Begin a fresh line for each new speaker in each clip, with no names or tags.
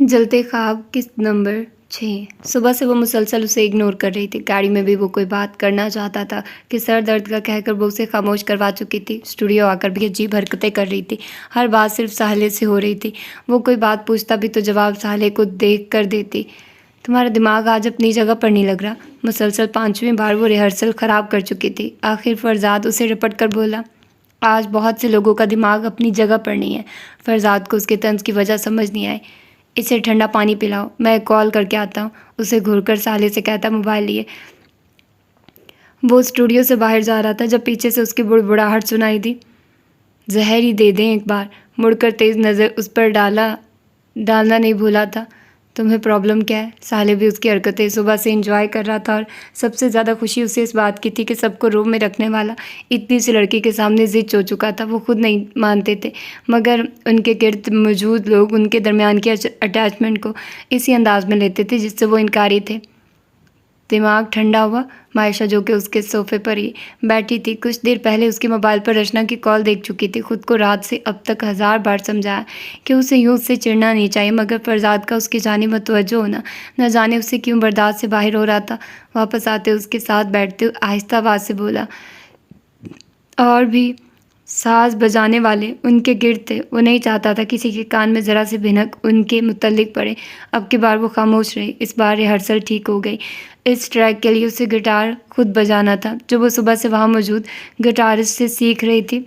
जलते ख्वाब किस्त नंबर 6। सुबह से वो मुसलसल उसे इग्नोर कर रही थी। गाड़ी में भी वो कोई बात करना चाहता था कि सर दर्द का कहकर वो उसे खामोश करवा चुकी थी। स्टूडियो आकर भी अजीब हरकतें कर रही थी। हर बात सिर्फ साहले से हो रही थी। वो कोई बात पूछता भी तो जवाब साहले को देख कर देती। तुम्हारा दिमाग आज अपनी जगह पर नहीं लग रहा। मुसलसल 5वीं बार वो रिहर्सल ख़राब कर चुकी थी। आखिर फरजाद उसे रपट कर बोला, आज बहुत से लोगों का दिमाग अपनी जगह पर नहीं है। फरजाद को उसके तंज की वजह समझ नहीं आई। इसे ठंडा पानी पिलाओ, मैं कॉल करके आता हूँ, उसे घूरकर साले से कहता मोबाइल लिए। वो स्टूडियो से बाहर जा रहा था जब पीछे से उसकी बुड़बुड़ाहट सुनाई दी। जहर ही दे दें एक बार। मुड़कर तेज़ नज़र उस पर डालना नहीं भूला था। तुम्हें प्रॉब्लम क्या है? साले भी उसकी हरकतें सुबह से एंजॉय कर रहा था और सबसे ज़्यादा खुशी उसे इस बात की थी कि सबको रूम में रखने वाला इतनी सी लड़की के सामने जिद हो चुका था। वो खुद नहीं मानते थे मगर उनके गिर्द मौजूद लोग उनके दरमियान की अटैचमेंट को इसी अंदाज में लेते थे जिससे वो इनकारी थे। दिमाग ठंडा हुआ। मायशा जो कि उसके सोफे पर ही बैठी थी, कुछ देर पहले उसके मोबाइल पर रचना की कॉल देख चुकी थी। खुद को रात से अब तक 1000 बार समझाया कि उसे यूँ उससे चिढ़ना नहीं चाहिए मगर फरजाद का उसकी जानिब मुतवज्जो होना न जाने उससे क्यों बर्दाश्त से बाहर हो रहा था। वापस आते उसके साथ बैठते आहिस्ता आवाज़ से बोला, और भी साज बजाने वाले उनके गिर्द थे। वो नहीं चाहता था किसी के कान में ज़रा सी भिनक उनके मुतल्लिक पड़े। अब की बार वो खामोश रही। इस बार रिहर्सल ठीक हो गई। इस ट्रैक के लिए उसे गिटार खुद बजाना था जो वो सुबह से वहाँ मौजूद गिटारिस्ट से सीख रही थी।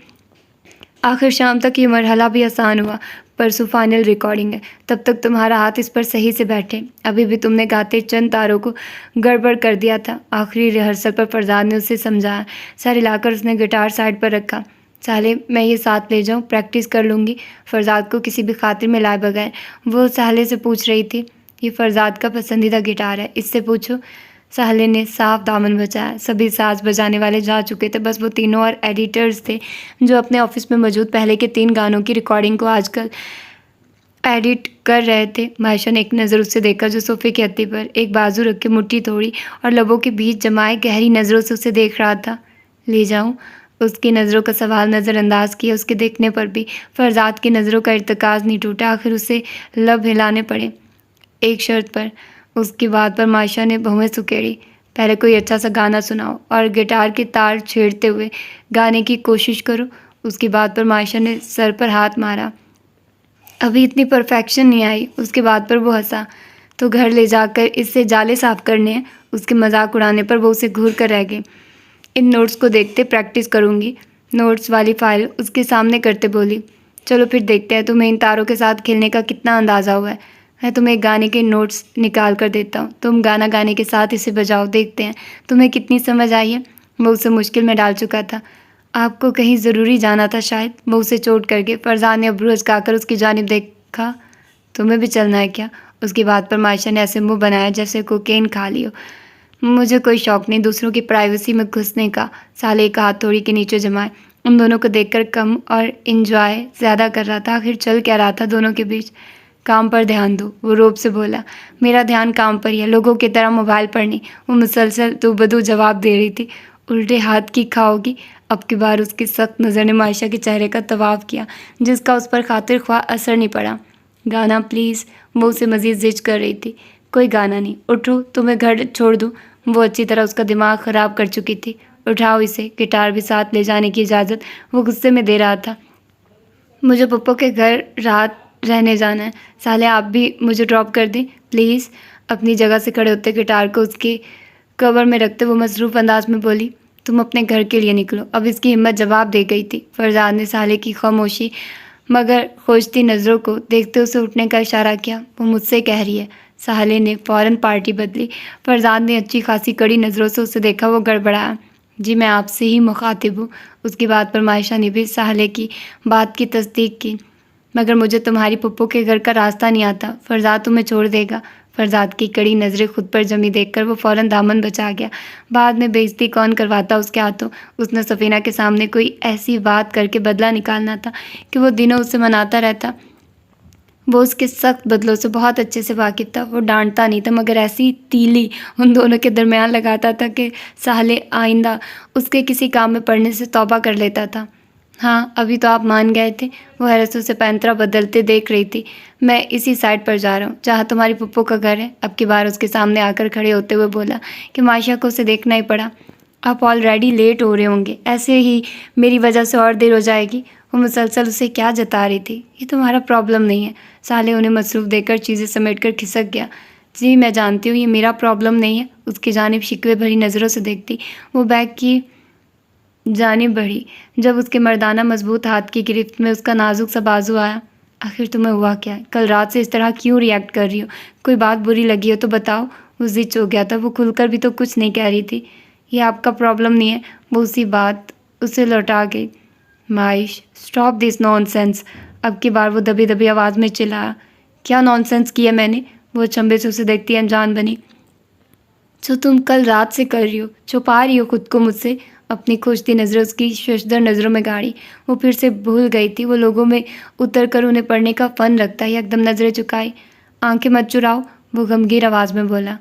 आखिर शाम तक ये मरहला भी आसान हुआ। परसों फाइनल रिकॉर्डिंग है, तब तक तुम्हारा हाथ इस पर सही से बैठे। अभी भी तुमने गाते चंद तारों को गड़बड़ कर दिया था। आखिरी रिहर्सल पर फरजाद ने उसे समझाया। सर हिलाकर उसने गिटार साइड पर रखा। साले मैं ये साथ ले जाऊँ, प्रैक्टिस कर लूँगी। फरजाद को किसी भी खातिर में लाए बगैर वो साले से पूछ रही थी। ये फरजाद का पसंदीदा गिटार है, इससे पूछो। साहले ने साफ दामन बचाया। सभी साज बजाने वाले जा चुके थे, बस वो तीनों और एडिटर्स थे जो अपने ऑफिस में मौजूद पहले के 3 गानों की रिकॉर्डिंग को आजकल एडिट कर रहे थे। मायशा ने एक नज़र उससे देखा जो सोफे की हत्ती पर एक बाजू रख के मुट्ठी तोड़ी और लबों के बीच जमाए गहरी नज़रों से उसे देख रहा था। ले जाऊं? उसकी नज़रों का सवाल नज़रअंदाज किया। उसके देखने पर भी फरजाद की नज़रों का इर्तिकाज़ नहीं टूटा। आखिर उसे लब हिलाने पड़े। एक शर्त पर। उसकी बात पर मायशा ने भौहें सुकेड़ी। पहले कोई अच्छा सा गाना सुनाओ और गिटार के तार छेड़ते हुए गाने की कोशिश करो। उसकी बात पर मायशा ने सर पर हाथ मारा। अभी इतनी परफेक्शन नहीं आई। उसके बाद पर वो हंसा। तो घर ले जाकर इससे जाले साफ करने हैं। उसके मजाक उड़ाने पर वो उसे घूर कर रह गई। इन नोट्स को देखते प्रैक्टिस करूँगी। नोट्स वाली फाइल उसके सामने करते बोली, चलो फिर देखते हैं तुम्हें इन तारों के साथ खेलने का कितना अंदाज़ा हुआ है। मैं तुम्हें एक गाने के नोट्स निकाल कर देता हूँ, तुम गाना गाने के साथ इसे बजाओ, देखते हैं तुम्हें कितनी समझ आई है। वो उसे मुश्किल में डाल चुका था। आपको कहीं ज़रूरी जाना था शायद। वो उसे चोट करके फरजाद ने अब्रू हंसकाकर उसकी जानिब देखा। तुम्हें भी चलना है क्या? उसकी बात पर मायशा ने ऐसे मुंह बनाया जैसे कोकेन खा लियो। मुझे कोई शौक़ नहीं दूसरों की प्राइवेसी में घुसने का। साले एक हाथ थोड़ी के नीचे जमाए। उन दोनों को देखकर कम और इंजॉय ज़्यादा कर रहा था। आखिर चल क्या रहा था दोनों के बीच? काम पर ध्यान दो, वो रोब से बोला। मेरा ध्यान काम पर ही है, लोगों की तरह मोबाइल पर नहीं। वो मुसलसल दो बदू जवाब दे रही थी। उल्टे हाथ की खाओगी? अब की बार उसकी सख्त नज़र ने मायशा के चेहरे का तवाफ किया जिसका उस पर खातिर ख्वाह असर नहीं पड़ा। गाना प्लीज़। वो उसे मज़ीद जिद कर रही थी। कोई गाना नहीं, उठो, तुम्हें घर छोड़ दूँ। वो अच्छी तरह उसका दिमाग ख़राब कर चुकी थी। उठाओ इसे। गिटार भी साथ ले जाने की इजाज़त वो गुस्से में दे रहा था। मुझे पप्पो के घर रात रहने जाना है। साले आप भी मुझे ड्रॉप कर दें प्लीज़। अपनी जगह से खड़े होते गिटार को उसके कवर में रखते वो मसरूफ़ अंदाज में बोली, तुम अपने घर के लिए निकलो। अब इसकी हिम्मत जवाब दे गई थी। फरजाद ने साले की खामोशी मगर खोजती नज़रों को देखते उसे उठने का इशारा किया। वो मुझसे कह रही है। साले ने फ़ौरन पार्टी बदली। फरजाद ने अच्छी खासी कड़ी नज़रों से उसे देखा। वो गड़बड़ाया। जी मैं आपसे ही मुखातिब हूँ। उसकी बात पर मायशा ने भी साले की बात की तस्दीक की। मगर मुझे तुम्हारी पप्पो के घर का रास्ता नहीं आता। फरजाद तुम्हें छोड़ देगा। फरजाद की कड़ी नज़रें खुद पर जमी देखकर वो फ़ौरन दामन बचा गया। बाद में बेइज्जती कौन करवाता उसके हाथों। उसने सफ़ीना के सामने कोई ऐसी बात करके बदला निकालना था कि वो दिनों उसे मनाता रहता। वो उसके सख्त बदलों से बहुत अच्छे से वाकिफ़ था। वो डांटता नहीं था मगर ऐसी तीली उन दोनों के दरमियान लगाता था कि साले आइंदा उसके किसी काम में पड़ने से तौबा कर लेता था। हाँ, अभी तो आप मान गए थे। वो हैरत से उसे पैंतरा बदलते देख रही थी। मैं इसी साइड पर जा रहा हूँ जहाँ तुम्हारी पप्पू का घर है। अब की बार उसके सामने आकर खड़े होते हुए बोला कि मायशा को उसे देखना ही पड़ा। आप ऑलरेडी लेट हो रहे होंगे, ऐसे ही मेरी वजह से और देर हो जाएगी। वो मुसलसल उसे क्या जता रही थी। ये तुम्हारा प्रॉब्लम नहीं है। साले उन्हें मसरूफ़ देकर चीज़ें समेट कर खिसक गया। जी मैं जानती हूँ ये मेरा प्रॉब्लम नहीं है। उसकी जानिब शिकवे भरी नज़रों से देखती वो बैग की जानिब बढ़ी। जब उसके मर्दाना मजबूत हाथ की गिरफ्त में उसका नाजुक सा बाजू आया। आखिर तुम्हें हुआ क्या है? कल रात से इस तरह क्यों रिएक्ट कर रही हो? कोई बात बुरी लगी हो तो बताओ। वो जिद हो गया था। वो खुलकर भी तो कुछ नहीं कह रही थी। ये आपका प्रॉब्लम नहीं है। वो उसी बात उसे लौटा गई। माइश स्टॉप दिस नॉनसेंस। अब की बार वो दबी दबी आवाज़ में चिल्लाया। क्या नॉनसेंस किया मैंने? वो अचंभे से उसे देखती अनजान बनी। जो तुम कल रात से कर रही हो, छुपा रही हो खुद को मुझसे। अपनी खोजती नज़रें उसकी शशदर नज़रों में गाड़ी। वो फिर से भूल गई थी वो लोगों में उतर कर उन्हें पढ़ने का फ़न रखता है। एकदम नज़रें झुकाई। आंखें मत चुराओ, वो गमगीन आवाज़ में बोला।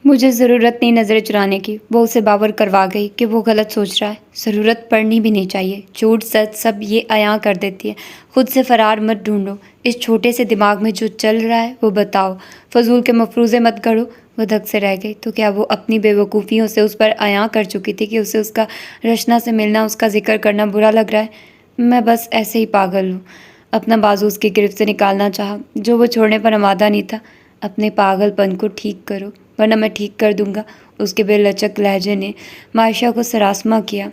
मुझे ज़रूरत नहीं नज़रें चुराने की। वो उसे बावर करवा गई कि वो गलत सोच रहा है। ज़रूरत पड़नी भी नहीं चाहिए। झूठ सच सब ये अयां कर देती है। खुद से फ़रार मत ढूंढो। इस छोटे से दिमाग में जो चल रहा है वो बताओ। फजूल के मफरूज़े मत गढ़ो। वो धक से रह गई। तो क्या वो अपनी बेवकूफ़ियों से उस पर अयां कर चुकी थी कि उसे उसका रचना से मिलना, उसका जिक्र करना बुरा लग रहा है? मैं बस ऐसे ही पागल हूँ। अपना बाजू उसकी गिरफ्त से निकालना चाहा, जो वो छोड़ने पर आमादा नहीं था। अपने पागलपन को ठीक करो वरना मैं ठीक कर दूंगा। उसके बेलचक लहजे ने मायशा को सरासमा किया।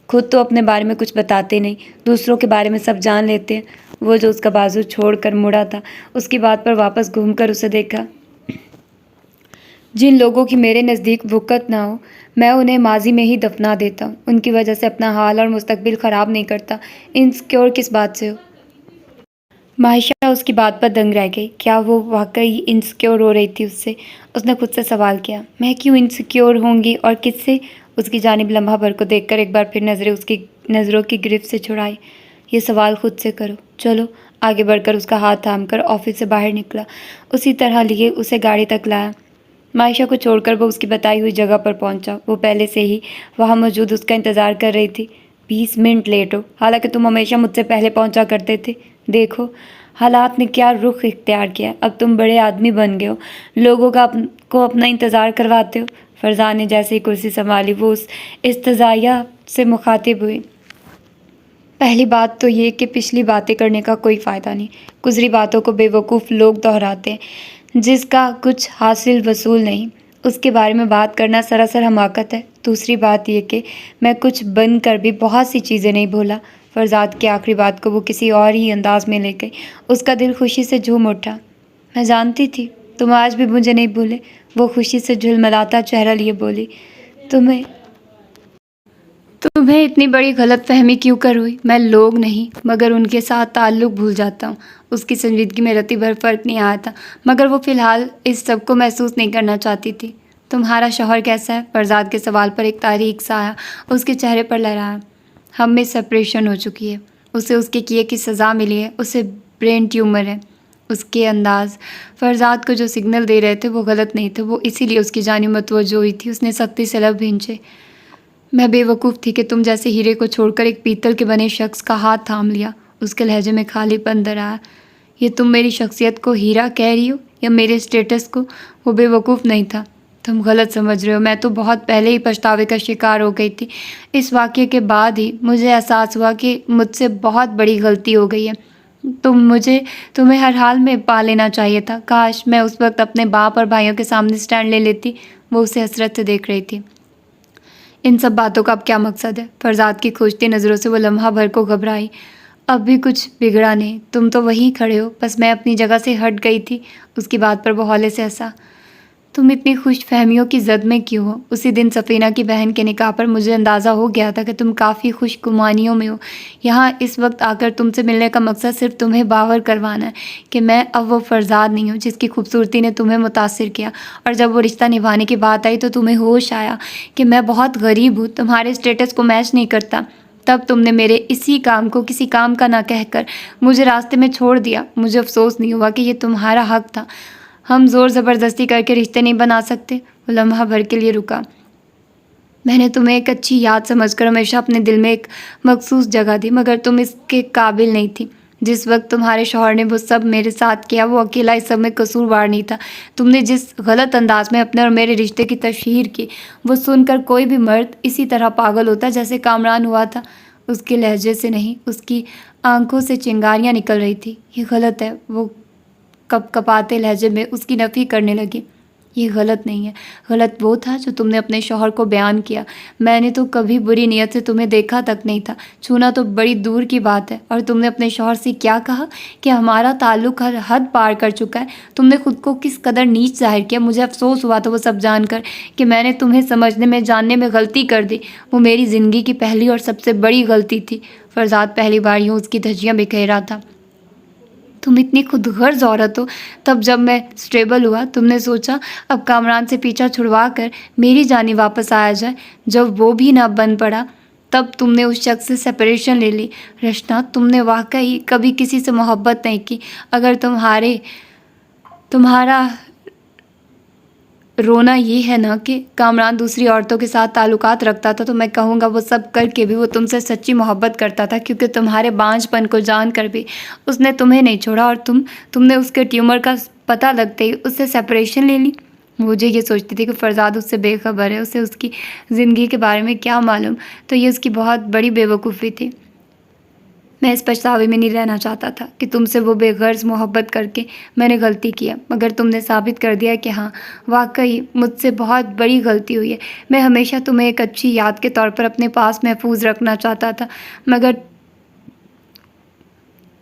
खुद तो अपने बारे में कुछ बताते नहीं, दूसरों के बारे में सब जान लेते हैं। वो जो उसका बाजू छोड़कर मुड़ा था, उसकी बात पर वापस घूमकर उसे देखा। जिन लोगों की मेरे नज़दीक वक़्त ना हो, मैं उन्हें माजी में ही दफना देता हूँ। उनकी वजह से अपना हाल और मुस्तकबिल ख़राब नहीं करता। इनसिक्योर किस बात से हो? माहिशा उसकी बात पर दंग रह गई। क्या वो वाकई इनसिक्योर हो रही थी उससे? उसने खुद से सवाल किया। मैं क्यों इनसिक्योर होंगी और किससे? उसकी जानिब लम्हा भर को देखकर एक बार फिर नज़रें उसकी नज़रों की गिरफ्त से छुड़ाई। ये सवाल खुद से करो। चलो। आगे बढ़कर उसका हाथ थामकर ऑफिस से बाहर निकला। उसी तरह लिए उसे गाड़ी तक लाया। मायशा को छोड़कर वो उसकी बताई हुई जगह पर पहुंचा। वो पहले से ही वहाँ मौजूद उसका इंतज़ार कर रही थी। 20 मिनट लेट हो, हालांकि तुम हमेशा मुझसे पहले पहुंचा करते थे। देखो हालात ने क्या रुख इख्तियार किया। अब तुम बड़े आदमी बन गए हो, लोगों को अपना इंतज़ार करवाते हो। फरजान ने जैसे ही कुर्सी संभाली वो उस इस्तज़ाया से मुखातिब हुई। पहली बात तो ये कि पिछली बातें करने का कोई फ़ायदा नहीं। गुज़री बातों को बेवकूफ़ लोग दोहराते हैं जिसका कुछ हासिल वसूल नहीं। उसके बारे में बात करना सरासर हमाकत है। दूसरी बात यह कि मैं कुछ बन कर भी बहुत सी चीज़ें नहीं भूला। फरजाद की आखिरी बात को वो किसी और ही अंदाज में ले गई। उसका दिल खुशी से झूम उठा। मैं जानती थी तुम आज भी मुझे नहीं भूले। वो खुशी से झुलमिलाता चेहरा लिए बोली। तुम्हें इतनी बड़ी गलतफहमी क्यों कर हुई? मैं लोग नहीं मगर उनके साथ ताल्लुक़ भूल जाता हूँ। उसकी संजीदगी में रत्ती भर फ़र्क नहीं आया था, मगर वो फ़िलहाल इस सब को महसूस नहीं करना चाहती थी। तुम्हारा शौहर कैसा है? फरजाद के सवाल पर एक तारीक सा आया उसके चेहरे पर लहराया। हम में सेपरेशन हो चुकी है। उसे उसके किए की सज़ा मिली है। उसे ब्रेन ट्यूमर है। उसके अंदाज़ फरजाद को जो सिग्नल दे रहे थे वो गलत नहीं थे। वो इसीलिए उसकी जानिब मतवज्जो हुई थी। उसने सख्ती से लब भींचे। मैं बेवकूफ़ थी कि तुम जैसे हीरे को छोड़कर एक पीतल के बने शख्स का हाथ थाम लिया। उसके लहजे में खालीपन दर आया। ये तुम मेरी शख्सियत को हीरा कह रही हो या मेरे स्टेटस को? वो बेवकूफ़ नहीं था। तुम गलत समझ रहे हो। मैं तो बहुत पहले ही पछतावे का शिकार हो गई थी। इस वाक़ये के बाद ही मुझे एहसास हुआ कि मुझसे बहुत बड़ी गलती हो गई है। तुम्हें हर हाल में पा लेना चाहिए था। काश मैं उस वक्त अपने बाप और भाइयों के सामने स्टैंड ले लेती। वो उसे हसरत से देख रही थी। इन सब बातों का अब क्या मकसद है? फरजाद की खोजती नज़रों से वो लम्हा भर को घबराई। अब भी कुछ बिगड़ा नहीं। तुम तो वहीं खड़े हो, बस मैं अपनी जगह से हट गई थी। उसकी बात पर वो हौले से हंसा। तुम इतनी खुश फहमियों की जद में क्यों हो? उसी दिन सफ़ीना की बहन के निकाह पर मुझे अंदाज़ा हो गया था कि तुम काफ़ी खुश गुमानियों में हो। यहाँ इस वक्त आकर तुमसे मिलने का मकसद सिर्फ तुम्हें बावर करवाना है कि मैं अब वो फरजाद नहीं हूँ जिसकी खूबसूरती ने तुम्हें मुतासिर किया। और जब वो रिश्ता निभाने की बात आई तो तुम्हें होश आया कि मैं बहुत गरीब हूँ, तुम्हारे स्टेटस को मैच नहीं करता। तब तुमने मेरे इसी काम को किसी काम का ना कहकर मुझे रास्ते में छोड़ दिया। मुझे अफसोस नहीं हुआ कि ये तुम्हारा हक था। हम ज़ोर ज़बरदस्ती करके रिश्ते नहीं बना सकते। वो लम्हा भर के लिए रुका। मैंने तुम्हें एक अच्छी याद समझकर हमेशा अपने दिल में एक मखसूस जगह दी, मगर तुम इसके काबिल नहीं थी। जिस वक्त तुम्हारे शौहर ने वो सब मेरे साथ किया, वो अकेला इस सब में कसूरवार नहीं था। तुमने जिस गलत अंदाज में अपने और मेरे रिश्ते की तशहीर की, वो सुनकर कोई भी मर्द इसी तरह पागल होता जैसे कामरान हुआ था। उसके लहजे से नहीं, उसकी आंखों से चिंगारियाँ निकल रही थी। ये गलत है, वो कपकपाते लहजे में उसकी नफ़ी करने लगी। ये गलत नहीं है, गलत वो था जो तुमने अपने शौहर को बयान किया। मैंने तो कभी बुरी नीयत से तुम्हें देखा तक नहीं था, छूना तो बड़ी दूर की बात है। और तुमने अपने शौहर से क्या कहा कि हमारा ताल्लुक हर हद पार कर चुका है। तुमने खुद को किस कदर नीच जाहिर किया। मुझे अफसोस हुआ था वो सब जानकर कि मैंने तुम्हें समझने में, जानने में गलती कर दी। वो मेरी ज़िंदगी की पहली और सबसे बड़ी गलती थी। फरजाद पहली बार यूँ उसकी धज्जियाँ बिखेरा था। तुम इतनी खुदगर्ज औरत हो। तब जब मैं स्टेबल हुआ, तुमने सोचा अब कामरान से पीछा छुड़वा कर मेरी जानी वापस आया जाए। जब वो भी ना बन पड़ा, तब तुमने उस शख्स से सेपरेशन ले ली। रचना, तुमने वाकई कभी किसी से मोहब्बत नहीं की। अगर तुम्हारा रोना ये है ना कि कामरान दूसरी औरतों के साथ ताल्लुकात रखता था, तो मैं कहूँगा वो सब करके भी वो तुमसे सच्ची मोहब्बत करता था, क्योंकि तुम्हारे बांझपन को जानकर भी उसने तुम्हें नहीं छोड़ा। और तुमने उसके ट्यूमर का पता लगते ही उससे सेपरेशन ले ली। मुझे ये सोचती थी कि फरजाद उससे बेखबर है, उसे उसकी ज़िंदगी के बारे में क्या मालूम। तो ये उसकी बहुत बड़ी बेवकूफ़ी थी। मैं इस पछतावे में नहीं रहना चाहता था कि तुमसे वो बेगर्ज मोहब्बत करके मैंने गलती किया, मगर तुमने साबित कर दिया कि हाँ, वाकई मुझसे बहुत बड़ी गलती हुई है। मैं हमेशा तुम्हें एक अच्छी याद के तौर पर अपने पास महफूज रखना चाहता था, मगर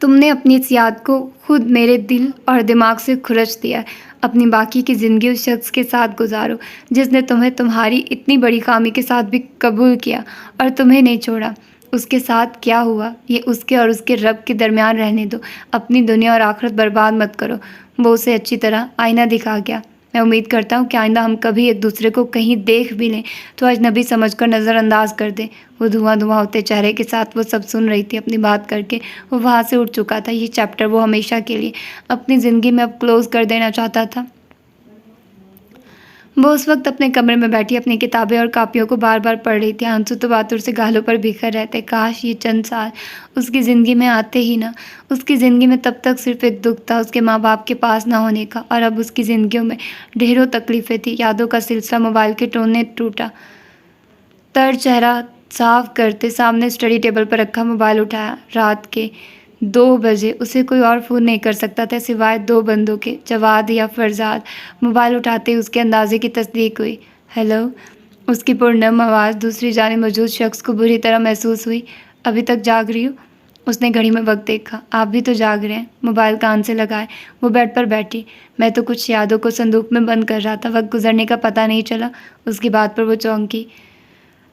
तुमने अपनी इस याद को खुद मेरे दिल और दिमाग से खुरच दिया है। अपनी बाकी की ज़िंदगी उस शख्स के साथ गुजारो जिसने तुम्हें तुम्हारी इतनी बड़ी खामी के साथ भी कबूल किया और तुम्हें नहीं छोड़ा। उसके साथ क्या हुआ ये उसके और उसके रब के दरमियान रहने दो। अपनी दुनिया और आखिरत बर्बाद मत करो। वो उसे अच्छी तरह आईना दिखा गया। मैं उम्मीद करता हूँ कि आइंदा हम कभी एक दूसरे को कहीं देख भी लें तो अजनबी समझकर नज़रअंदाज कर दें। वो धुआं धुआं होते चेहरे के साथ वो सब सुन रही थी। अपनी बात करके वो वहाँ से उठ चुका था। ये चैप्टर वो हमेशा के लिए अपनी ज़िंदगी में अब क्लोज़ कर देना चाहता था। वो उस वक्त अपने कमरे में बैठी अपनी किताबें और कापियों को बार बार पढ़ रही थी। आंसू तो बातों से गालों पर बिखर रहते। काश ये चंद साल उसकी ज़िंदगी में आते ही ना। उसकी ज़िंदगी में तब तक सिर्फ एक दुख था, उसके माँ बाप के पास ना होने का, और अब उसकी ज़िंदगियों में ढेरों तकलीफ़ें थी। यादों का सिलसिला मोबाइल के टोन ने टूटा। तर चेहरा साफ करते सामने स्टडी टेबल पर रखा मोबाइल उठाया। रात के 2 बजे उसे कोई और फ़ोन नहीं कर सकता था सिवाय 2 बंदों के, जवाद या फरजाद। मोबाइल उठाते ही उसके अंदाजे की तस्दीक हुई। हेलो। उसकी पुरनम आवाज़ दूसरी जाने मौजूद शख्स को बुरी तरह महसूस हुई। अभी तक जाग रही हो? उसने घड़ी में वक्त देखा। आप भी तो जाग रहे हैं। मोबाइल कान से लगाए वो बेड पर बैठी। मैं तो कुछ यादों को संदूक में बंद कर रहा था, वक्त गुजरने का पता नहीं चला। उसकी बात पर वो चौंकी।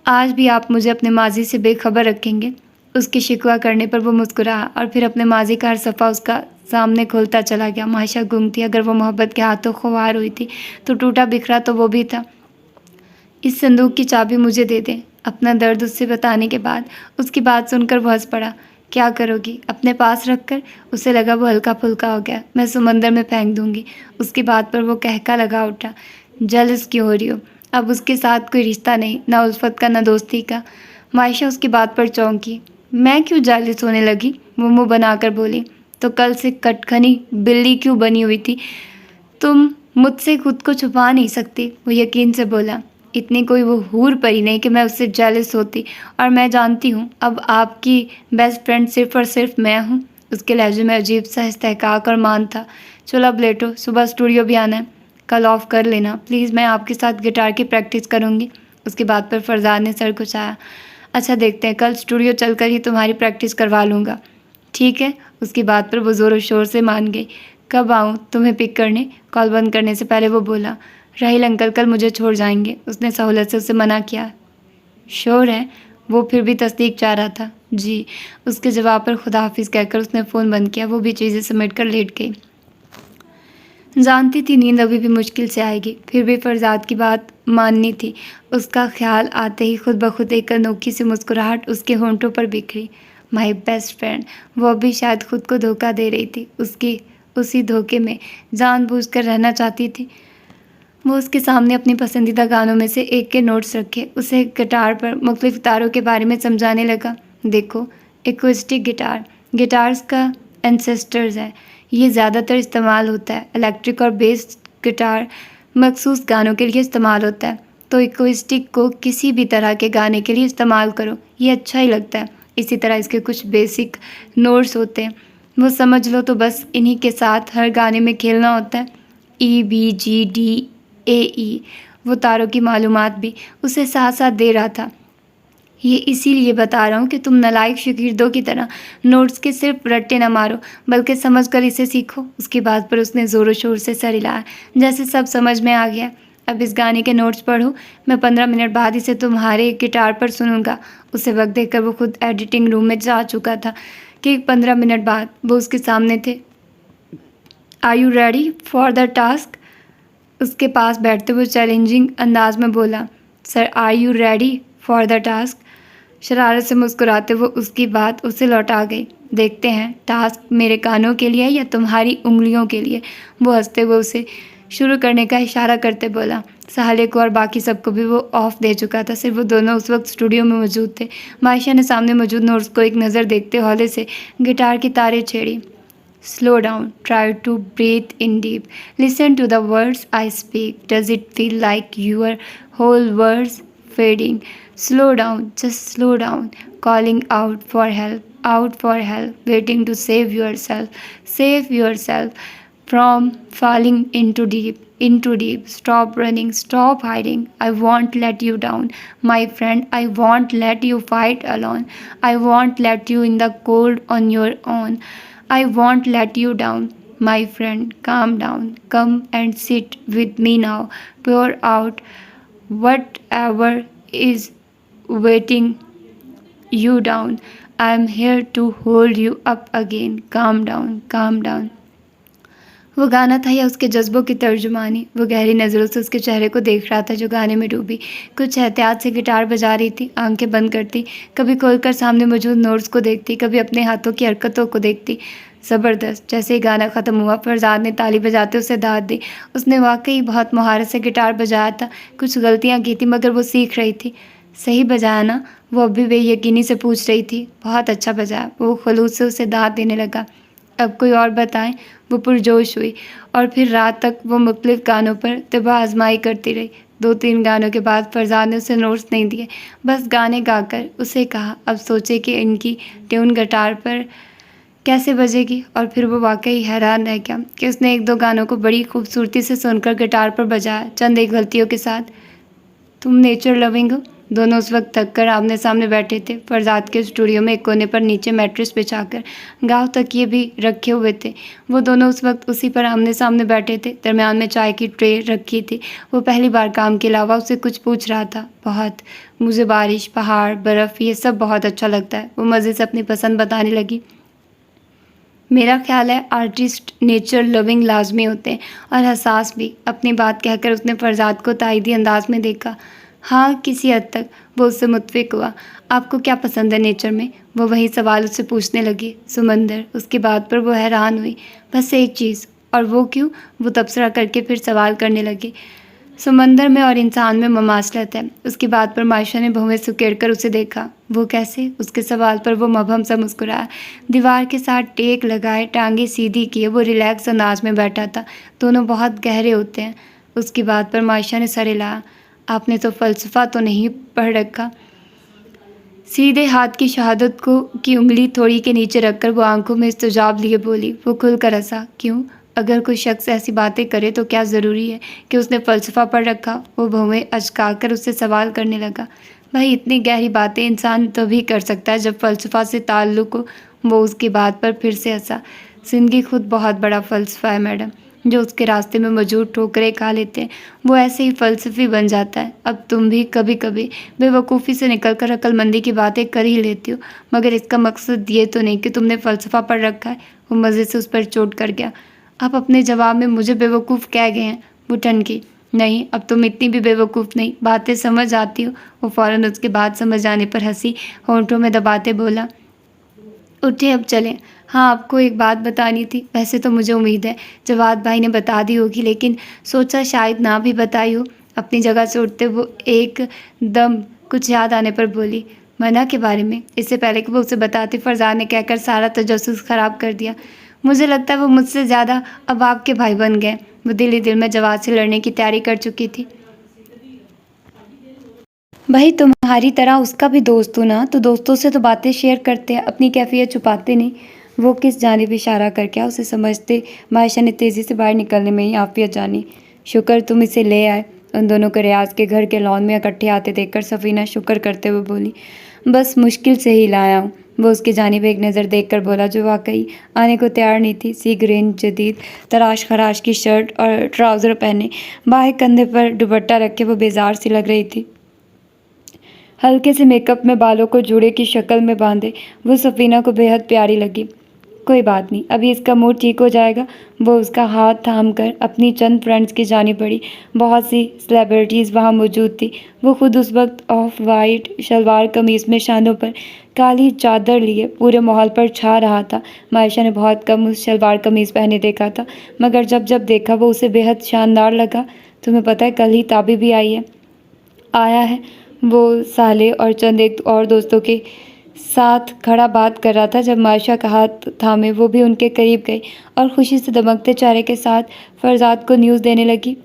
आज भी आप मुझे अपने माजी से बेखबर रखेंगे? उसकी शिकवा करने पर वो मुस्कुराया और फिर अपने माजी का हर सफ़ा उसका सामने खुलता चला गया। मायशा गुंग थी। अगर वो मोहब्बत के हाथों ख्वार हुई थी तो टूटा बिखरा तो वो भी था। इस संदूक की चाबी मुझे दे दें। अपना दर्द उससे बताने के बाद उसकी बात सुनकर वो हंस पड़ा। क्या करोगी? अपने पास रखकर? उसे लगा वो हल्का फुल्का हो गया। मैं समंदर में फेंक दूंगी। उसकी बात पर वो कहका लगा उठा। जलस क्यों हो रही हो? अब उसके साथ कोई रिश्ता नहीं, ना उल्फत का ना दोस्ती का। मायशा उसकी बात पर चौंकी। मैं क्यों जालिस होने लगी? वो मुँह बनाकर बोली। तो कल से कटखनी बिल्ली क्यों बनी हुई थी? तुम मुझसे खुद को छुपा नहीं सकती। वो यकीन से बोला। इतनी कोई वो हूर परी नहीं कि मैं उससे जेलस होती। और मैं जानती हूँ अब आपकी बेस्ट फ्रेंड सिर्फ और सिर्फ मैं हूँ। उसके लहजे में अजीब सा इस्तेहकाक और मान था। चलो अब लेटो, सुबह स्टूडियो भी आना है। कल ऑफ कर लेना प्लीज़, मैं आपके साथ गिटार की प्रैक्टिस करूँगी। उसकी बात पर फरजाद ने सर खुचाया। अच्छा देखते हैं, कल स्टूडियो चलकर ही तुम्हारी प्रैक्टिस करवा लूँगा। ठीक है। उसकी बात पर वो ज़ोर शोर से मान गई। कब आऊँ तुम्हें पिक करने? कॉल बंद करने से पहले वो बोला। राहिल अंकल कल मुझे छोड़ जाएंगे। उसने सहूलत से उसे मना किया। श्योर है? वो फिर भी तस्दीक चाह रहा था। जी। उसके जवाब पर खुदा हाफिज़ कहकर उसने फ़ोन बंद किया। वो भी चीज़ें समेट कर लेट गई। जानती थी नींद अभी भी मुश्किल से आएगी, फिर भी फरजाद की बात माननी थी। उसका ख्याल आते ही खुद ब खुद एक अनोखी सी मुस्कुराहट उसके होंठों पर बिखरी। My best friend. वो अभी शायद खुद को धोखा दे रही थी। उसकी उसी धोखे में जानबूझकर रहना चाहती थी। वो उसके सामने अपनी पसंदीदा गानों में से एक के नोट्स रखे, उसे गिटार पर मुख्तलिफ तारों के बारे में समझाने लगा। देखो, एक्विस्टिक गिटार गिटार्स का एंसेस्टर्स है। ये ज़्यादातर इस्तेमाल होता है। इलेक्ट्रिक और बेस गिटार मखसूस गानों के लिए इस्तेमाल होता है। तो एक्विस्टिक को किसी भी तरह के गाने के लिए इस्तेमाल करो, ये अच्छा ही लगता है। इसी तरह इसके कुछ बेसिक नोट्स होते हैं, वो समझ लो तो बस इन्हीं के साथ हर गाने में खेलना होता है। EBGDAE, वो तारों की मालूमात भी उसे साथ साथ दे रहा था। ये इसीलिए बता रहा हूँ कि तुम नालायक शागिर्दों की तरह नोट्स के सिर्फ रट्टे न मारो, बल्कि समझ कर इसे सीखो। उसकी बात पर उसने ज़ोरों शोर से सर हिलाया, जैसे सब समझ में आ गया। अब इस गाने के नोट्स पढ़ो, मैं 15 मिनट बाद इसे तुम्हारे गिटार पर सुनूंगा। उसे वक्त देखकर वो खुद एडिटिंग रूम में जा चुका था कि 15 मिनट बाद वो उसके सामने थे। Are you ready for the task? उसके पास बैठते हुए चैलेंजिंग अंदाज में बोला। Sir, are you ready for the task? शरारत से मुस्कुराते वो उसकी बात उसे लौटा गई। देखते हैं, टास्क मेरे कानों के लिए या तुम्हारी उंगलियों के लिए? वो हंसते हुए उसे शुरू करने का इशारा करते बोला। साले को और बाकी सबको भी वो ऑफ दे चुका था। सिर्फ वो दोनों उस वक्त स्टूडियो में मौजूद थे। मायशा ने सामने मौजूद नोट्स को एक नज़र देखते हौले से गिटार की तारें छेड़ी। Slow down. Try to breathe in deep. Listen to the words I speak. Does it feel like your whole world's fading? Slow down. Just slow down. Calling out for help. Out for help. Waiting to save yourself. Save yourself from falling into deep. Into deep. Stop running. Stop hiding. I won't let you down. My friend, I won't let you fight alone. I won't let you in the cold on your own. I won't let you down. My friend, calm down. Come and sit with me now. Pour out whatever is weighting you down. I am here to hold you up again. Calm down, calm down. वो गाना था या उसके जज्बों की तर्जुमानी? वो गहरी नज़रों से उसके चेहरे को देख रहा था जो गाने में डूबी। कुछ एहतियात से गिटार बजा रही थी, आंखें बंद करती, कभी खोलकर सामने मौजूद नोट्स को देखती, कभी अपने हाथों की हरकतों को देखती। ज़बरदस्त। जैसे ही गाना ख़त्म हुआ, फरजाद ने ताली बजाते उसे दाद दी। उसने वाकई बहुत महारत से गिटार बजाया था। कुछ गलतियाँ की थी मगर वो सीख रही थी। सही बजाया ना? वो अब भी बेयकीनी से पूछ रही थी। बहुत अच्छा बजाया। वो खलूस से उसे दाद देने लगा। अब कोई और बताएं? वो पुरजोश हुई और फिर रात तक वो मुख्तलिफ गानों पर तबाह आजमाई करती रही। 2-3 गानों के बाद फरजाद ने उसे नोट्स नहीं दिए, बस गाने गाकर उसे कहा अब सोचे कि इनकी ट्यून गिटार पर कैसे बजेगी। और फिर वो वाकई हैरान रह गया कि उसने 1-2 गानों को बड़ी खूबसूरती से सुनकर गिटार पर बजाया, चंद एक गलतियों के साथ। तुम नेचर लविंग हो? दोनों उस वक्त थक कर आमने सामने बैठे थे। फरजाद के स्टूडियो में एक कोने पर नीचे मैट्रेस बिछाकर गाँव तकिए भी रखे हुए थे। वो दोनों उस वक्त उसी पर आमने सामने बैठे थे। दरमियान में चाय की ट्रे रखी थी। वो पहली बार काम के अलावा उसे कुछ पूछ रहा था। बहुत, मुझे बारिश, पहाड़, बर्फ़, ये सब बहुत अच्छा लगता है। वो मज़े से अपनी पसंद बताने लगी। मेरा ख्याल है आर्टिस्ट नेचर लविंग लाजमी होते हैं और हसास भी। अपनी बात कहकर उसने फरजाद को तायदी अंदाज में देखा। हाँ, किसी हद तक। वो उससे मुत्फिक हुआ। आपको क्या पसंद है नेचर में? वो वही सवाल उससे पूछने लगी। समंदर। उसकी बात पर वो हैरान हुई। बस एक चीज़। और वो क्यों? वो तबसरा करके फिर सवाल करने लगी। समंदर में और इंसान में ममासलत है। उसकी बात पर मायशा ने भौहें सुकेड़कर उसे देखा। वो कैसे? उसके सवाल पर वो मबहम सा मुस्कुराया। दीवार के साथ टेक लगाए, टांगे सीधी किए, वो रिलैक्स अंदाज में बैठा था। दोनों बहुत गहरे होते हैं। उसकी बात पर मायशा ने सर हिलाया। आपने तो फ़लसफ़ा तो नहीं पढ़ रखा? सीधे हाथ की शहादत को की उंगली थोड़ी के नीचे रखकर वो आंखों में इस्तजाब लिए बोली। वो खुलकर हंसा। क्यों? अगर कोई शख्स ऐसी बातें करे तो क्या ज़रूरी है कि उसने फ़लसफ़ा पढ़ रखा? वो भौहें अचकाकर उससे सवाल करने लगा। भाई, इतनी गहरी बातें इंसान तभी कर सकता है जब फ़लसफ़ा से ताल्लुक़ हो। वो उसकी बात पर फिर से हंसा। ज़िंदगी खुद बहुत बड़ा फ़लसफ़ा है मैडम। जो उसके रास्ते में मौजूद ठोकरें खा लेते हैं वो ऐसे ही फ़लसफ़ी बन जाता है। अब तुम भी कभी कभी बेवकूफ़ी से निकलकर अक्लमंदी की बातें कर ही लेती हो, मगर इसका मकसद ये तो नहीं कि तुमने फ़लसफ़ा पढ़ रखा है। वो मज़े से उस पर चोट कर गया। आप अपने जवाब में मुझे बेवकूफ़ कह गए हैं? वो ठनकी। नहीं, अब तुम इतनी भी बेवकूफ़ नहीं, बातें समझ आती हो। वो फ़ौरन उसके बात समझ आने पर हंसी होंठों में दबाते बोला। उठे अब चलें। हाँ, आपको एक बात बतानी थी। वैसे तो मुझे उम्मीद है जवाद भाई ने बता दी होगी, लेकिन सोचा शायद ना भी बताई हो। अपनी जगह से उठते वो एकदम कुछ याद आने पर बोली, मना के बारे में। इससे पहले कि वो उसे बताती फरजान ने कहकर सारा तजस्सुस ख़राब कर दिया। मुझे लगता है वो मुझसे ज़्यादा अब आपके भाई बन गए। वो दिल ही दिल में जवाद से लड़ने की तैयारी कर चुकी थी। भाई तुम्हारी तरह उसका भी दोस्त हो ना, तो दोस्तों से तो बातें शेयर करते हैं, अपनी कैफियत छुपाते नहीं। वो किस जानिब इशारा करके उसे समझते मायशा ने तेज़ी से बाहर निकलने में ही आफियत जानी। शुक्र तुम इसे ले आए। उन दोनों को रियाज के घर के लॉन में इकट्ठे आते देखकर सफ़ीना शुक्र करते हुए बोली, बस मुश्किल से ही लाया हूँ। वो उसकी जानिब एक नज़र देख कर बोला, जो वाकई आने को तैयार नहीं थी। सी ग्रीन जदीद तराश खराश की शर्ट और ट्राउज़र पहने, बाएं कंधे पर दुपट्टा रखे वो बेजार सी लग रही थी। हल्के से मेकअप में बालों को जूड़े की शक्ल में बांधे वो सफ़ीना को बेहद प्यारी लगी। कोई बात नहीं, अभी इसका मूड ठीक हो जाएगा। वो उसका हाथ थाम कर अपनी चंद फ्रेंड्स की जानिब बढ़ी। बहुत सी सेलिब्रिटीज़ वहाँ मौजूद थी। वो खुद उस वक्त ऑफ वाइट शलवार कमीज़ में शानों पर काली चादर लिए पूरे माहौल पर छा रहा था। मायशा ने बहुत कम उस शलवार कमीज़ पहने देखा था, मगर जब जब देखा वो उसे बेहद शानदार लगा। तुम्हें पता है कल ही ताबी भी आया है। वो साले और चंद एक और दोस्तों के साथ खड़ा बात कर रहा था जब मायशा का हाथ थामे वो भी उनके करीब गई और खुशी से दमकते चेहरे के साथ फरजाद को न्यूज़ देने लगी।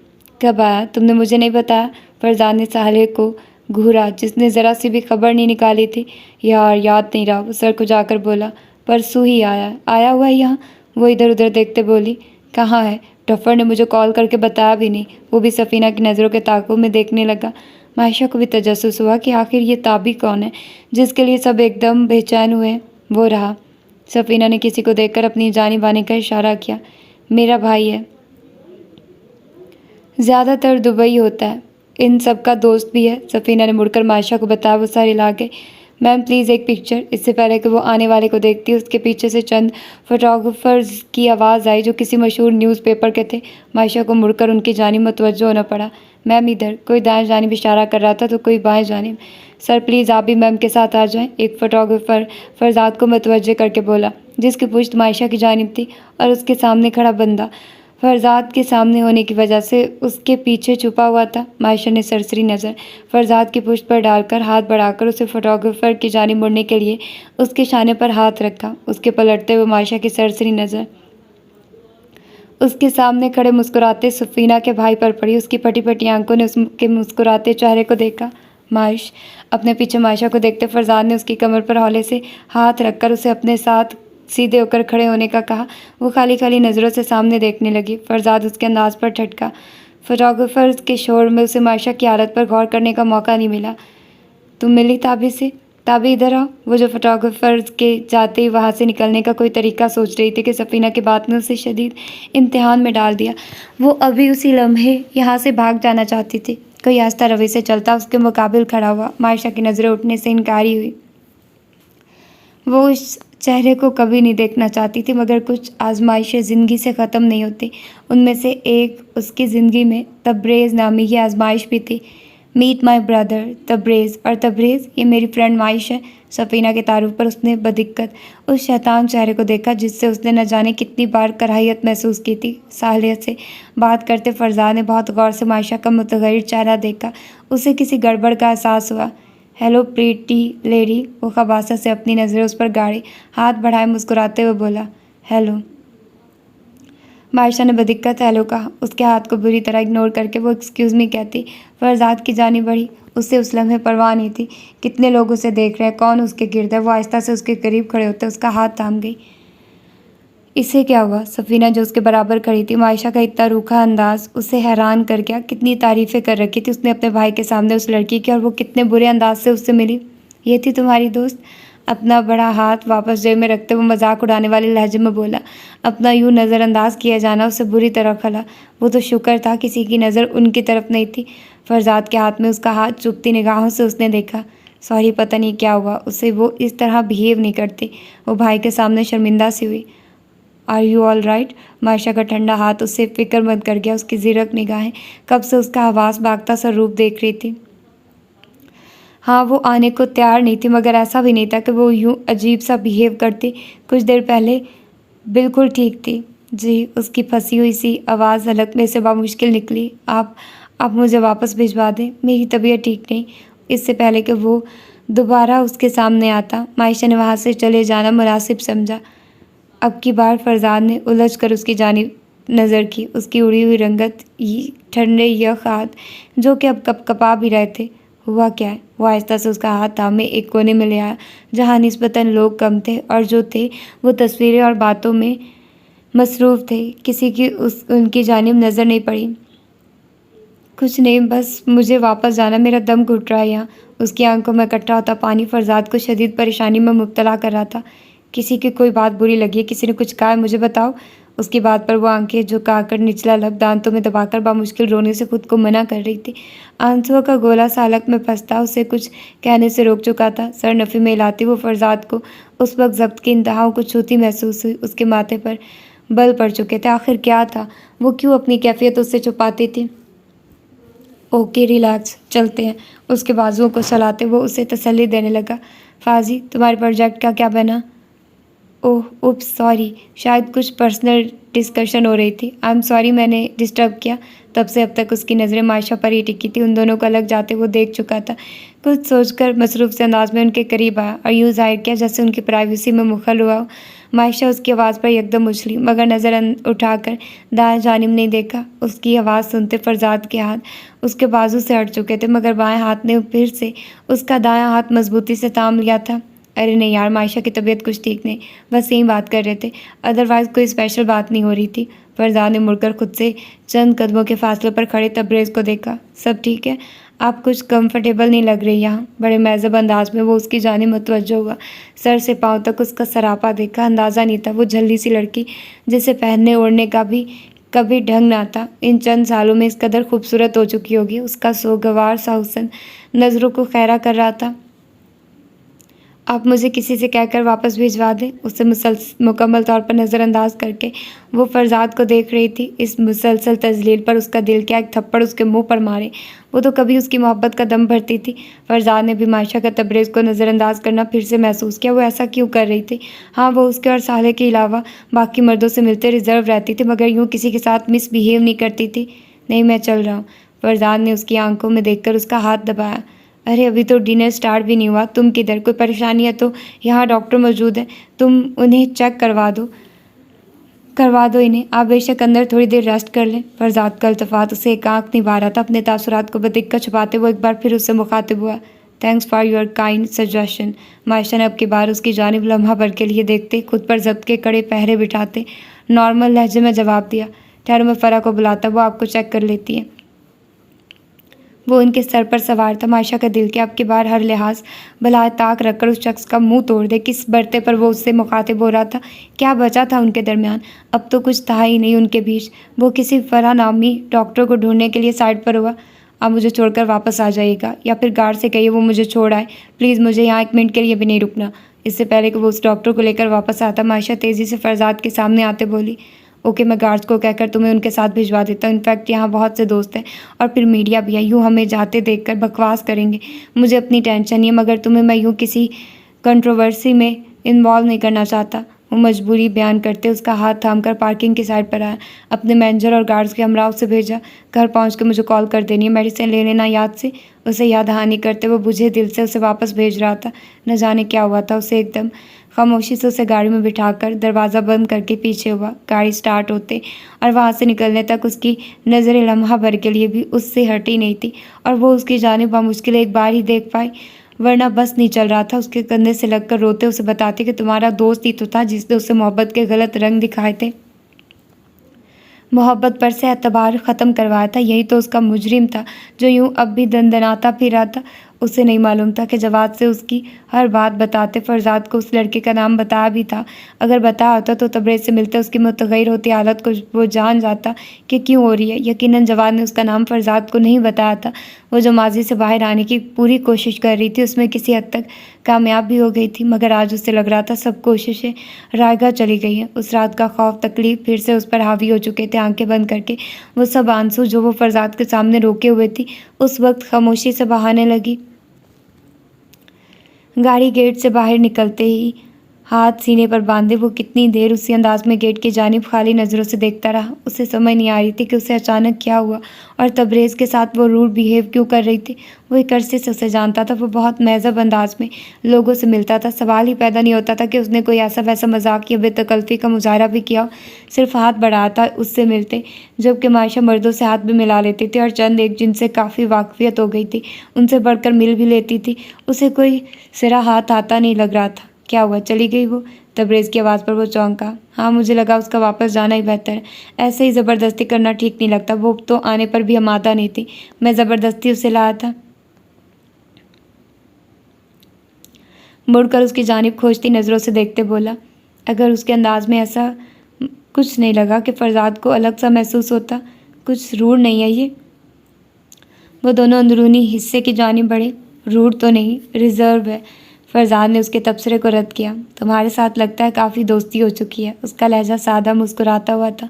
कब आया? तुमने मुझे नहीं बताया। फरजाद ने साले को घूरा जिसने ज़रा सी भी खबर नहीं निकाली थी। यार याद नहीं रहा, वो सर को जाकर बोला। परसों ही आया हुआ है यहाँ। वो इधर उधर देखते बोली, कहाँ है? टफ़र ने मुझे कॉल करके बताया भी नहीं। वो भी सफ़ीना की नज़रों के ताक़ुब में देखने लगा। मायशा को भी तजस्सुस हुआ कि आखिर ये ताबी कौन है जिसके लिए सब एकदम बेचैन हुए। वो रहा। सफ़ीना ने किसी को देखकर अपनी जानिब आने का इशारा किया। मेरा भाई है, ज़्यादातर दुबई होता है, इन सब का दोस्त भी है। सफ़ीना ने मुड़कर मायशा को बताया। वो सारी ला गई। मैम प्लीज़ एक पिक्चर। इससे पहले कि वो आने वाले को देखती उसके पीछे से चंद फोटोग्राफर्स की आवाज़ आई जो किसी मशहूर न्यूज़पेपर के थे। मायशा को मुड़कर उनकी जानिब मुतवज्जो होना पड़ा। मैम इधर। कोई दाएं जानिब इशारा कर रहा था तो कोई बाएं जानिब। सर प्लीज़ आप भी मैम के साथ आ जाएं, एक फ़ोटोग्राफ़र फरजाद को मुतवज्जे करके बोला, जिसकी पुश्त मायशा की जानिब थी और उसके सामने खड़ा बंदा फरजाद के सामने होने की वजह से उसके पीछे छुपा हुआ था। मायशा ने सरसरी नज़र फरजाद की पुश्त पर डालकर हाथ बढ़ाकर उसे फ़ोटोग्राफ़र की जानिब मुड़ने के लिए उसके शाने पर हाथ रखा। उसके पलटते हुए मायशा की सरसरी नज़र उसके सामने खड़े मुस्कुराते सफ़ीना के भाई पर पड़ी। उसकी फटी फटी आंखों ने उसके मुस्कुराते चेहरे को देखा। मायश अपने पीछे मायशा को देखते फरजाद ने उसकी कमर पर हौले से हाथ रखकर उसे अपने साथ सीधे होकर खड़े होने का कहा। वो खाली खाली नज़रों से सामने देखने लगी। फरजाद उसके अंदाज पर ठटका। फोटोग्राफर्स के शोर में उसे मायशा की हालत पर गौर करने का मौका नहीं मिला। तुम मिली ताबी से? ताबी इधर आओ। वो जो फोटोग्राफर्स के जाते ही वहाँ से निकलने का कोई तरीका सोच रही थी कि सफ़ीना की बात ने उसे शदीद इम्तिहान में डाल दिया। वो अभी उसी लम्हे यहाँ से भाग जाना चाहती थी। कोई आस्था रवि से चलता उसके मुकाबिल खड़ा हुआ। मायशा की नज़रें उठने से इनकारी हुई। वो उस चेहरे को कभी नहीं देखना चाहती थी, मगर कुछ आजमाइशें ज़िंदगी से ख़त्म नहीं होती। उनमें से एक उसकी ज़िंदगी में तब्रेज़ नामी ही आजमाइश भी थी। Meet my brother Tabrez. और तब्रेज़ ये मेरी फ्रेंड माइश है। सफ़ीना के तारुफ पर उसने बदिक्कत उस शैतान चेहरे को देखा जिससे उसने न जाने कितनी बार कराहियत महसूस की थी। साहलियत से बात करते फरजाद ने बहुत गौर से मायशा का मुतगैर चेहरा देखा। उसे किसी गड़बड़ का एहसास हुआ। Hello pretty lady. वो खबासा से अपनी नज़रें उस पर गाड़ी हाथ बढ़ाए मुस्कुराते हुए बोला, हेलो। मायशा ने बदिक्कत हेलो कहा। उसके हाथ को बुरी तरह इग्नोर करके वो एक्सक्यूज़ मी कहती फरजाद की जानिब बढ़ी। उससे उस लम्हे परवाह नहीं थी कितने लोग उसे देख रहे हैं, कौन उसके गिर्द है। वो आहिस्ता से उसके करीब खड़े होते उसका हाथ थाम गई। इसे क्या हुआ? सफ़ीना जो उसके बराबर खड़ी थी, मायशा का इतना रूखा अंदाज उसे हैरान कर गया। कितनी तारीफ़ें कर रखी थी उसने अपने भाई के सामने उस लड़की की, और वो कितने बुरे अंदाज से उससे मिली। ये थी तुम्हारी दोस्त? अपना बड़ा हाथ वापस जेब में रखते हुए मजाक उड़ाने वाले लहजे में बोला। अपना यूँ नज़रअंदाज किया जाना उसे बुरी तरह खला। वो तो शुक्र था किसी की नज़र उनकी तरफ नहीं थी। फरजाद के हाथ में उसका हाथ चुभती निगाहों से उसने देखा। सॉरी, पता नहीं क्या हुआ उसे, वो इस तरह बिहेव नहीं करती। वो भाई के सामने शर्मिंदा सी हुई। Are you all right? Maisha का ठंडा हाथ उससे फिक्रमंद कर गया। उसकी ज़ीरक निगाहें कब से उसका हवास भागता सा रूप देख रही थी। हाँ, वो आने को तैयार नहीं थी, मगर ऐसा भी नहीं था कि वो यूँ अजीब-सा बिहेव करती। कुछ देर पहले बिल्कुल ठीक थी। जी, उसकी फँसी हुई सी आवाज़ हलक में से बामुश्किल निकली। आप मुझे वापस भिजवा दें, मेरी तबीयत ठीक नहीं। इससे पहले कि वो दोबारा उसके सामने आता, मायशा ने वहाँ से चले जाना मुनासिब समझा। अब की बार फरजाद ने उलझ कर उसकी जानिब नज़र की। उसकी उड़ी हुई रंगत, ये ठंडे यख हाथ जो कि अब कँपकँपा भी रहे थे। हुआ क्या है? वो आहिस्ता से उसका हाथ थामे एक कोने में ले आया, जहाँ निस्बतन लोग कम थे, और जो थे वो तस्वीरें और बातों में मसरूफ़ थे। किसी की उनकी जानिब नज़र नहीं पड़ी। कुछ नहीं, बस मुझे वापस जाना, मेरा दम घुट रहा है यहाँ। उसकी आंखों में इकट्ठा होता पानी फरजाद को शदीद परेशानी में मुब्तला कर रहा था। किसी की कोई बात बुरी लगी है? किसी ने कुछ कहा है? मुझे बताओ। उसकी बात पर वो आंखें झुकाकर निचला लब दांतों में दबाकर बामुश्किल रोने से खुद को मना कर रही थी। आंसुओं का गोला सा हलक में फंसता उसे कुछ कहने से रोक चुका था। सर नफ़ी में हिलाती वो फरजाद को उस वक्त जब्त की इंतहाओं को छूती महसूस हुई। उसके माथे पर बल पड़ चुके थे। आखिर क्या था? वो क्यों अपनी कैफियत उससे छुपाती थी? ओके, रिलैक्स, चलते हैं। उसके बाजुओं को सहलाते वो उसे तसल्ली देने लगा। फ़ाज़ी, तुम्हारे प्रोजेक्ट का क्या बना? ओह, उप्स, सॉरी, शायद कुछ पर्सनल डिस्कशन हो रही थी। आई एम सॉरी मैंने डिस्टर्ब किया। तब से अब तक उसकी नज़रें मायशा पर ही टिकी थी। उन दोनों को अलग जाते वो देख चुका था। कुछ सोचकर मसरूफ़ से अंदाज में उनके करीब आया और यूँ ज़ाहिर किया जैसे उनकी प्राइवेसी में मुखल हुआ हो। मायशा उसकी आवाज़ पर यकदम उछली, मगर नज़र उठाकर दाएं जानिब नहीं देखा। उसकी आवाज़ सुनते फरजाद के हाथ उसके बाजू से हट चुके थे, मगर बाएं हाथ ने फिर से उसका दायां हाथ मजबूती से थाम लिया था। अरे नहीं यार, मायशा की तबीयत कुछ ठीक नहीं, बस यही बात कर रहे थे, अदरवाइज़ कोई स्पेशल बात नहीं हो रही थी। फरजाद ने मुड़कर खुद से चंद कदमों के फासले पर खड़े तबरेज़ को देखा। सब ठीक है? आप कुछ कंफर्टेबल नहीं लग रही यहाँ। बड़े महज़ब अंदाज में वो उसकी जानिब मुतवज्जो हुआ। सर से पाँव तक उसका सरापा देखा। अंदाज़ा नहीं था वो झल्ली सी लड़की जिसे पहनने ओढ़ने का भी कभी ढंग ना था, इन चंद सालों में इस कदर खूबसूरत हो चुकी होगी। उसका सोगवार सा हुस्न नज़रों को खैरा कर रहा था। आप मुझे किसी से कहकर वापस भिजवा दें। उसे मुकम्मल तौर पर नज़रअंदाज करके वो फरजाद को देख रही थी। इस मुसलसल तजलील पर उसका दिल क्या एक थप्पड़ उसके मुंह पर मारे। वो तो कभी उसकी मोहब्बत का दम भरती थी। फरजाद ने भी मायशा का तबरेज़ को नज़रअंदाज करना फिर से महसूस किया। वो ऐसा क्यों कर रही थी? हाँ, वो उसके और साले के अलावा बाकी मर्दों से मिलते रिजर्व रहती थी, मगर यूँ किसी के साथ मिसबिहेव नहीं करती थी। नहीं, मैं चल रहा हूँ। फरजाद ने उसकी आंखों में देखकर उसका हाथ दबाया। अरे अभी तो डिनर स्टार्ट भी नहीं हुआ। तुम किधर? कोई परेशानी है तो यहाँ डॉक्टर मौजूद है, तुम उन्हें चेक करवा दो इन्हें। आप बेशक अंदर थोड़ी देर रेस्ट कर लें। फरजाद का अल्तफ़ात उसे एक आँख निभा रहा था। अपने तासुरात को बदिक्कत छुपाते वो एक बार फिर उससे मुखातिब हुआ। Thanks for your kind suggestion. Maisha ने अब की बार उसकी जानिब लम्हा भर के लिए देखते, खुद पर जब्त के कड़े पहरे बिठाते नॉर्मल लहजे में जवाब दिया। ठहरो, मैं फ़रा को बुलाता, वो आपको चेक कर लेती है। वो उनके सर पर सवार था। मायशा का दिल के अब की बार हर लिहाज भला ताक रखकर उस शख्स का मुंह तोड़ दे। किस बरते पर वो उससे मुखातिब हो रहा था? क्या बचा था उनके दरमियान? अब तो कुछ था ही नहीं उनके बीच। वो किसी फरा नामी डॉक्टर को ढूंढने के लिए साइड पर हुआ। आप मुझे छोड़कर वापस आ जाइएगा, या फिर गार्ड से कहिए वो मुझे छोड़ आए। प्लीज़, मुझे यहाँ 1 मिनट के लिए भी नहीं रुकना। इससे पहले कि वो उस डॉक्टर को लेकर वापस आता, मायशा तेज़ी से फरजाद के सामने आते बोली, ओके, मैं गार्ड्स को कहकर तुम्हें उनके साथ भिजवा देता हूँ। इनफैक्ट यहाँ बहुत से दोस्त हैं और फिर मीडिया भी है। यूँ हमें जाते देखकर बकवास करेंगे। मुझे अपनी टेंशन नहीं है, मगर तुम्हें मैं यूँ किसी कंट्रोवर्सी में इन्वॉल्व नहीं करना चाहता। वो मजबूरी बयान करते उसका हाथ थामकर पार्किंग की साइड पर आया। अपने मैनेजर और गार्ड्स के हमरा उसे भेजा, घर पहुँच के मुझे कॉल कर देनी है। मेडिसिन ले लेना याद से। उसे याद दहानी करते वो बुझे दिल से उसे वापस भेज रहा था। न जाने क्या हुआ था उसे। एकदम खामोशी से उसे गाड़ी में बिठाकर दरवाज़ा बंद करके पीछे हुआ। गाड़ी स्टार्ट होते और वहाँ से निकलने तक उसकी नज़रें लम्हा भर के लिए भी उससे हटी नहीं थी, और वो उसकी जानिब बामुश्किल एक बार ही देख पाई, वरना बस नहीं चल रहा था। उसके कंधे से लगकर रोते उसे बताती कि तुम्हारा दोस्त ही तो था जिसने उसे मोहब्बत के गलत रंग दिखाए थे, मोहब्बत पर से एतबार ख़त्म करवाया था। यही तो उसका मुजरिम था जो यूँ अब भी दंदनाता फिर रहा था। उसे नहीं मालूम था कि जवाब से उसकी हर बात बताते फरजाद को उस लड़के का नाम बताया भी था। अगर बताया होता तो तबरेज़ से मिलते उसकी मुतग़य्यर होती हालत को वो जान जाता कि क्यों हो रही है। यकीनन जवाद ने उसका नाम फरजाद को नहीं बताया था। वो जो माजी से बाहर आने की पूरी कोशिश कर रही थी उसमें किसी हद तक कामयाब भी हो गई थी, मगर आज उसे लग रहा था सब कोशिशें रायगा चली गई हैं। उस रात का खौफ तकलीफ़ फिर से उस पर हावी हो चुके थे। आंखें बंद करके वो सब आंसू जो वो फरजाद के सामने रोके हुए थी उस वक्त खामोशी से बहाने लगी। गाड़ी गेट से बाहर निकलते ही हाथ सीने पर बांधे वो कितनी देर उसी अंदाज में गेट की जानिब खाली नज़रों से देखता रहा। उसे समझ नहीं आ रही थी कि उसे अचानक क्या हुआ और तबरेज़ के साथ वो रूड बिहेव क्यों कर रही थी। वो एक अरसे से उसे जानता था, वो बहुत महज़ब अंदाज में लोगों से मिलता था। सवाल ही पैदा नहीं होता था कि उसने कोई ऐसा वैसा मजाक या बेतकल्फ़ी का मुजाहरा भी किया हो। सिर्फ हाथ बढ़ाया था उससे मिलते, जबकि मायशा मर्दों से हाथ भी मिला लेती थी और चंद एक जिनसे काफ़ी वाकफियत हो गई थी उनसे बढ़कर मिल भी लेती थी। उसे कोई सिरा हाथ आता नहीं लग रहा था। क्या हुआ, चली गई वो? तबरेज़ की आवाज़ पर वो चौंका। हाँ, मुझे लगा उसका वापस जाना ही बेहतर है। ऐसे ही ज़बरदस्ती करना ठीक नहीं लगता। वो तो आने पर भी आमादा नहीं थी, मैं ज़बरदस्ती उसे लाया था। मुड़कर उसकी जानिब खोजती नज़रों से देखते बोला। अगर उसके अंदाज में ऐसा कुछ नहीं लगा कि फ़रज़ाद को अलग सा महसूस होता। कुछ रूड नहीं है ये? वो दोनों अंदरूनी हिस्से की जानिब बढ़े। रूड तो नहीं, रिज़र्व है। फ़रज़ाद ने उसके तबसरे को रद्द किया। तुम्हारे साथ लगता है काफ़ी दोस्ती हो चुकी है। उसका लहजा सादा मुस्कुराता हुआ था।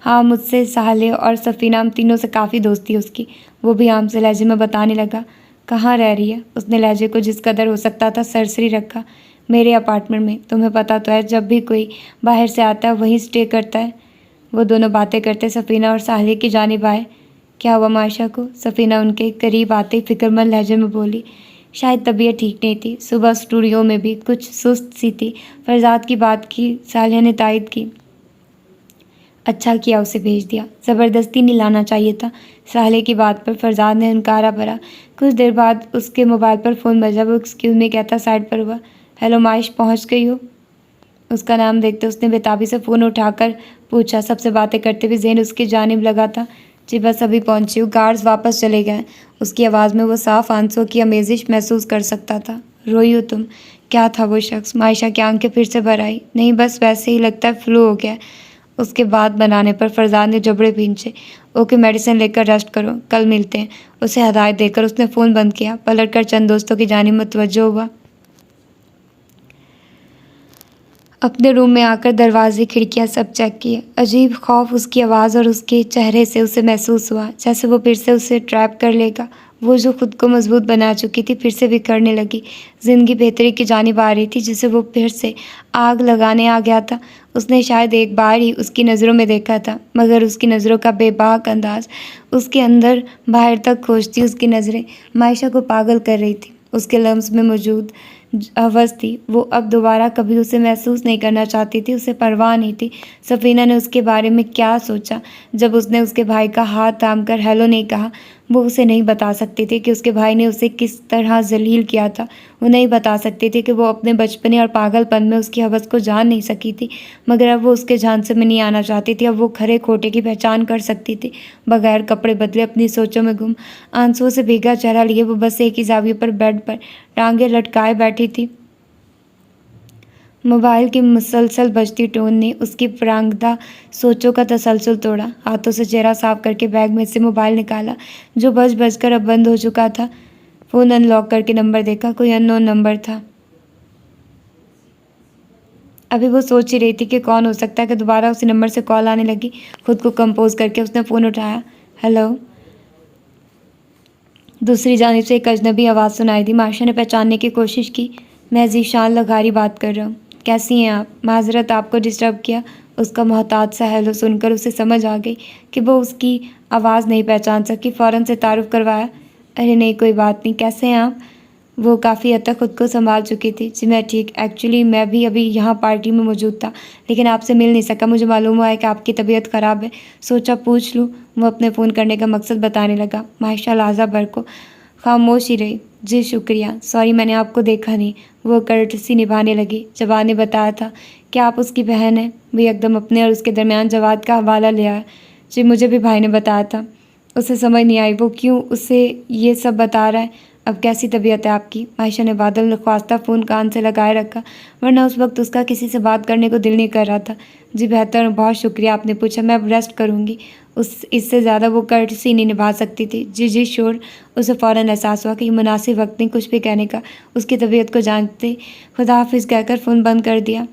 हाँ, मुझसे, साले और सफ़ीना, हम तीनों से काफ़ी दोस्ती है उसकी। वो भी आम से लहजे में बताने लगा। कहाँ रह रही है? उसने लहजे को जिस कदर हो सकता था सरसरी रखा। मेरे अपार्टमेंट में, तुम्हें पता तो है, जब भी कोई बाहर से आता है वहीं स्टे करता है। वो दोनों बातें करते सफ़ीना और साले की जानिब आए। क्या हुआ मायशा को? सफ़ीना उनके करीब आते ही फिक्रमंद लहजे में बोली। शायद तबीयत ठीक नहीं थी। सुबह स्टूडियो में भी कुछ सुस्त सी थी। फ़रज़ाद की बात की, सालिया ने तायद की। अच्छा किया उसे भेज दिया, ज़बरदस्ती नहीं लाना चाहिए था। साले की बात पर फ़रज़ाद ने इनकारा भरा। कुछ देर बाद उसके मोबाइल पर फ़ोन बजा। वो एक्सक्यूज़ मी कहता साइड पर हुआ। हेलो माइश, पहुँच गई हो? उसका नाम देखते उसने बेताबी से फ़ोन उठाकर पूछा। सबसे बातें करते हुए ज़हन उसकी जानिब लगा था। जी बस अभी पहुंची हूँ, गार्ड्स वापस चले गए। उसकी आवाज़ में वो साफ आंसू की अमेजिश महसूस कर सकता था। रोई हो तुम? क्या था वो शख्स? मायशा की आंखें फिर से भर आई। नहीं, बस वैसे ही, लगता है फ्लू हो गया। उसके बाद बनाने पर फ़रज़ाद ने जबड़े भींचे। ओके, मेडिसिन लेकर रेस्ट करो, कल मिलते हैं। उसे हदायत देकर उसने फ़ोन बंद किया। पलट कर चंद दोस्तों की जानिब मुतवज्जो हुआ। अपने रूम में आकर दरवाजे, खिड़कियां सब चेक किए। अजीब खौफ उसकी आवाज़ और उसके चेहरे से उसे महसूस हुआ, जैसे वो फिर से उसे ट्रैप कर लेगा। वो जो खुद को मजबूत बना चुकी थी फिर से बिखरने लगी। ज़िंदगी बेहतरी की जानिब आ रही थी, जिसे वो फिर से आग लगाने आ गया था। उसने शायद एक बार ही उसकी नज़रों में देखा था, मगर उसकी नज़रों का बेबाक अंदाज उसके अंदर बाहर तक खोजती उसकी नज़रें मायशा को पागल कर रही थी। उसके लम्स में मौजूद हवस थी। वो अब दोबारा कभी उसे महसूस नहीं करना चाहती थी। उसे परवाह नहीं थी सफ़ीना ने उसके बारे में क्या सोचा। जब उसने उसके भाई का हाथ थाम कर हेलो नहीं कहा, वो उसे नहीं बता सकती थी कि उसके भाई ने उसे किस तरह जलील किया था। वो नहीं बता सकती थी कि वो अपने बचपने और पागलपन में उसकी हवस को जान नहीं सकी थी, मगर अब वो उसके झांसे में नहीं आना चाहती थी। अब वो खरे खोटे की पहचान कर सकती थी। बगैर कपड़े बदले अपनी सोचों में गुम, आंसुओं से भीगा चेहरा लिए वो बस एक ही जाविये पर बेड पर टांगे लटकाए बैठी थी। मोबाइल की मुसलसल बजती टोन ने उसकी प्रांगदा सोचों का तसलसल तोड़ा। हाथों से चेहरा साफ करके बैग में से मोबाइल निकाला, जो बज बज कर अब बंद हो चुका था। फ़ोन अनलॉक करके नंबर देखा, कोई अननोन नंबर था। अभी वो सोच ही रही थी कि कौन हो सकता है कि दोबारा उसी नंबर से कॉल आने लगी। खुद को कंपोज करके उसने फ़ोन उठाया। हेलो। दूसरी जानिब से एक अजनबी आवाज़ सुनाई दी। माशा ने पहचानने की कोशिश की। मैं ज़ीशान लगारी बात कर रहा हूँ। कैसी हैं आप? माज़रत आपको डिस्टर्ब किया। उसका मोहताज सा हेलो सुनकर उसे समझ आ गई कि वो उसकी आवाज़ नहीं पहचान सकी। फ़ौरन से तारुफ करवाया। अरे नहीं, कोई बात नहीं, कैसे हैं आप? वो काफ़ी हद तक खुद को संभाल चुकी थी। जी मैं ठीक, एक्चुअली मैं भी अभी यहाँ पार्टी में मौजूद था, लेकिन आपसे मिल नहीं सका। मुझे मालूम हुआ है कि आपकी तबीयत ख़राब है, सोचा पूछ लूँ। वो अपने फ़ोन करने का मकसद बताने लगा। मायशा लाजा भर को खामोश ही रही। जी शुक्रिया, सॉरी मैंने आपको देखा नहीं। वो कर्टसी निभाने लगी। जवाद ने बताया था कि आप उसकी बहन हैं। वो एकदम अपने और उसके दरमियान जवाद का हवाला ले आया। जी मुझे भी भाई ने बताया था। उसे समझ नहीं आई वो क्यों उसे ये सब बता रहा है। अब कैसी तबीयत है आपकी? मायशा ने बादल नख्वास्ता फ़ोन कान से लगाए रखा, वरना उस वक्त उसका किसी से बात करने को दिल नहीं कर रहा था। जी बेहतर, बहुत शुक्रिया आपने पूछा, मैं अब रेस्ट करूँगी। इससे ज़्यादा वो कर्टसी नहीं निभा सकती थी। जी जी श्योर। उसे फ़ौरन एहसास हुआ कि ये मुनासिब वक्त नहीं कुछ भी कहने का। उसकी तबीयत को जानते खुदा हाफिज़ कहकर फ़ोन बंद कर दिया।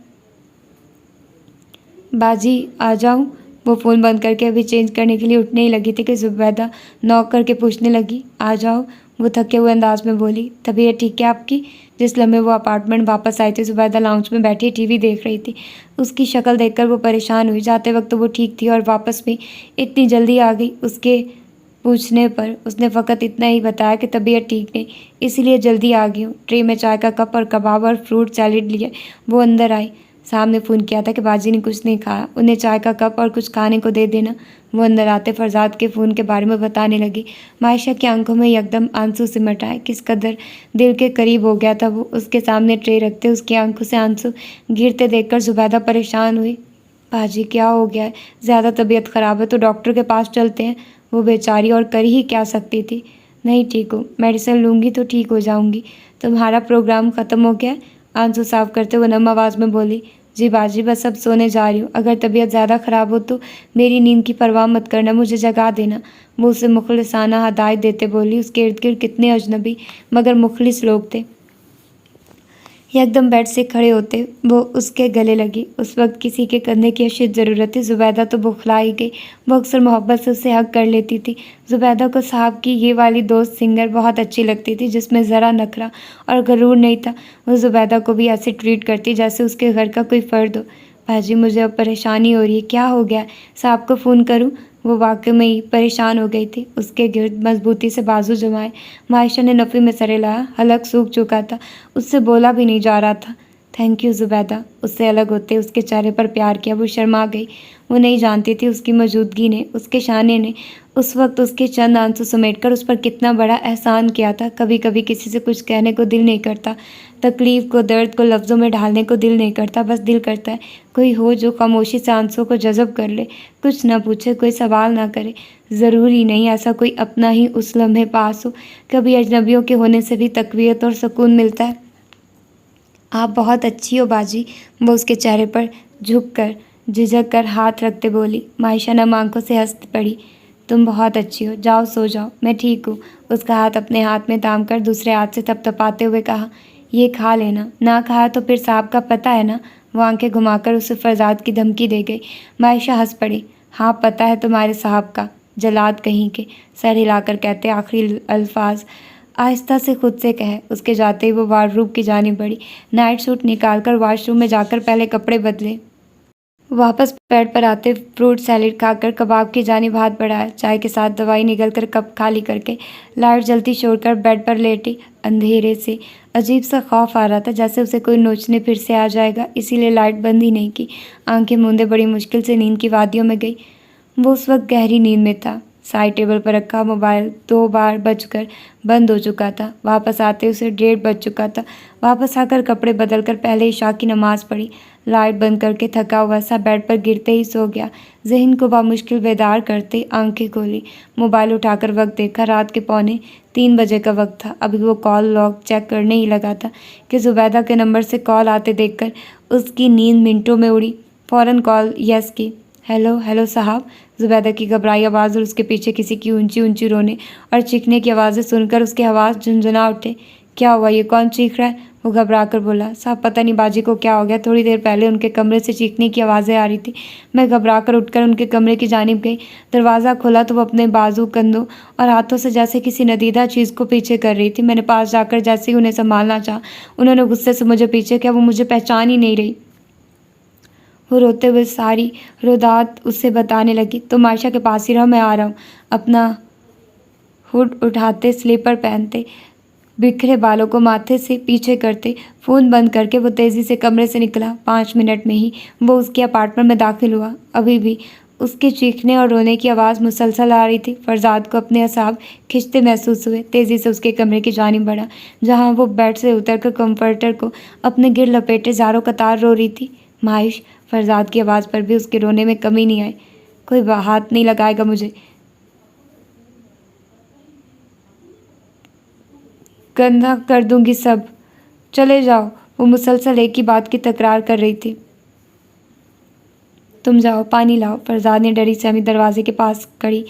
बाजी आ जाऊँ? वो फ़ोन बंद करके अभी चेंज करने के लिए उठने ही लगी थी कि ज़ुबैदा नॉक करके पूछने लगी, आ जाओ। वो थके हुए अंदाज में बोली, तबीयत ठीक है आपकी? जिस लम्हे वो अपार्टमेंट वापस आई थी, ज़ुबैदा लाउंज में बैठी टीवी देख रही थी। उसकी शक्ल देखकर वो परेशान हुई। जाते वक्त तो वो ठीक थी और वापस भी इतनी जल्दी आ गई। उसके पूछने पर उसने फ़कत इतना ही बताया कि तबीयत ठीक नहीं, इसीलिए जल्दी आ गई हूँ। ट्रे में चाय का कप और कबाब और फ्रूट सैलेड लिए वो अंदर आई। सामने फ़ोन किया था कि बाजी ने कुछ नहीं खाया, उन्हें चाय का कप और कुछ खाने को दे देना। वो अंदर आते फरजाद के फ़ोन के बारे में बताने लगी। मायशा की आंखों में एकदम आंसू सिमट आए। किस कदर दिल के करीब हो गया था वो। उसके सामने ट्रे रखते उसकी आंखों से आंसू गिरते देखकर ज़ुबैदा परेशान हुई। बाजी क्या हो गया है? ज़्यादा तबीयत ख़राब है तो डॉक्टर के पास चलते हैं। वो बेचारी और कर ही क्या सकती थी। नहीं ठीक हूँ, मेडिसिन लूँगी तो ठीक हो जाऊँगी। तुम्हारा प्रोग्राम ख़त्म हो गया है? आंसू साफ करते हुए नम आवाज़ में बोली। जी बाजी, बस अब सोने जा रही हूँ। अगर तबीयत ज़्यादा ख़राब हो तो मेरी नींद की परवाह मत करना, मुझे जगा देना। वो उसे मुखलिसाना हदायत देते बोली। उसके इर्द गिर्द कितने अजनबी मगर मुखलिस लोग थे। एकदम बेड से खड़े होते वो उसके गले लगी। उस वक्त किसी के कंधे की अशद ज़रूरत थी। ज़ुबैदा तो बुखला ही गई। वो अक्सर मोहब्बत से उसे हक कर लेती थी। ज़ुबैदा को साहब की ये वाली दोस्त सिंगर बहुत अच्छी लगती थी, जिसमें ज़रा नखरा और गरूर नहीं था। वो ज़ुबैदा को भी ऐसे ट्रीट करती जैसे उसके घर का कोई फ़र्द हो। भाजी, मुझे अब परेशानी हो रही है, क्या हो गया? साहब को फ़ोन करूँ? वो वाकई में ही परेशान हो गई थी। उसके गिर्द मजबूती से बाजू जमाए मायशा ने नफ़ी में सरे लाया। हलक सूख चुका था, उससे बोला भी नहीं जा रहा था। Thank you Zubaida. उससे अलग होते उसके चेहरे पर प्यार किया। वो शर्मा गई। वो नहीं जानती थी उसकी मौजूदगी ने, उसके शाने ने उस वक्त उसके चंद आंसू समेटकर उस पर कितना बड़ा एहसान किया था। कभी कभी किसी से कुछ कहने को दिल नहीं करता, तकलीफ़ को, दर्द को लफ्ज़ों में ढालने को दिल नहीं करता। बस दिल करता है कोई हो जो खामोशी से आंसुओं को जज़ब कर ले, कुछ ना पूछे, कोई सवाल ना करे। ज़रूरी नहीं ऐसा कोई अपना ही उस लम्हे पास हो, कभी अजनबियों के होने से भी तक़वियत और सुकून मिलता है। आप बहुत अच्छी हो बाजी। वो उसके चेहरे पर झुक कर झिझक कर हाथ रखते बोली। मायशा नम आंखों से हंस पड़ी। तुम बहुत अच्छी हो, जाओ सो जाओ, मैं ठीक हूँ। उसका हाथ अपने हाथ में थाम कर दूसरे हाथ से थपथपाते हुए कहा, ये खा लेना, ना खाया तो फिर साहब का पता है ना। वो आंखें घुमाकर उसे फरजाद की धमकी दे गई। मायशा हंस पड़ी। हाँ पता है तुम्हारे साहब का, जलाद कहीं के। सर हिलाकर कहते आखिरी अल्फाज आहिस्ता से खुद से कहे। उसके जाते ही वो वार्डरोब की जानिब बढ़ी। नाइट सूट निकालकर वॉशरूम में जाकर पहले कपड़े बदले। वापस बेड पर आते फ्रूट सैलेड खाकर कबाब की जानिब हाथ बढ़ाया। चाय के साथ दवाई निगलकर कप खाली करके लाइट जलती छोड़कर बेड पर लेटी। अंधेरे से अजीब सा खौफ आ रहा था, जैसे उसे कोई नोचने फिर से आ जाएगा, इसीलिए लाइट बंद ही नहीं की। आंखें मूंदे बड़ी मुश्किल से नींद की वादियों में गई। वो उस वक्त गहरी नींद में था। साइड टेबल पर रखा मोबाइल 2 बार बजकर बंद हो चुका था। वापस आते उसे 1:30 बज चुका था। वापस आकर कपड़े बदलकर पहले इशा की नमाज़ पढ़ी। लाइट बंद करके थका हुआ सा बेड पर गिरते ही सो गया। जहन को बामुश्किल बेदार करते आंखें खोली। मोबाइल उठाकर वक्त देखा। रात के 2:45 बजे का वक्त था। अभी वो कॉल लॉग चेक करने ही लगा था कि ज़ुबैदा के नंबर से कॉल आते देखकर उसकी नींद मिनटों में उड़ी। फ़ौरन कॉल यस की। हेलो हेलो साहब। ज़ुबैदा की घबराई आवाज़ और उसके पीछे किसी की ऊंची ऊंची रोने और चीखने की आवाज़ें सुनकर उसके आवाज़ झुंझुना उठे। क्या हुआ, ये कौन चीख रहा है? वो घबरा कर बोला। साहब पता नहीं बाजी को क्या हो गया, थोड़ी देर पहले उनके कमरे से चीखने की आवाज़ें आ रही थी। मैं घबरा कर उठकर उनके कमरे की जानिब गई। दरवाज़ा खोला तो वो अपने बाजू, कंधों और हाथों से जैसे किसी नदीदा चीज़ को पीछे कर रही थी। मैंने पास जाकर जैसे ही उन्हें संभालना चाहा, उन्होंने गुस्से से मुझे पीछे किया। वो मुझे पहचान ही नहीं रही। वो रोते हुए सारी रोदात उससे बताने लगी। तुम आयशा के पास ही रहो, मैं आ रहा हूँ। अपना हुड उठाते, स्लीपर पहनते, बिखरे बालों को माथे से पीछे करते, फ़ोन बंद करके वो तेज़ी से कमरे से निकला। 5 मिनट में ही वो उसके अपार्टमेंट में दाखिल हुआ। अभी भी उसके चीखने और रोने की आवाज़ मुसलसल आ रही थी। फरजाद को अपने असाब खिंचते महसूस हुए। तेज़ी से उसके कमरे की जानिब बढ़ा, जहाँ वो बेड से उतरकर कंफर्टर को अपने गिर लपेटे ज़ारों कतार रो रही थी। माहिश। फरजाद की आवाज़ पर भी उसके रोने में कमी नहीं आई। कोई हाथ नहीं लगाएगा मुझे, गंदा कर दूंगी सब, चले जाओ। वो मुसलसल एक ही बात की तकरार कर रही थी। तुम जाओ, पानी लाओ। फरजाद ने डरी सहमी दरवाजे के पास खड़ी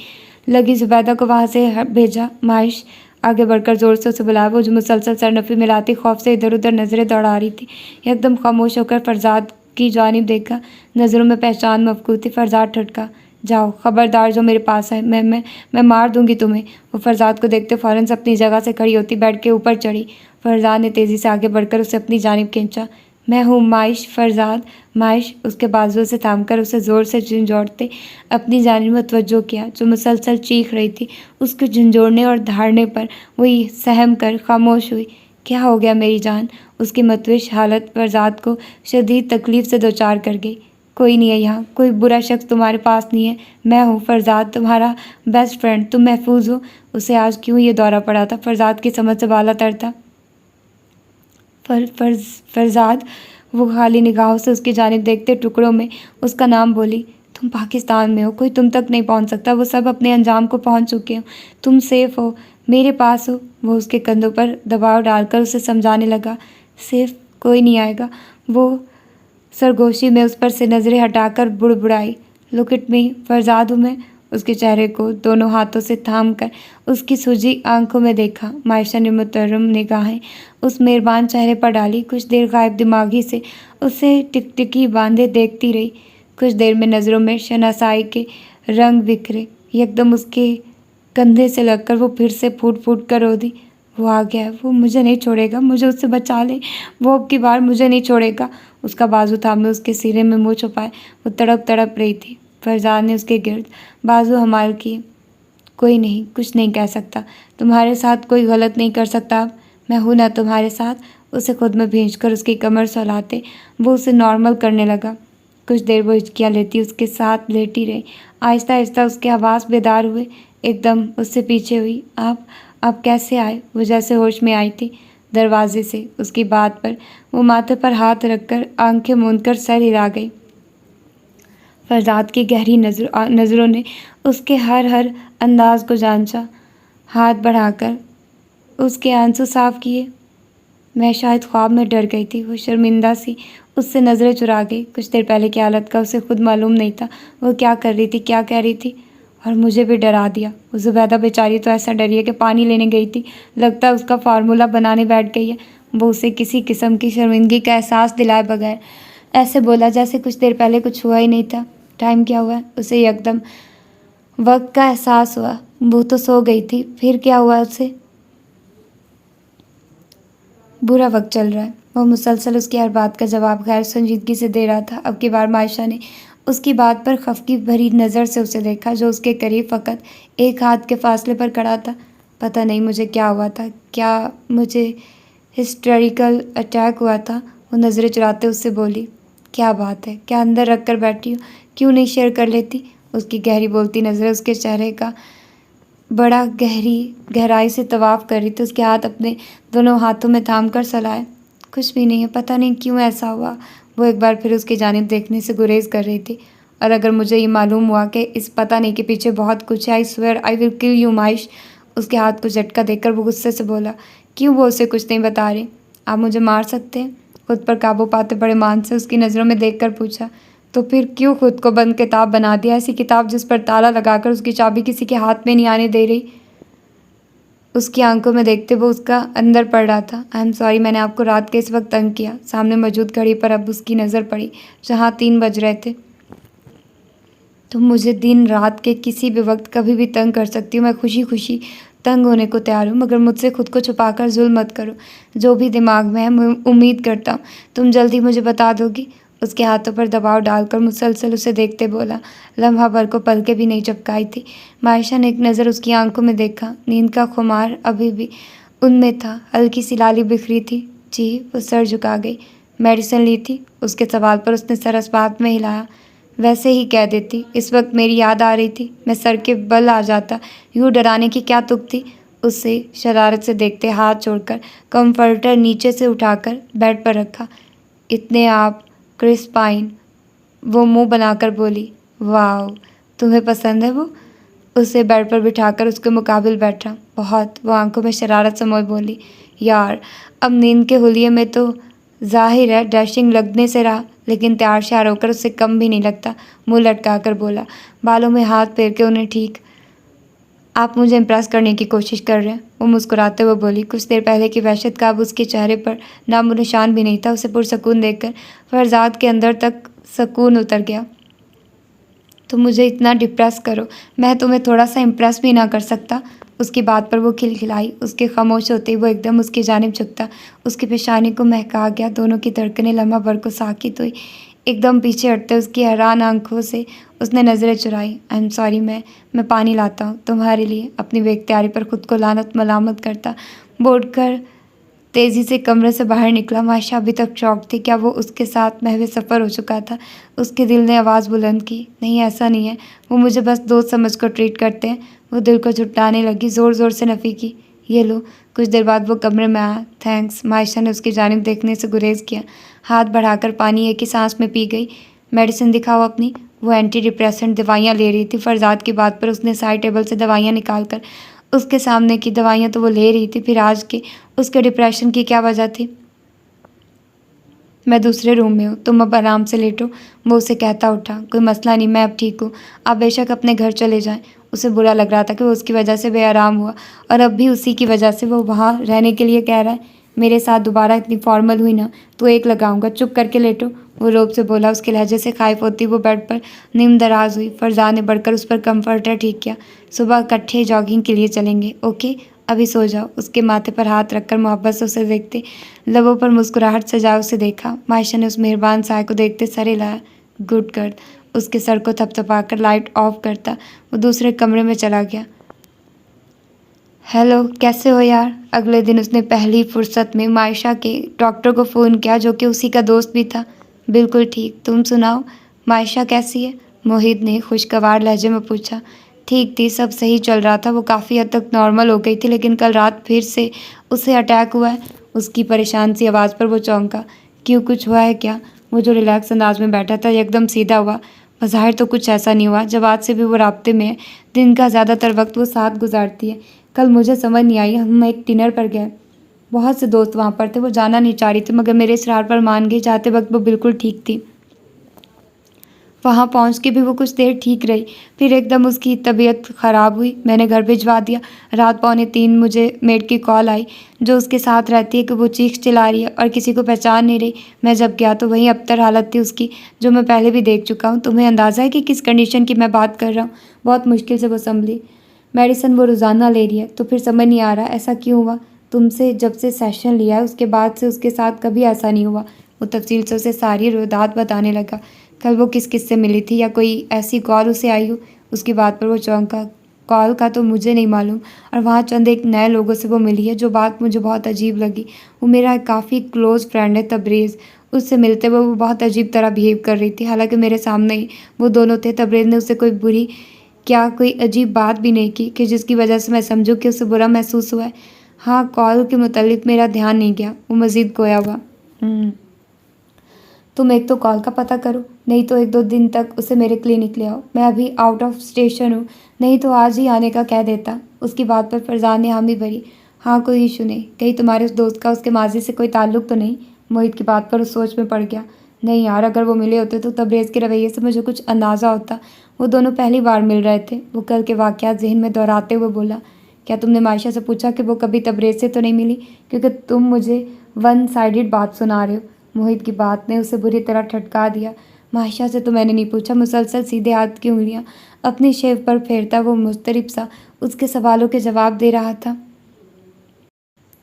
लगी ज़ुबैदा को वहाँ से भेजा। माहिश आगे बढ़कर ज़ोर से उसे बुलाया। वो जो मुसलसल सरनफी मिलाती खौफ से इधर उधर नज़रें दौड़ा रही थी। एकदम खामोश होकर फरजाद
की जानिब देखा। नज़रों में पहचान मफकूद थी। फरजाद ठटका, जाओ, खबरदार जो मेरे पास है, मैं मार दूंगी तुम्हें। वो फरजाद को देखते फ़ौरन से अपनी जगह से खड़ी होती बेड के ऊपर चढ़ी। फरजाद ने तेज़ी से आगे बढ़कर उसे अपनी जानिब खींचा। मैं हूँ माइश। फरजाद। माइश उसके बाजुओं से थामकर उसे ज़ोर से झंझोड़ते अपनी जानिब मुतवज्जो किया, जो मुसलसल चीख रही थी। उसके झंझोड़ने और धाड़ने पर वही सहम कर खामोश हुई। क्या हो गया मेरी जान? उसकी मतविश हालत फरजाद को शदीद तकलीफ़ से दो चार कर गई। कोई नहीं है यहाँ, कोई बुरा शख्स तुम्हारे पास नहीं है। मैं हूँ फरजाद, तुम्हारा बेस्ट फ्रेंड। तुम महफूज हो। उसे आज क्यों ये दौरा पड़ा था? फरजाद की समझ से बाला तर था। फरजाद। वो खाली निगाहों से उसकी जानिब देखते टुकड़ों में उसका नाम बोली। तुम पाकिस्तान में हो, कोई तुम तक नहीं पहुंच सकता। वो सब अपने अंजाम को पहुंच चुके हो। तुम सेफ हो, मेरे पास हो। वो उसके कंधों पर दबाव डालकर उसे समझाने लगा। सेफ कोई नहीं आएगा। वो सरगोशी में उस पर से नज़रें हटाकर बुड़बुड़ाई। लुक एट मी, फरजाद हूँ मैं। उसके चेहरे को दोनों हाथों से थाम कर उसकी सूजी आंखों में देखा। मायशा ने मुतर्रम निगाहें उस मेहरबान चेहरे पर डाली। कुछ देर गायब दिमागी से उसे टिकटिकी बांधे देखती रही। कुछ देर में नज़रों में शनासाई के रंग बिखरे। एकदम उसके कंधे से लगकर वो फिर से फूट फूट कर रो दी। वो आ गया है, वो मुझे नहीं छोड़ेगा, मुझे उससे बचा ले। वो अब की बार मुझे नहीं छोड़ेगा। उसका बाजू थामे उसके सिरे में मुँह छुपाए वो तड़प तड़प रही थी। फरजाद ने उसके गिर्द बाजू हमाल किए। कोई नहीं, कुछ नहीं कह सकता। तुम्हारे साथ कोई गलत नहीं कर सकता। अब मैं हूं ना तुम्हारे साथ। उसे खुद में भींचकर उसकी कमर सहलाते वो उसे नॉर्मल करने लगा। कुछ देर वो हिचकियाँ लेती उसके साथ लेटी रही। आहिस्ता आहिस्ता उसके आवाज़ बेदार हुए। एकदम उससे पीछे हुई। आप कैसे आए? वो जैसे होश में आई थी। दरवाजे से। उसकी बात पर वो माथे पर हाथ रखकर आंखें मूंदकर सर हिला गई। फरजाद की गहरी नज़रों ने उसके हर अंदाज को जांचा। हाथ बढ़ाकर उसके आंसू साफ किए। मैं शायद ख्वाब में डर गई थी। वो शर्मिंदा सी उससे नज़रें चुरा गई। कुछ देर पहले की हालत का उसे खुद मालूम नहीं था। वो क्या कर रही थी, क्या कह रही थी। और मुझे भी डरा दिया। वो ज़ुबैदा बेचारी तो ऐसा डरी है कि पानी लेने गई थी। लगता है उसका फार्मूला बनाने बैठ गई है। वो उसे किसी किस्म की शर्मिंदगी का एहसास दिलाए बगैर ऐसे बोला जैसे कुछ देर पहले कुछ हुआ ही नहीं था। टाइम क्या हुआ है? उसे एकदम वक्त का एहसास हुआ। वो तो सो गई थी। फिर क्या हुआ उसे? बुरा वक्त चल रहा है। वो मुसलसल उसकी हर बात का जवाब गैर संजीदगी से दे रहा था। अब की बार मायशा ने उसकी बात पर खफकी भरी नज़र से उसे देखा, जो उसके करीब फ़कत एक हाथ के फासले पर खड़ा था। पता नहीं मुझे क्या हुआ था, क्या मुझे हिस्टेरिकल अटैक हुआ था? वो नज़रें चुराते उससे बोली। क्या बात है, क्या अंदर रख कर बैठी हो? क्यों नहीं शेयर कर लेती? उसकी गहरी बोलती नज़रें उसके चेहरे का बड़ा गहराई से तवाफ़ कर रही थी। उसके हाथ अपने दोनों हाथों में थाम कर सहलाए। कुछ भी नहीं है, पता नहीं क्यों ऐसा हुआ। वो एक बार फिर उसकी जानिब देखने से गुरेज कर रही थी। और अगर मुझे ये मालूम हुआ कि इस पता नहीं के पीछे बहुत कुछ है, I swear I will kill you Maish. उसके हाथ को झटका देकर वो गुस्से से बोला। क्यों वो उसे कुछ नहीं बता रही? आप मुझे मार सकते हैं? खुद पर काबू पाते बड़े मान से उसकी नज़रों में देखकर पूछा। तो फिर क्यों खुद को बंद किताब बना दिया? ऐसी किताब जिस पर ताला लगाकर उसकी चाबी किसी के हाथ में नहीं आने दे रही। उसकी आंखों में देखते वो उसका अंदर पड़ रहा था। आई एम सॉरी, मैंने आपको रात के इस वक्त तंग किया। सामने मौजूद घड़ी पर अब उसकी नज़र पड़ी, जहाँ 3 बज रहे थे। तुम मुझे दिन रात के किसी भी वक्त कभी भी तंग कर सकती हो। मैं खुशी खुशी तंग होने को तैयार हूँ, मगर मुझसे खुद को छुपाकर जुल्म मत करो। जो भी दिमाग में है, मैं उम्मीद करता हूँ तुम जल्दी मुझे बता दोगी। उसके हाथों पर दबाव डालकर मुसलसल उसे देखते बोला। लम्हा भर को पलकें भी नहीं झपकाई थी। मायशा ने एक नज़र उसकी आंखों में देखा। नींद का खुमार अभी भी उनमें था। हल्की सी लाली बिखरी थी। जी। वो सर झुका गई। मेडिसिन ली थी? उसके सवाल पर उसने सर इस्बात में हिलाया। वैसे ही कह देती, इस वक्त मेरी याद आ रही थी। मैं सर के बल आ जाता। यूँ डराने की क्या तुक थी? उससे शरारत से देखते हाथ छोड़कर कंफर्टर नीचे से उठाकर बेड पर रखा। इतने आप क्रिस्पाइन। वो मुंह बनाकर बोली। वाह, तुम्हें पसंद है वो? उसे बेड पर बिठाकर उसके मुकाबिल बैठा। बहुत। वो आंखों में शरारत से मोड़ बोली। यार, अब नींद के हुलिये में तो जाहिर है डैशिंग लगने से रहा, लेकिन तैयार श्यार होकर उससे कम भी नहीं लगता। मुंह लटका कर बोला, बालों में हाथ फेर के उन्हें ठीक आप मुझे इम्प्रेस करने की कोशिश कर रहे हैं। वो मुस्कुराते हुए बोली। कुछ देर पहले की वहशत का अब उसके चेहरे पर नामो निशान भी नहीं था। उसे पुरसकून देखकर फरजाद के अंदर तक सुकून उतर गया। तुम मुझे इतना डिप्रेस करो, मैं तुम्हें थोड़ा सा इम्प्रेस भी ना कर सकता। उसकी बात पर वो खिलखिलाई। उसके खामोश होते ही वो एकदम उसकी जानिब झुकता। उसकी पेशानी को महका गया। दोनों की धड़कनें लम्हा भर को साकित हुई। एकदम पीछे हटते उसकी हैरान आंखों से उसने नज़रें चुराई। आई एम सॉरी, मैं पानी लाता हूँ तुम्हारे लिए। अपनी बेख्तियारी पर खुद को लानत मलामत करता बोलकर तेज़ी से कमरे से बाहर निकला। मायशा अभी तक शॉक थी। क्या वो उसके साथ महवे सफ़र हो चुका था? उसके दिल ने आवाज़ बुलंद की, नहीं ऐसा नहीं है, वो मुझे बस दोस्त समझ कर ट्रीट करते हैं। वो दिल को झुठलाने लगी, ज़ोर ज़ोर से नफ़ी की, ये लो। कुछ देर बाद वो कमरे में आया। थैंक्स। मायशा ने उसकी जानिब देखने से गुरेज किया। हाथ बढ़ाकर पानी एक ही सांस में पी गई। मेडिसिन दिखाओ अपनी। वो एंटी डिप्रेसेंट दवाइयाँ ले रही थी। फरजाद की बात पर उसने साइड टेबल से दवाइयाँ निकाल कर उसके सामने की। दवाइयाँ तो वो ले रही थी, फिर आज के उसके डिप्रेशन की क्या वजह थी? मैं दूसरे रूम में हूँ, तुम अब आराम से लेटो। वो उसे कहता उठा। कोई मसला नहीं, मैं अब ठीक हूँ, आप बेशक अपने घर चले जाएं। उसे बुरा लग रहा था कि वो उसकी वजह से बेआराम हुआ और अब भी उसी की वजह से वो वहाँ रहने के लिए कह रहा है। मेरे साथ दोबारा इतनी फॉर्मल हुई ना तो एक लगाऊंगा, चुप करके लेटो। वो रोब से बोला। उसके लहजे से खाइफ होती वो बेड पर नीम दराज हुई। फरजान ने बढ़कर उस पर कंफर्टर ठीक किया। सुबह इकट्ठे जॉगिंग के लिए चलेंगे, ओके? अभी सो जाओ। उसके माथे पर हाथ रखकर मोहब्बत से उसे देखते लबों पर मुस्कुराहट सजा उसे देखा। मायशा ने उस मेहरबान साय को देखते सर हिलाया। Good girl. उसके सर को थपथपाकर लाइट ऑफ करता वो दूसरे कमरे में चला गया। हेलो, कैसे हो यार? अगले दिन उसने पहली फुर्सत में मायशा के डॉक्टर को फ़ोन किया जो कि उसी का दोस्त भी था। बिल्कुल ठीक, तुम सुनाओ, मायशा कैसी है? मोहित ने खुशगवार लहजे में पूछा। ठीक थी, सब सही चल रहा था। वो काफ़ी हद तक नॉर्मल हो गई थी, लेकिन कल रात फिर से उसे अटैक हुआ है। उसकी परेशान सी आवाज़ पर वो चौंका। क्यों, कुछ हुआ है क्या? वो जो रिलैक्स अंदाज में बैठा था एकदम सीधा हुआ। बज़ाहिर तो कुछ ऐसा नहीं हुआ, जब आज से भी वो राब्ते में है। दिन का ज़्यादातर वक्त वो साथ गुजारती है। कल मुझे समझ नहीं आई, हम एक डिनर पर गए, बहुत से दोस्त वहाँ पर थे। वो जाना नहीं चाह रही थी मगर मेरे इसरार पर मान गई। जाते वक्त वो बिल्कुल ठीक थी। वहाँ पहुँच के भी वो कुछ देर ठीक रही, फिर एकदम उसकी तबीयत ख़राब हुई। मैंने घर भिजवा दिया। रात 2:45 मुझे मेड की कॉल आई जो उसके साथ रहती है कि वो चीख चिल्ला रही है और किसी को पहचान नहीं रही। मैं जब गया तो वही अबतर हालत थी उसकी, जो मैं पहले भी देख चुका हूँ। तुम्हें अंदाज़ा है कि किस कंडीशन की मैं बात कर रहा हूँ? बहुत मुश्किल से वो संभली। मेडिसिन वो रोज़ाना ले रही है। तो फिर समझ नहीं आ रहा ऐसा क्यों हुआ? तुमसे जब से सेशन लिया है उसके बाद से उसके साथ कभी ऐसा नहीं हुआ। वो तफसील से उसे सारी रोदात बताने लगा। कल वो किस किस से मिली थी या कोई ऐसी कॉल उसे आई हो? उसकी बात पर वो चौंका। कॉल का तो मुझे नहीं मालूम, और वहाँ चंद एक नए लोगों से वो मिली है, जो बात मुझे बहुत अजीब लगी। वो मेरा काफ़ी क्लोज़ फ्रेंड है तबरेज़। उससे मिलते हुए वो बहुत अजीब तरह बिहेव कर रही थी, हालांकि मेरे सामने ही वो दोनों थे। तबरेज़ ने उससे कोई बुरी क्या कोई अजीब बात भी नहीं की कि जिसकी वजह से मैं समझूं कि उसे बुरा महसूस हुआ है। हाँ, कॉल के मुतालिक मेरा ध्यान नहीं गया। वो मज़ीद खोया हुआ। तुम एक तो कॉल का पता करो, नहीं तो 1-2 दिन तक उसे मेरे क्लिनिक ले आओ। मैं अभी आउट ऑफ स्टेशन हूँ, नहीं तो आज ही आने का कह देता। उसकी बात पर फरजान ने हामी भरी। हाँ, कोई इशू नहीं। कहीं तुम्हारे उस दोस्त का उसके माजी से कोई ताल्लुक़ तो नहीं? मोहित की बात पर उस सोच में पड़ गया। नहीं यार, अगर वो मिले होते तो तबरेज़ के रवैये से मुझे कुछ अंदाज़ा होता। वो दोनों पहली बार मिल रहे थे। वो कल के वाक़यात ज़हन में दोहराते हुए बोला। क्या तुमने मायशा से पूछा कि वो कभी तबरेज़ से तो नहीं मिली? क्योंकि तुम मुझे वन साइडेड बात सुना रहे हो। मोहित की बात ने उसे बुरी तरह ठटका दिया। मायशा से तो मैंने नहीं पूछा। मुसलसल सीधे हाथ की उंगलियां अपनी शेव पर फेरता वो मुस्तरिब सा उसके सवालों के जवाब दे रहा था।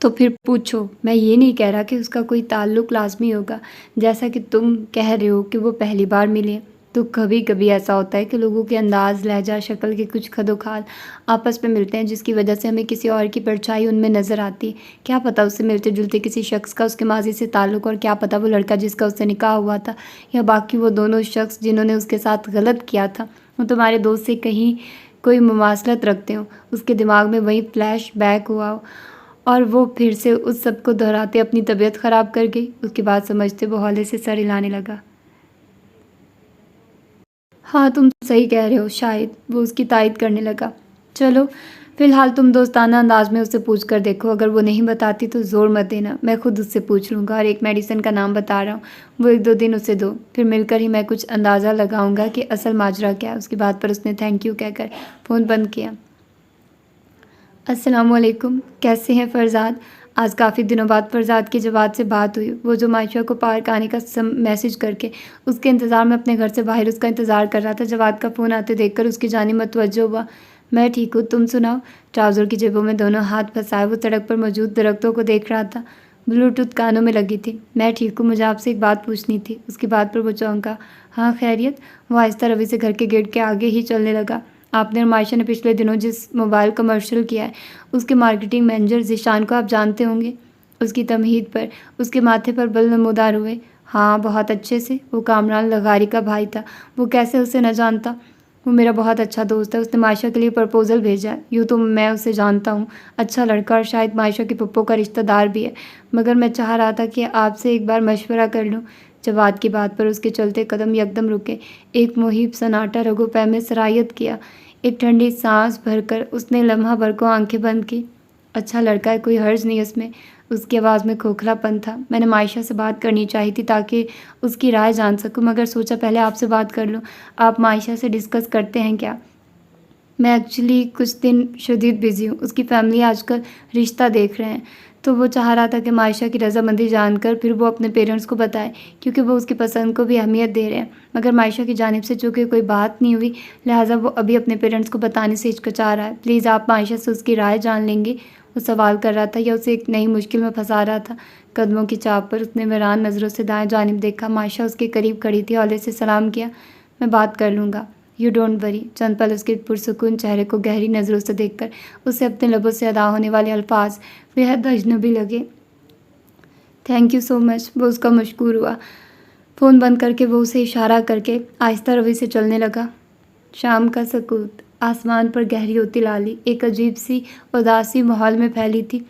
तो फिर पूछो। मैं ये नहीं कह रहा कि उसका कोई ताल्लुक़ लाजमी होगा। जैसा कि तुम कह रहे हो कि वो पहली बार मिले, तो कभी कभी ऐसा होता है कि लोगों के अंदाज़, लहजा, शक्ल के कुछ खदोखाल आपस में मिलते हैं, जिसकी वजह से हमें किसी और की परछाई उनमें नज़र आती है। क्या पता उससे मिलते जुलते किसी शख्स का उसके माजी से ताल्लुक़, और क्या पता वो लड़का जिसका उससे निकाह हुआ था, या बाकी वो दोनों शख्स जिन्होंने उसके साथ गलत किया था, वो तुम्हारे दोस्त से कहीं कोई मुमासलत रखते हो, उसके दिमाग में वही फ्लैश बैक हुआ हो और वो फिर से उस सब को दोहराते अपनी तबीयत ख़राब कर गई। उसके बाद समझते वो हौले से सर हिलाने लगा। हाँ, तुम सही कह रहे हो। शायद वो उसकी तायद करने लगा। चलो, फ़िलहाल तुम दोस्ताना अंदाज में उससे पूछ कर देखो। अगर वो नहीं बताती तो ज़ोर मत देना, मैं खुद उससे पूछ लूँगा। और एक मेडिसिन का नाम बता रहा हूँ, वो 1-2 दिन उसे दो, फिर मिलकर ही मैं कुछ अंदाज़ा लगाऊँगा कि असल माजरा क्या है। उसकी बात पर उसने थैंक यू कहकर फ़ोन बंद किया। अस्सलामुअलैकुम, कैसे हैं फ़रज़ाद? आज काफ़ी दिनों बाद फ़रज़ाद की जवाद से बात हुई। वो जो मायशा को पार्क आने का मैसेज करके उसके इंतज़ार में अपने घर से बाहर उसका इंतज़ार कर रहा था। जवाद का फ़ोन आते देखकर उसकी जानिब मुतवज्जो हुआ। मैं ठीक हूँ, तुम सुनाओ? ट्राउज़र की जेबों में दोनों हाथ फंसाए वो सड़क पर मौजूद दरख्तों को देख रहा था। ब्लूटूथ कानों में लगी थी। मैं ठीक हूँ, मुझे आपसे एक बात पूछनी थी। उसकी बात पर वो चौंका। हाँ, खैरियत? वो आहिस्ता रवि से घर के गेट के आगे ही चलने लगा। आपने और मायशा ने पिछले दिनों जिस मोबाइल कमर्शियल किया है उसके मार्केटिंग मैनेजर ज़ीशान को आप जानते होंगे। उसकी तमहीद पर उसके माथे पर बल नमूदार हुए। हाँ, बहुत अच्छे से। वो कामरान लगारी का भाई था। वो कैसे उसे न जानता? वो मेरा बहुत अच्छा दोस्त है। उसने मायशा के लिए प्रपोज़ल भेजा है। यूँ तो मैं उसे जानता हूँ, अच्छा लड़का और शायद मायशा के पप्पो का रिश्तेदार भी है। मगर मैं चाह रहा था कि आपसे एक बार मशवरा कर लूँ। जवाद की बात पर उसके चलते कदम यकदम रुके। एक मुहीब सन्नाटा रगो पै में सरायत किया। एक ठंडी सांस भरकर उसने लम्हा भर को आंखें बंद की। अच्छा लड़का है, कोई हर्ज नहीं उसमें। उसकी आवाज़ में खोखलापन था। मैंने मायशा से बात करनी चाहिए थी ताकि उसकी राय जान सकूं, मगर सोचा पहले आपसे बात कर लूं। आप मायशा से डिस्कस करते हैं क्या? मैं एक्चुअली कुछ दिन शदीद बिज़ी हूँ। उसकी फैमिली आजकल रिश्ता देख रहे हैं, तो वो चाह रहा था कि मायशा की रज़ामंदी जानकर फिर वो अपने पेरेंट्स को बताए, क्योंकि वो उसकी पसंद को भी अहमियत दे रहे हैं। मगर मायशा की जानिब से चूँकि कोई बात नहीं हुई, लिहाजा वो अभी अपने पेरेंट्स को बताने से हिचकिचा रहा है। प्लीज़ आप मायशा से उसकी राय जान लेंगे? वो सवाल कर रहा था या उसे एक नई मुश्किल में फंसा रहा था। कदमों की चाप पर उसने वीरान नज़रों से दाएं जानिब देखा। मायशा उसके करीब खड़ी थी। हौले से सलाम किया। मैं बात कर लूँगा, यू डोंट वरी। चंद पल उसके पुरसुकून चेहरे को गहरी नज़रों से देखकर उसे अपने लबों से अदा होने वाले अल्फाज बेहद अजनबी लगे। Thank you so much. वो उसका मशकूर हुआ। फ़ोन बंद करके वो उसे इशारा करके आहिस्ता रवि से चलने लगा। शाम का सकूत, आसमान पर गहरी होती लाली एक अजीब सी उदासी माहौल में फैली थी।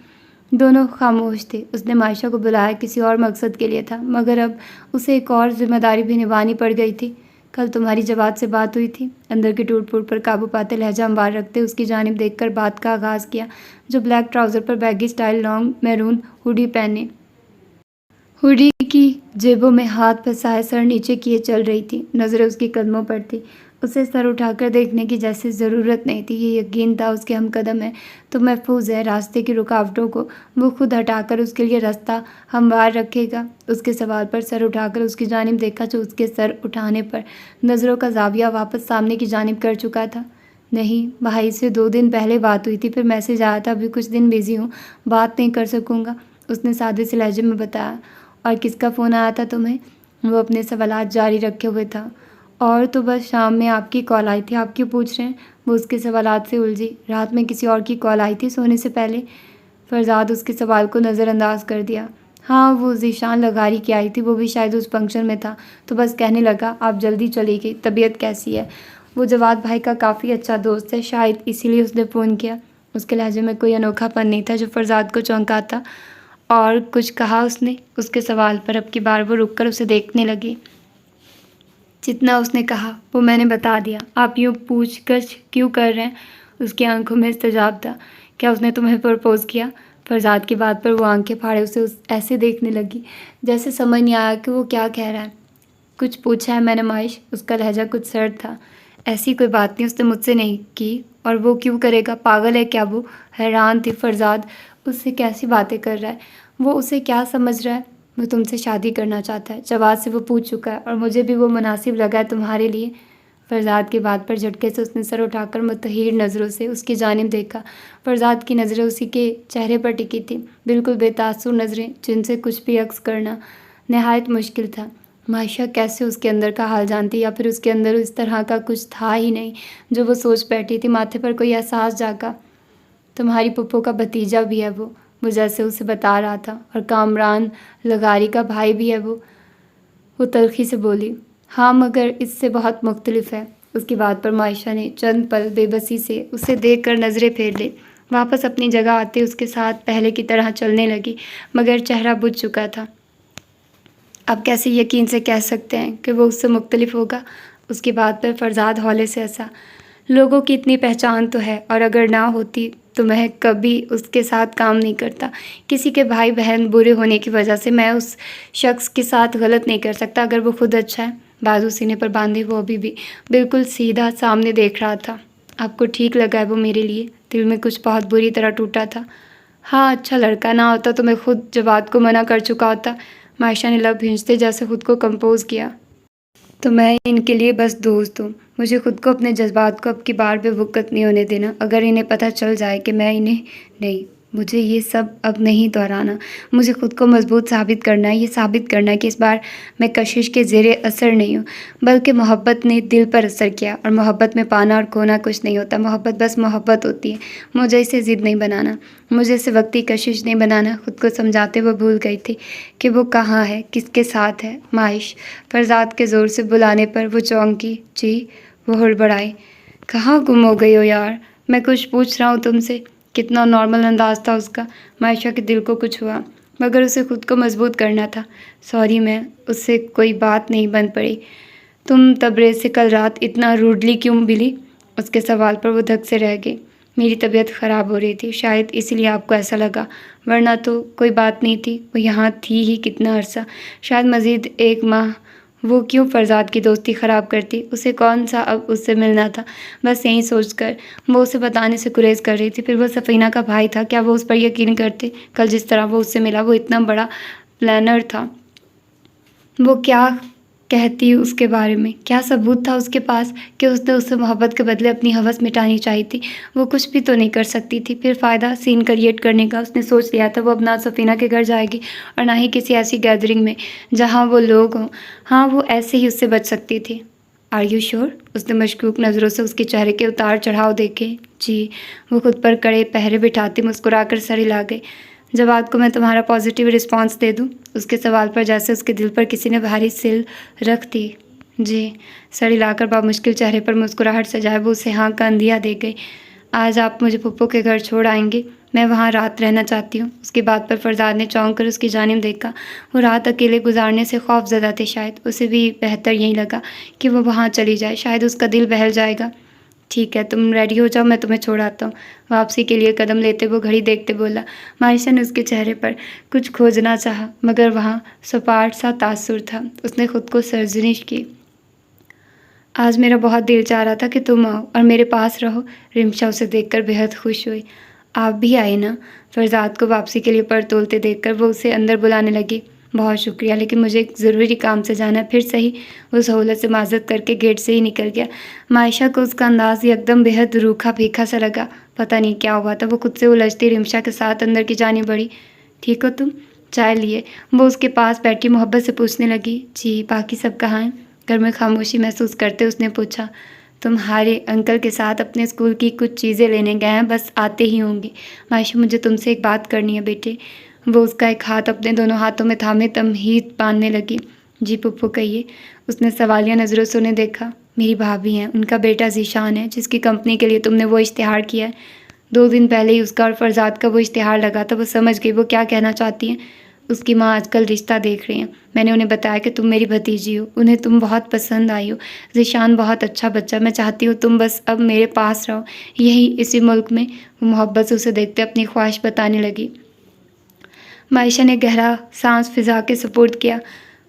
दोनों खामोश थे। उसने मायशा को बुलाया किसी और मकसद के लिए था, मगर अब उसे एक और जिम्मेदारी भी निभानी पड़ गई थी। कल तुम्हारी जवाद से बात हुई थी। अंदर की टूट फूट पर काबू पाते लहजा अंबार रखते उसकी जानिब देखकर बात का आगाज़ किया, जो ब्लैक ट्राउज़र पर baggy style long maroon hoodie पहने हुडी की जेबों में हाथ फंसाए सर नीचे किए चल रही थी। नज़रें उसके कदमों पर थी। उसे सर उठाकर देखने की जैसे ज़रूरत नहीं थी। ये यकीन था उसके हमकदम है तो महफूज है। रास्ते की रुकावटों को वो खुद हटाकर उसके लिए रास्ता हमवार रखेगा। उसके सवाल पर सर उठाकर उसकी जानिब देखा, जो उसके सर उठाने पर नज़रों का जाविया वापस सामने की जानिब कर चुका था। नहीं, भाई से 2 दिन पहले बात हुई थी, फिर मैसेज आया था अभी कुछ दिन बिज़ी हूँ, बात नहीं कर सकूँगा, उसने सादे से लहजे में बताया। और किसका फ़ोन आया था तुम्हें? वो अपने सवालात जारी रखे हुए था। और तो बस शाम में आपकी कॉल आई थी। आप क्यों पूछ रहे हैं? वो उसके सवालात से उलझी। रात में किसी और की कॉल आई थी सोने से पहले? फ़रज़ाद उसके सवाल को नज़रअंदाज कर दिया। हाँ, वो ज़ीशान लगारी की आई थी, वो भी शायद उस फंक्शन में था, तो बस कहने लगा आप जल्दी चली गई। तबीयत कैसी है? वो जवाद भाई का काफ़ी अच्छा दोस्त है, शायद इसीलिए उसने फ़ोन किया। उसके लहजे में कोई अनोखापन नहीं था जो फ़रज़ाद को चौंकाता। और कुछ कहा उसने? उसके सवाल पर अब की बार वो रुककर उसे देखने लगी। जितना उसने कहा वो मैंने बता दिया। आप यूँ पूछगछ क्यों कर रहे हैं? उसकी आंखों में इस्तजाब था। क्या उसने तुम्हें प्रपोज़ किया? फ़रज़ाद की बात पर वो आंखें फाड़े उसे ऐसे देखने लगी जैसे समझ नहीं आया कि वो क्या कह रहा है। कुछ पूछा है मैंने माइश? उसका लहजा कुछ सर्द था। ऐसी कोई बात नहीं, उसने मुझसे नहीं की। और वो क्यों करेगा? पागल है क्या वो? हैरान थी फ़रज़ाद उससे कैसी बातें कर रहा है। वो उसे क्या समझ रहा है? वो तुमसे शादी करना चाहता है, जवाब से वो पूछ चुका है, और मुझे भी वो मुनासिब लगा है तुम्हारे लिए। फ़रज़ाद की बात पर झटके से उसने सर उठाकर मुतहिर नज़रों से उसकी जानिब देखा। फ़रज़ाद की नज़रें उसी के चेहरे पर टिकी थी, बिल्कुल बेतासुर नज़रें जिनसे कुछ भी अक्स करना नहायत मुश्किल था। मायशा कैसे उसके अंदर का हाल जानती, या फिर उसके अंदर इस तरह का कुछ था ही नहीं जो वो सोच बैठी थी। माथे पर कोई एहसास जागा। तुम्हारी पुप्पो का भतीजा भी है वो जैसे उसे बता रहा था, और कामरान लगारी का भाई भी है वो तल्खी से बोली। हाँ, मगर इससे बहुत मुख्तलिफ है। उसकी बात पर मायशा ने चंद पल बेबसी से उसे देखकर नज़रें फेर ली। वापस अपनी जगह आते उसके साथ पहले की तरह चलने लगी, मगर चेहरा बुझ चुका था। आप कैसे यकीन से कह सकते हैं कि वो उससे मुख्तलिफ होगा? उसकी बात पर फ़रज़ाद हौले से हंसा। लोगों की इतनी पहचान तो है, और अगर ना होती तो मैं कभी उसके साथ काम नहीं करता। किसी के भाई बहन बुरे होने की वजह से मैं उस शख्स के साथ गलत नहीं कर सकता अगर वो खुद अच्छा है। बाजू सीने पर बांधे वो अभी भी बिल्कुल सीधा सामने देख रहा था। आपको ठीक लगा है वो मेरे लिए? दिल में कुछ बहुत बुरी तरह टूटा था। हाँ, अच्छा लड़का ना होता तो मैं खुद जवाद को मना कर चुका होता। मायशा ने लब भींचते जैसे खुद को कंपोज किया। तो मैं इनके लिए बस दोस्त हूँ। मुझे खुद को अपने जज्बात को अब की बार बेवकूफ़ नहीं होने देना। अगर इन्हें पता चल जाए कि मैं इन्हें नहीं, मुझे ये सब अब नहीं दोहराना। मुझे खुद को मजबूत साबित करना है, ये साबित करना है कि इस बार मैं कशिश के ज़ेरे असर नहीं हूँ, बल्कि मोहब्बत ने दिल पर असर किया। और मोहब्बत में पाना और खोना कुछ नहीं होता। मोहब्बत बस मोहब्बत होती है। मुझे इसे ज़िद नहीं बनाना, मुझे इसे वक्ती कशिश नहीं बनाना। खुद को समझाते हुए भूल गई थी कि वो कहाँ है, किसके साथ है। माहिश फरजाद के ज़ोर से बुलाने पर वो चौंकी। जी, वो हड़बड़ाई। कहाँ गुम हो गई हो यार? मैं कुछ पूछ रहा हूँ तुमसे। कितना नॉर्मल अंदाज था उसका। मायशा के दिल को कुछ हुआ, मगर उसे खुद को मजबूत करना था। सॉरी, मैं उससे कोई बात नहीं बन पड़ी। तुम तबरेज़ से कल रात इतना रूडली क्यों मिली? उसके सवाल पर वो धक से रह गई। मेरी तबीयत ख़राब हो रही थी, शायद इसीलिए आपको ऐसा लगा, वरना तो कोई बात नहीं थी। वो यहाँ थी ही कितना अरसा, शायद मज़ीद 1 माह। वो क्यों फरजाद की दोस्ती ख़राब करती? उसे कौन सा अब उससे मिलना था? बस यही सोचकर वो उसे बताने से गुरेज कर रही थी। फिर वो सफ़ीना का भाई था, क्या वो उस पर यकीन करते? कल जिस तरह वो उससे मिला, वो इतना बड़ा प्लानर था। वो क्या कहती उसके बारे में? क्या सबूत था उसके पास कि उसने उससे मोहब्बत के बदले अपनी हवस मिटानी चाहिए थी? वो कुछ भी तो नहीं कर सकती थी। फिर फ़ायदा सीन क्रिएट करने का? उसने सोच लिया था वो अब ना सफ़ीना के घर जाएगी और ना ही किसी ऐसी गैदरिंग में जहाँ वो लोग हों। हाँ, वो ऐसे ही उससे बच सकती थी। Are you sure? उसने मशकूक नज़रों से उसके चेहरे के उतार चढ़ाव देखे। जी। वो खुद पर कड़े पहरे बिठाती मुस्कुराकर सर हिला गई। जवाब को मैं तुम्हारा पॉजिटिव रिस्पांस दे दूं? उसके सवाल पर जैसे उसके दिल पर किसी ने भारी सिल रख दी। जी। सर हिलाकर बामुश्किल चेहरे पर मुस्कुराहट सजाए वो उसे हाँ का अंदिया दे गई। आज आप मुझे पप्पू के घर छोड़ आएंगे? मैं वहाँ रात रहना चाहती हूँ। उसकी बात पर फरजाद ने चौंक कर उसकी जानिब देखा। वो रात अकेले गुजारने से खौफज़दा थे। शायद उसे भी बेहतर यही लगा कि वो वहाँ चली जाए, शायद उसका दिल बहल जाएगा। ठीक है, तुम रेडी हो जाओ, मैं तुम्हें छोड़ आता हूँ। वापसी के लिए कदम लेते वो घड़ी देखते बोला। मायशा ने उसके चेहरे पर कुछ खोजना चाहा, मगर वहाँ सपाट सा तासुर था। उसने खुद को सरजनिश की। आज मेरा बहुत दिल चाह रहा था कि तुम आओ और मेरे पास रहो। रिमशा उसे देखकर बेहद खुश हुई। आप भी आए ना? फरजाद को वापसी के लिए पर तोलते देखकर वो उसे अंदर बुलाने लगी। बहुत शुक्रिया, लेकिन मुझे एक ज़रूरी काम से जाना है। फिर सही। वो सहूलत से माजत करके गेट से ही निकल गया। मायशा को उसका अंदाज एकदम बेहद रूखा फीका सा लगा। पता नहीं क्या हुआ था। वो खुद से उलझती रिमशा के साथ अंदर की जानी बढ़ी। ठीक हो तुम? चाय लिए? वो उसके पास बैठी मोहब्बत से पूछने लगी। जी, बाकी सब कहाँ हैं? घर में खामोशी महसूस करते उसने पूछा। तुम्हारे अंकल के साथ अपने स्कूल की कुछ चीज़ें लेने गए हैं, बस आते ही होंगे। मायशा, मुझे तुमसे एक बात करनी है बेटे। वो उसका एक हाथ अपने दोनों हाथों में थामे तमहीद बांधने लगी। जी पुप्पू, कहिए। उसने सवालिया नज़रों से उन्हें देखा। मेरी भाभी हैं, उनका बेटा ज़ीशान है, जिसकी कंपनी के लिए तुमने वो इश्तिहार किया है। 2 दिन पहले ही उसका और फरजाद का वो इश्तिहार लगा था। वो समझ गई वो क्या कहना चाहती हैं। उसकी माँ आजकल रिश्ता देख रही हैं। मैंने उन्हें बताया कि तुम मेरी भतीजी हो, उन्हें तुम बहुत पसंद आई हो। ज़ीशान बहुत अच्छा बच्चा, मैं चाहती हूँ तुम बस अब मेरे पास रहो, यही इसी मुल्क में। वो मोहब्बत से उसे देखते अपनी ख्वाहिश बताने लगी। मायशा ने गहरा सांस फिजा के सपोर्ट किया।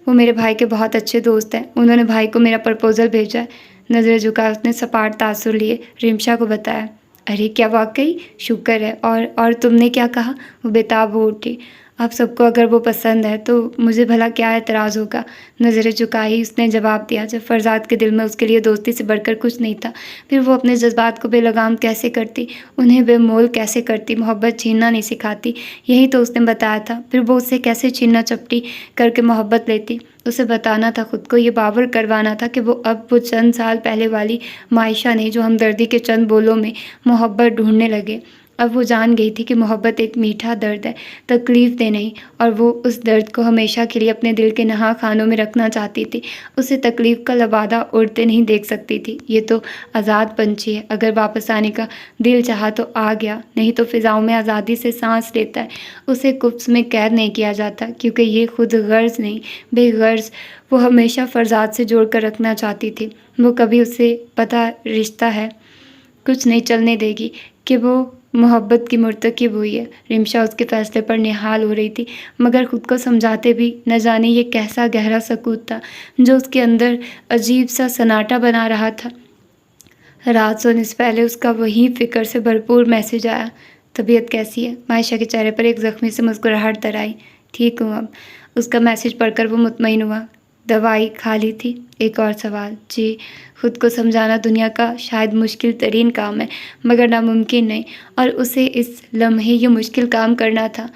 वो मेरे भाई के बहुत अच्छे दोस्त हैं। उन्होंने भाई को मेरा प्रपोज़ल भेजा है। नज़रें झुका उसने सपाट तासुर लिए रिमशा को बताया। अरे क्या वाकई? शुक्र है। और तुमने क्या कहा? वो बेताब हो उठी। आप सबको अगर वो पसंद है तो मुझे भला क्या एतराज़ होगा? नज़रें झुकाई उसने जवाब दिया। जब फरजाद के दिल में उसके लिए दोस्ती से बढ़कर कुछ नहीं था, फिर वो अपने जज्बात को बेलगाम कैसे करती, उन्हें बेमोल कैसे करती? मोहब्बत छीनना नहीं सिखाती, यही तो उसने बताया था। फिर वो उससे कैसे छीनना चपटी करके मोहब्बत लेती? उसे बताना था, खुद को ये बावर करवाना था कि वो चंद साल पहले वाली मायशा नहीं, जो हमदर्दी के चंद बोलों में मोहब्बत ढूंढने लगे। अब वो जान गई थी कि मोहब्बत एक मीठा दर्द है, तकलीफ़ दे नहीं, और वो उस दर्द को हमेशा के लिए अपने दिल के नहा खानों में रखना चाहती थी। उसे तकलीफ़ का लबादा उड़ते नहीं देख सकती थी। ये तो आज़ाद पंछी है, अगर वापस आने का दिल चाहा तो आ गया, नहीं तो फ़िज़ाओं में आज़ादी से सांस लेता है। उसे कुफ्स में कैद नहीं किया जाता, क्योंकि ये खुद गर्ज़ नहीं, बेगर्ज़ वो हमेशा फरजाद से जोड़ कर रखना चाहती थी। वो कभी उसे पता रिश्ता है कुछ नहीं चलने देगी कि वो मोहब्बत की मुर्तकिब हुई है। रिमशा उसके फ़ैसले पर निहाल हो रही थी, मगर खुद को समझाते भी न जाने ये कैसा गहरा सकूत था जो उसके अंदर अजीब सा सन्नाटा बना रहा था। रात सोने से पहले उसका वही फ़िक्र से भरपूर मैसेज आया। तबीयत कैसी है? मायशा के चेहरे पर एक ज़ख्मी सी मुस्कुराहट तर आई। ठीक हूँ अब। उसका मैसेज पढ़कर वो मुतमईन हुआ। दवाई खा ली थी? एक और सवाल। जी। खुद को समझाना दुनिया का शायद मुश्किल तरीन काम है, मगर नामुमकिन नहीं, और उसे इस लम्हे ये मुश्किल काम करना था।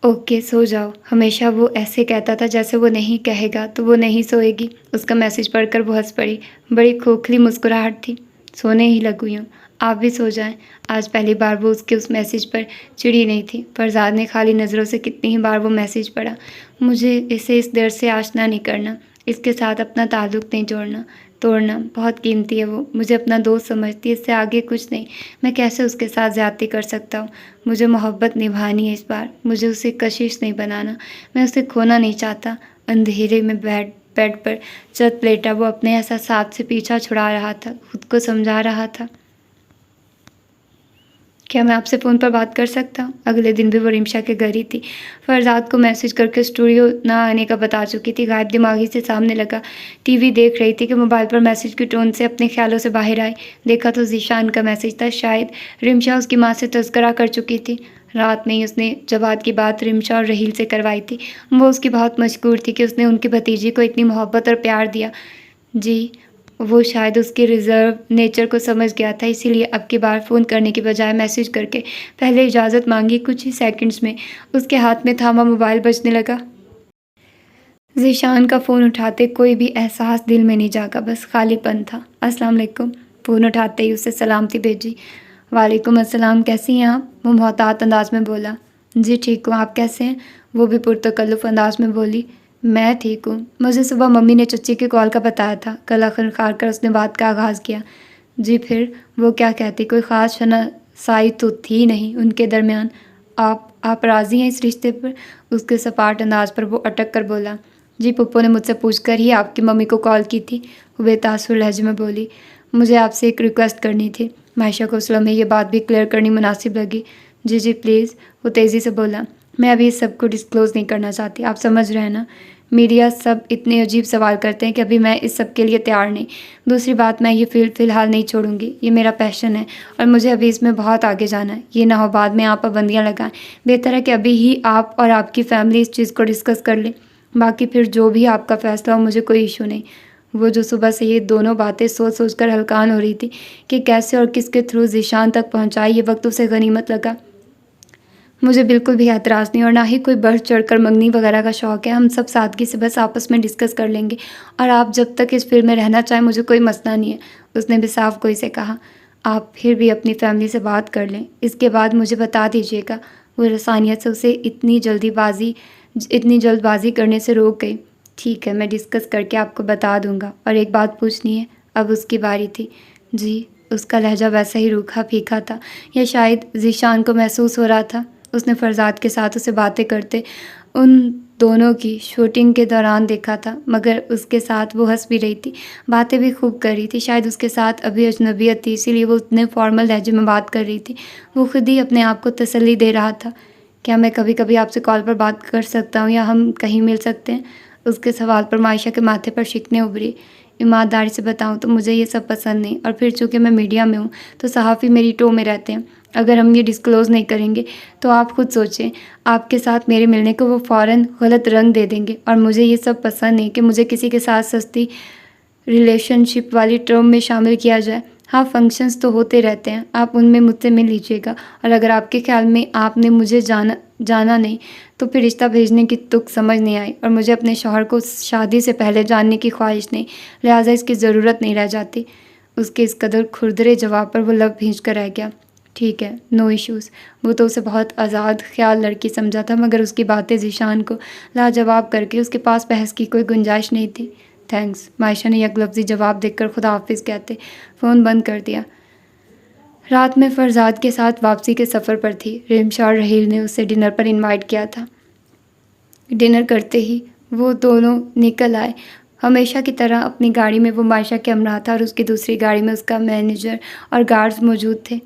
ओके, सो जाओ। हमेशा वो ऐसे कहता था जैसे वो नहीं कहेगा तो वो नहीं सोएगी। उसका मैसेज पढ़कर वो हंस पड़ी। बड़ी खोखली मुस्कुराहट थी। सोने ही लगी हूँ, आप भी सो जाएं। आज पहली बार वो उसके उस मैसेज पर चिड़ी नहीं थी। फरजाद ने खाली नज़रों से कितनी ही बार वो मैसेज पढ़ा। मुझे इसे इस दर्द से आशना नहीं करना, इसके साथ अपना ताल्लुक़ नहीं तोड़ना। बहुत कीमती है वो, मुझे अपना दोस्त समझती है, इससे आगे कुछ नहीं। मैं कैसे उसके साथ ज़्यादती कर सकता हूँ? मुझे मोहब्बत निभानी है इस बार, मुझे उसे कशिश नहीं बनाना। मैं उसे खोना नहीं चाहता। अंधेरे में बेड पर चत लेटा वो अपने एहसासात से पीछा छुड़ा रहा था, खुद को समझा रहा था। क्या मैं आपसे फ़ोन पर बात कर सकता हूँ? अगले दिन भी वो रिमशा के घर ही थी। फरजाद को मैसेज करके स्टूडियो ना आने का बता चुकी थी। गायब दिमागी से सामने लगा टीवी देख रही थी कि मोबाइल पर मैसेज की टोन से अपने ख्यालों से बाहर आई। देखा तो ज़ीशान का मैसेज था। शायद रिमशा उसकी माँ से तज़किरा कर चुकी थी। रात में ही उसने जवाद की बात रिमशा और रहील से करवाई थी। वो उसकी बहुत मशकूर थी कि उसने उनकी भतीजी को इतनी मोहब्बत और प्यार दिया। जी, वो शायद उसके रिज़र्व नेचर को समझ गया था, इसीलिए अब की बार फ़ोन करने की बजाय मैसेज करके पहले इजाज़त मांगी। कुछ ही सेकंड्स में उसके हाथ में थामा मोबाइल बजने लगा। ज़ीशान का फ़ोन उठाते कोई भी एहसास दिल में नहीं जागा, बस खालीपन था। अस्सलाम वालेकुम। फ़ोन उठाते ही उसे सलामती भेजी। वालेकुम अस्सलाम, कैसी हैं आप? वो मोहतात अंदाज में बोला। जी ठीक हूँ, आप कैसे हैं? वो भी पुरतकल्लुफ़ अंदाज में बोली। मैं ठीक हूँ। मुझे सुबह मम्मी ने चच्ची की कॉल का बताया था। गला खनखार कर उसने बात का आगाज़ किया। जी फिर? वो क्या कहती? कोई ख़ास शनासाई तो थी नहीं उनके दरमियान। आप राज़ी हैं इस रिश्ते पर? उसके सपाट अंदाज पर वो अटक कर बोला। जी, पप्पू ने मुझसे पूछकर ही आपकी मम्मी को कॉल की थी। वो बेतासुर लहजे में बोली। मुझे आपसे एक रिक्वेस्ट करनी थी। मायशा को उस लम्हे ये बात भी क्लियर करनी मुनासिब लगी। जी प्लीज़, वो तेज़ी से बोला। मैं अभी इस सब को डिस्क्लोज़ नहीं करना चाहती, आप समझ रहे हैं ना? मीडिया सब इतने अजीब सवाल करते हैं कि अभी मैं इस सब के लिए तैयार नहीं। दूसरी बात, मैं ये फील्ड फ़िलहाल नहीं छोड़ूंगी। ये मेरा पैशन है और मुझे अभी इसमें बहुत आगे जाना है। ये ना हो बाद में आप पाबंदियाँ लगाएं। बेहतर है कि अभी ही आप और आपकी फ़ैमिली इस चीज़ को डिस्कस कर लें। बाकी फिर जो भी आपका फ़ैसला हो, मुझे कोई इशू नहीं। वो जो सुबह से ये दोनों बातें सोच कर हलकान हो रही थी कि कैसे और किसके थ्रू ज़ीशान तक पहुँचाई, ये वक्त उसे गनीमत लगा। मुझे बिल्कुल भी एतराज़ नहीं और ना ही कोई बढ़ चढ़कर मंगनी वगैरह का शौक़ है। हम सब सादगी से बस आपस में डिस्कस कर लेंगे और आप जब तक इस फील्ड में रहना चाहें, मुझे कोई मसला नहीं है। उसने भी साफ गोई से कहा। आप फिर भी अपनी फैमिली से बात कर लें, इसके बाद मुझे बता दीजिएगा। वो रसानियत से उसे इतनी जल्दबाजी करने से रोक गई। ठीक है, मैं डिस्कस करके आपको बता दूंगा। और एक बात पूछनी है। अब उसकी बारी थी। जी, उसका लहजा वैसा ही रूखा फीका था, या शायद ज़ीशान को महसूस हो रहा था। उसने फरजाद के साथ उसे बातें करते उन दोनों की शूटिंग के दौरान देखा था, मगर उसके साथ वो हंस भी रही थी, बातें भी खूब कर रही थी। शायद उसके साथ अभी अजनबियत थी, इसीलिए वो उतने फॉर्मल लहजे में बात कर रही थी। वो खुद ही अपने आप को तसल्ली दे रहा था। क्या मैं कभी कभी आपसे कॉल पर बात कर सकता हूँ, या हम कहीं मिल सकते हैं? उसके सवाल पर मायशा के माथे पर शिकने उभरी। ईमानदारी से बताऊँ तो मुझे ये सब पसंद नहीं, और फिर चूँकि मैं मीडिया में हूँ तो सहाफ़ी मेरी टो में रहते हैं। अगर हम ये डिस्क्लोज़ नहीं करेंगे तो आप खुद सोचें, आपके साथ मेरे मिलने को वो फ़ौरन गलत रंग दे देंगे, और मुझे ये सब पसंद नहीं कि मुझे किसी के साथ सस्ती रिलेशनशिप वाली टर्म में शामिल किया जाए। हाँ, फंक्शंस तो होते रहते हैं, आप उनमें मुझसे मिल लीजिएगा, और अगर आपके ख्याल में आपने मुझे जाना नहीं तो फिर रिश्ता भेजने की तुक समझ नहीं आई, और मुझे अपने शौहर को शादी से पहले जानने की ख्वाहिश नहीं, लिहाजा इसकी ज़रूरत नहीं रह जाती। उसके इस कदर खुरदरे जवाब पर वो लब भींच कर रह गया। ठीक है, नो इश्यूज़। वो तो उसे बहुत आज़ाद ख्याल लड़की समझा था, मगर उसकी बातें ज़ीशान को लाजवाब करके उसके पास बहस की कोई गुंजाइश नहीं थी। थैंक्स, मायशा ने यकलफ्ज़ी जवाब देकर खुदा हाफिज़ कहते फ़ोन बंद कर दिया। रात में फरजाद के साथ वापसी के सफ़र पर थी। रिमशा और रहील ने उसे डिनर पर इनवाइट किया था। डिनर करते ही वो दोनों निकल आए। हमेशा की तरह अपनी गाड़ी में वो मायशा के हमरा था, और उसकी दूसरी गाड़ी में उसका मैनेजर और गार्ड्स मौजूद थे।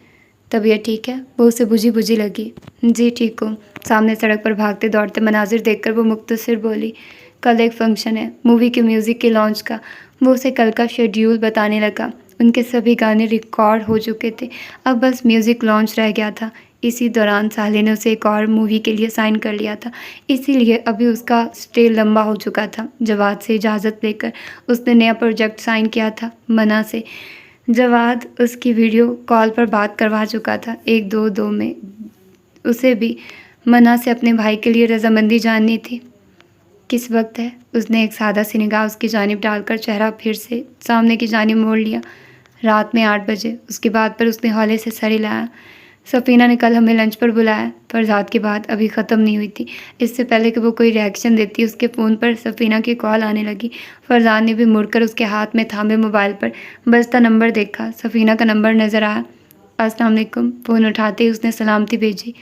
तबीयत ठीक है? वो उसे बुझी लगी। जी ठीक हूँ। सामने सड़क पर भागते दौड़ते मनाजिर देखकर वो मुख्तसर बोली। कल एक फ़ंक्शन है, मूवी के म्यूज़िक के लॉन्च का। वो उसे कल का शेड्यूल बताने लगा। उनके सभी गाने रिकॉर्ड हो चुके थे, अब बस म्यूज़िक लॉन्च रह गया था। इसी दौरान साले ने उसे एक और मूवी के लिए साइन कर लिया था, इसीलिए अभी उसका स्टे लंबा हो चुका था। जवाद से इजाज़त लेकर उसने नया प्रोजेक्ट साइन किया था मना से। जवाद उसकी वीडियो कॉल पर बात करवा चुका था। 1-2 में उसे भी मना से अपने भाई के लिए रजामंदी जाननी थी। किस वक्त है? उसने एक सादा सी निगाह उसकी जानिब डालकर चेहरा फिर से सामने की जानिब मोड़ लिया। रात में 8 बजे। उसकी बात पर उसने हौले से सर हिलाया। सफ़ीना ने कल हमें लंच पर बुलाया। फरजाद की बात अभी ख़त्म नहीं हुई थी। इससे पहले कि वो कोई रिएक्शन देती, उसके फ़ोन पर सफ़ीना की कॉल आने लगी। फरजाद ने भी मुड़कर उसके हाथ में थामे मोबाइल पर बजता नंबर देखा। सफ़ीना का नंबर नज़र आया। अस्सलाम वालेकुम। फ़ोन उठाते ही उसने सलामती भेजी।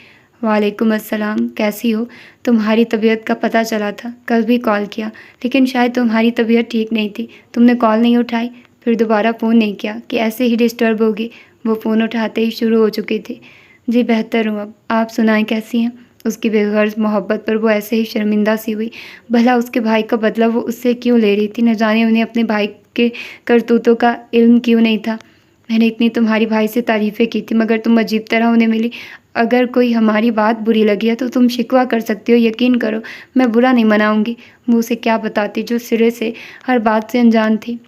वालेकुम अस्सलाम, कैसी हो? तुम्हारी तबीयत का पता चला था, कल भी कॉल किया, लेकिन शायद तुम्हारी तबीयत ठीक नहीं थी, तुमने कॉल नहीं उठाई, फिर दोबारा फ़ोन नहीं किया कि ऐसे ही डिस्टर्ब होगी। वो फ़ोन उठाते ही शुरू हो चुकी थी। जी बेहतर हूँ अब, आप सुनाएं कैसी हैं? उसकी बेगर्ज मोहब्बत पर वो ऐसे ही शर्मिंदा सी हुई। भला उसके भाई का बदला वो उससे क्यों ले रही थी? न जाने उन्हें अपने भाई के करतूतों का इल्म क्यों नहीं था। मैंने इतनी तुम्हारी भाई से तारीफ़ें की थी, मगर तुम अजीब तरह उन्हें मिली। अगर कोई हमारी बात बुरी लगी है तो तुम शिकवा कर सकती हो, यकीन करो मैं बुरा नहीं मनाऊंगी। मुँह से क्या बताती जो सिरे से हर बात से अनजान थी।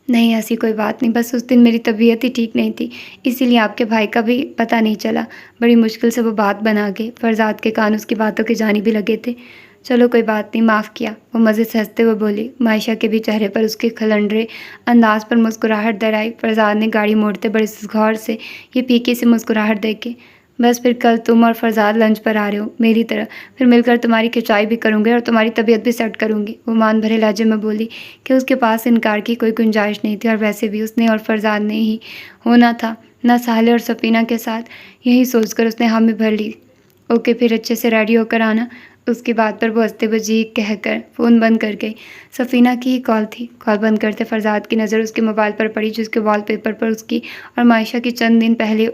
नहीं, ऐसी कोई बात नहीं, बस उस दिन मेरी तबीयत ही ठीक नहीं थी, इसीलिए आपके भाई का भी पता नहीं चला। बड़ी मुश्किल से वो बात बना के। फरजाद के कान उसकी बातों के जाने भी लगे थे। चलो कोई बात नहीं, माफ़ किया, वो मज़े से हंसते हुए बोली। मायशा के भी चेहरे पर उसके खलंडरे अंदाज पर मुस्कुराहट दर आई। फरजाद ने गाड़ी मोड़ते बड़े गौर से ये फीकी सी मुस्कुराहट देखे। बस फिर कल तुम और फरजाद लंच पर आ रहे हो मेरी तरह, फिर मिलकर तुम्हारी खिंचाई भी करूँगी और तुम्हारी तबीयत भी सेट करूँगी। वो मान भरे लहजे में बोली कि उसके पास इनकार की कोई गुंजाइश नहीं थी, और वैसे भी उसने और फरजाद ने ही होना था, ना साले और सफ़ीना के साथ। यही सोचकर उसने हामी भर ली। ओके, फिर अच्छे से रेडी होकर आना। उसकी बात पर वो हंसते हुए जी कहकर फ़ोन बंद कर गई। सफ़ीना की ही कॉल थी। कॉल बंद करते फरजाद की नज़र उसके मोबाइल पर पड़ी, जिसके वॉलपेपर पर उसकी और मायशा की चंद दिन पहले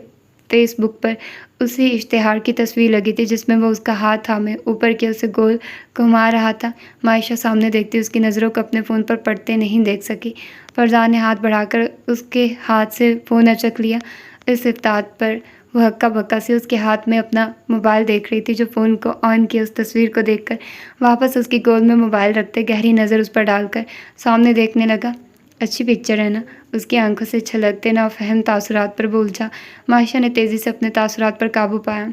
फेसबुक पर उसी इश्तिहार की तस्वीर लगी थी, जिसमें वो उसका हाथ थामे ऊपर के उसे गोल घुमा रहा था। मायशा सामने देखती उसकी नज़रों को अपने फ़ोन पर पड़ते नहीं देख सकी। फरजाद ने हाथ बढ़ाकर उसके हाथ से फ़ोन अचक लिया। इस इत्तात पर वह हक्का बक्का से उसके हाथ में अपना मोबाइल देख रही थी, जो फ़ोन को ऑन किया उस तस्वीर को देखकर वापस उसकी गोद में मोबाइल रखते गहरी नज़र उस पर डालकर सामने देखने लगा। अच्छी पिक्चर है ना? उसकी आंखों से छलकते नाफहम तासुरात पर वो उलझा। मायशा ने तेज़ी से अपने तासुरात पर काबू पाया।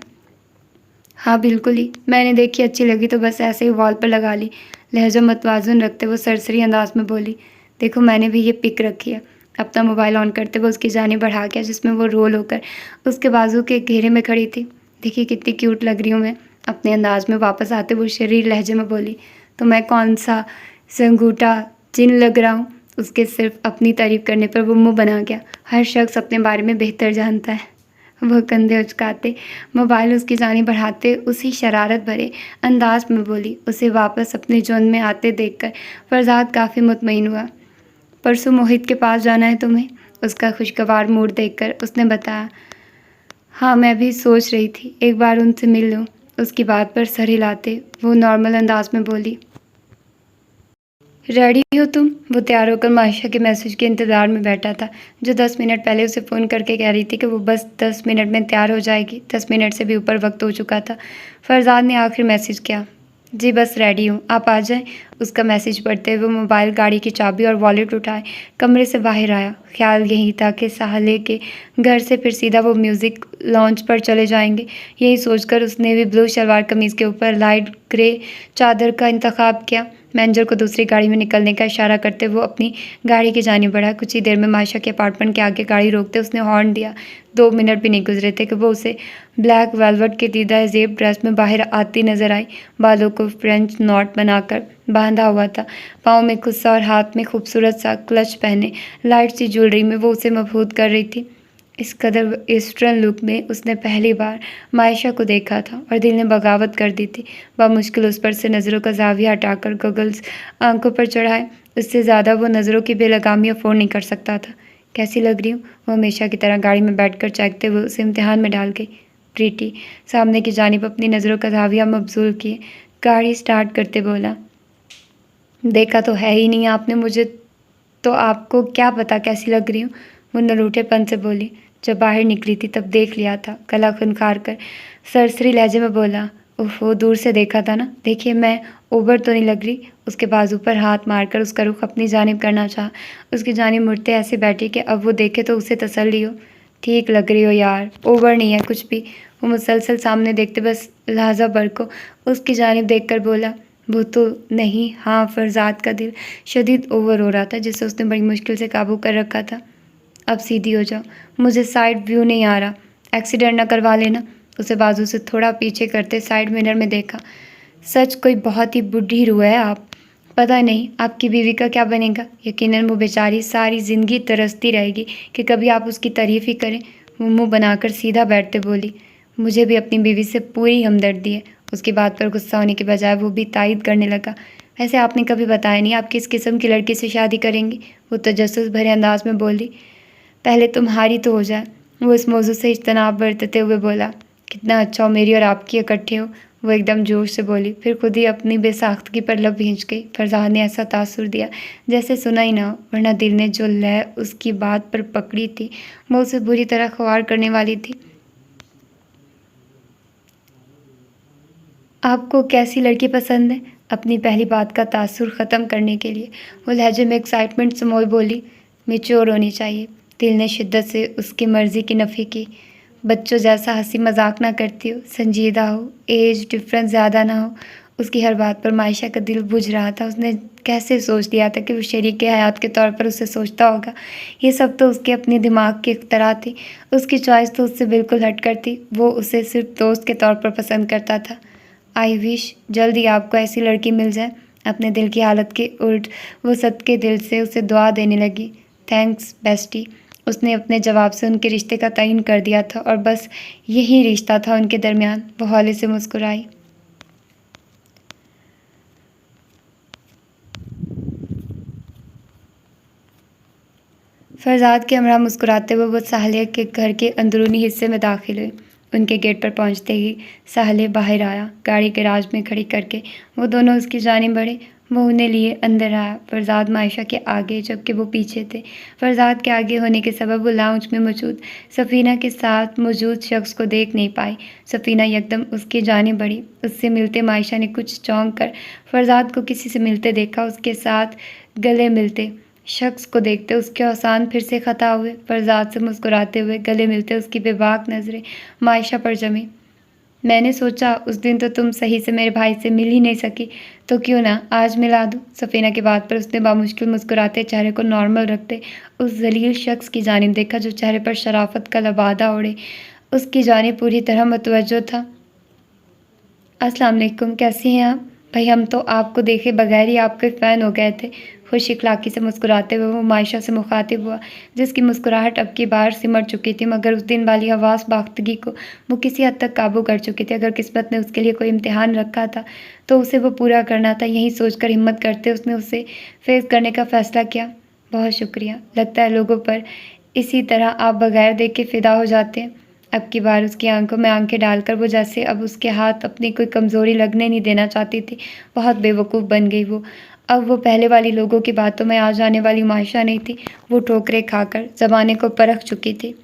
हाँ बिल्कुल ही, मैंने देखी, अच्छी लगी तो बस ऐसे ही वॉल पर लगा ली। लहजा मतवाज़ुन रखते वो सरसरी अंदाज में बोली। देखो मैंने भी ये पिक रखी है। अपना मोबाइल ऑन करते वो उसकी जानिब बढ़ा गया, जिसमें वो रोल होकर उसके बाजू के घेरे में खड़ी थी। देखिए कितनी क्यूट लग रही हूँ मैं। अपने अंदाज में वापस आते वो शरीर लहजे में बोली। तो मैं कौन सा संगूटा जिन लग रहा हूँ? उसके सिर्फ अपनी तारीफ़ करने पर वो मुंह बना गया। हर शख्स अपने बारे में बेहतर जानता है। वह कंधे उचकाते मोबाइल उसकी जानिब बढ़ाते उसी शरारत भरे अंदाज में बोली। उसे वापस अपने जोन में आते देखकर फरजाद काफ़ी मुतमईन हुआ। परसों मोहित के पास जाना है तुम्हें? उसका खुशगवार मूड देखकर उसने बताया। हाँ, मैं भी सोच रही थी एक बार उनसे मिल लूँ। उसकी बात पर सर हिलाते वो नॉर्मल अंदाज में बोली। रेडी हो तुम? वो तैयार होकर मायशा के मैसेज के इंतज़ार में बैठा था, जो 10 मिनट पहले उसे फ़ोन करके कह रही थी कि वो बस 10 मिनट में तैयार हो जाएगी। 10 मिनट से भी ऊपर वक्त हो चुका था। फरजाद ने आखिर मैसेज किया। जी बस रेडी हूँ, आप आ जाएं। उसका मैसेज पढ़ते हुए मोबाइल, गाड़ी की चाबी और वॉलेट उठाए कमरे से बाहर आया। ख्याल यही था कि साले के घर से फिर सीधा वो म्यूज़िक लॉन्च पर चले जाएंगे। यही सोचकर उसने भी ब्लू शलवार कमीज़ के ऊपर लाइट ग्रे चादर का इंतखाब किया। मैनेजर को दूसरी गाड़ी में निकलने का इशारा करते वो अपनी गाड़ी की जानिब बढ़ा। कुछ ही देर में मायशा के अपार्टमेंट के आगे गाड़ी रोकते उसने हॉर्न दिया। 2 मिनट भी नहीं गुजरे थे कि वो उसे ब्लैक वेलवेट के दीदा जेब ड्रेस में बाहर आती नजर आई। बालों को फ्रेंच नॉट बनाकर बांधा हुआ था, पाँव में गुस्सा और हाथ में खूबसूरत सा क्लच पहने लाइट सी ज्वेलरी में वो उसे मबहूत कर रही थी। इस कदर वेस्टर्न लुक में उसने पहली बार मायशा को देखा था और दिल ने बगावत कर दी थी। बामुश्किल उस पर से नज़रों का जाविया हटाकर गगल्स आंखों पर चढ़ाए। उससे ज़्यादा वो नज़रों की बेलगामी अफोर्ड नहीं कर सकता था। कैसी लग रही हूँ? वो हमेशा की तरह गाड़ी में बैठकर चहकते हुए उसे इम्तिहान में डाल गई। प्रीति सामने की जानिब अपनी नज़रों का जाविया मबजूल किए गाड़ी स्टार्ट करते बोला। देखा तो है ही नहीं आपने मुझे तो आपको क्या पता कैसी लग रही हूँ, वो नरूठेपन से बोली। जब बाहर निकली थी तब देख लिया था, गला खुनखार कर सरसरी लहजे में बोला। ओहो, दूर से देखा था ना। देखिए, मैं ओवर तो नहीं लग रही। उसके बाजू पर हाथ मारकर उसका रुख अपनी जानिब करना चाहा। उसकी जानिब मुड़ते ऐसे बैठी कि अब वो देखे तो उसे तसल्ली हो। ठीक लग रही हो यार, ओवर नहीं है कुछ भी। वो मुसलसल सामने देखते बस लहजा भर को उसकी जानिब देखकर बोला। वो तो नहीं, हाँ। फरजाद का दिल शदीद ओवर हो रहा था, जिसे उसने बड़ी मुश्किल से काबू कर रखा था। अब सीधी हो जाओ, मुझे साइड व्यू नहीं आ रहा। एक्सीडेंट ना करवा लेना। उसे बाजू से थोड़ा पीछे करते साइड मिरर में देखा। सच कोई बहुत ही बुढ़ी रूह है आप। पता नहीं आपकी बीवी का क्या बनेगा। यकीनन वो बेचारी सारी ज़िंदगी तरसती रहेगी कि कभी आप उसकी तारीफ़ ही करें। वो मुंह बनाकर सीधा बैठते बोली। मुझे भी अपनी बीवी से पूरी हमदर्दी है। उसकी बात पर गुस्सा होने के बजाय वो भी तायद करने लगा। वैसे आपने कभी बताया नहीं आप किस किस्म की लड़की से शादी करेंगी। वो तजस्सुस भरे अंदाज में बोली। पहले तुम्हारी तो हो जाए। वो इस मौजू से इज्तनाब बरतते हुए बोला। कितना अच्छा हो मेरी और आपकी इकट्ठे हो। वो एकदम जोश से बोली, फिर खुद ही अपनी बेसाख्तगी पर लब भींच गई। फरजाद ने ऐसा तासुर दिया जैसे सुना ही ना हो, वरना दिल ने जो लय उसकी बात पर पकड़ी थी वो उसे बुरी तरह ख्वार करने वाली थी। आपको कैसी लड़की पसंद है? अपनी पहली बात का तासुर ख़त्म करने के लिए वो लहजे में एक्साइटमेंट से मोल बोली। मैच्योर होनी चाहिए। दिल ने शिद्दत से उसकी मर्ज़ी की नफ़ी की। बच्चों जैसा हंसी मजाक ना करती हो, संजीदा हो, एज डिफरेंस ज़्यादा ना हो। उसकी हर बात पर मायशा का दिल बुझ रहा था। उसने कैसे सोच लिया था कि वो शरीक हयात के तौर पर उसे सोचता होगा। ये सब तो उसके अपने दिमाग की इख्तरा थी। उसकी चॉइस तो उससे बिल्कुल हटकर थी। वो उसे सिर्फ दोस्त के तौर पर पसंद करता था। आई विश जल्द ही आपको ऐसी लड़की मिल जाए। अपने दिल की हालत के उल्ट वो सदके दिल से उसे दुआ देने लगी। Thanks bestie. उसने अपने जवाब से उनके रिश्ते का तयन कर दिया था और बस यही रिश्ता था उनके दरमियान। वो हौले से मुस्कुराई। फरजाद के हमरा मुस्कुराते हुए वो साहलिया के घर के अंदरूनी हिस्से में दाखिल हुए। उनके गेट पर पहुंचते ही साहले बाहर आया, गाड़ी गैराज में खड़ी करके। वो दोनों उसकी जानिब बढ़े। वो उन्हें लिए अंदर आया। फरजाद मायशा के आगे जबकि वो पीछे थे। फरजाद के आगे होने के सबब वो लाउंज में मौजूद सफ़ीना के साथ मौजूद शख्स को देख नहीं पाई। सफ़ीना यकदम उसकी जानिब बढ़ी। उससे मिलते मायशा ने कुछ चौंक कर फरजाद को किसी से मिलते देखा। उसके साथ गले मिलते शख्स को देखते उसके औसान फिर से ख़ता हुए। फरजाद से मुस्कुराते हुए गले मिलते उसकी बेबाक नज़रें मायशा पर जमी। मैंने सोचा उस दिन तो तुम सही से मेरे भाई से मिल ही नहीं सकी, तो क्यों ना आज मिला दूँ। सफ़ीना की बात पर उसने बामुश्किल मुस्कुराते चेहरे को नॉर्मल रखते उस जलील शख्स की जानिब देखा जो चेहरे पर शराफत का लबादा ओढ़े उसकी जानिब पूरी तरह मुतवज्जो था। अस्सलाम वालेकुम, कैसी हैं आप? भाई हम तो आपको देखे बगैर ही आपके फ़ैन हो गए थे। खुश इखलाक़ी से मुस्कुराते हुए वो मायशा से मुखातिब हुआ, जिसकी मुस्कुराहट अब की बार सिमट चुकी थी, मगर उस दिन वाली हवास बाख्तगी को वो किसी हद तक काबू कर चुकी थी। अगर किस्मत ने उसके लिए कोई इम्तिहान रखा था तो उसे वो पूरा करना था। यही सोचकर हिम्मत करते उसने उसे फेस करने का फ़ैसला किया। बहुत शुक्रिया। लगता है लोगों पर इसी तरह आप बगैर देखे फ़िदा हो जाते हैं। अब की बार उसकी आंखों में आंखें डालकर वो जैसे अब उसके हाथ अपनी कोई कमज़ोरी लगने नहीं देना चाहती थी। बहुत बेवकूफ़ बन गई वो। अब वो पहले वाली लोगों की बातों में आ जाने वाली मायशा नहीं थी। वो ठोकरें खाकर ज़माने को परख चुकी थी।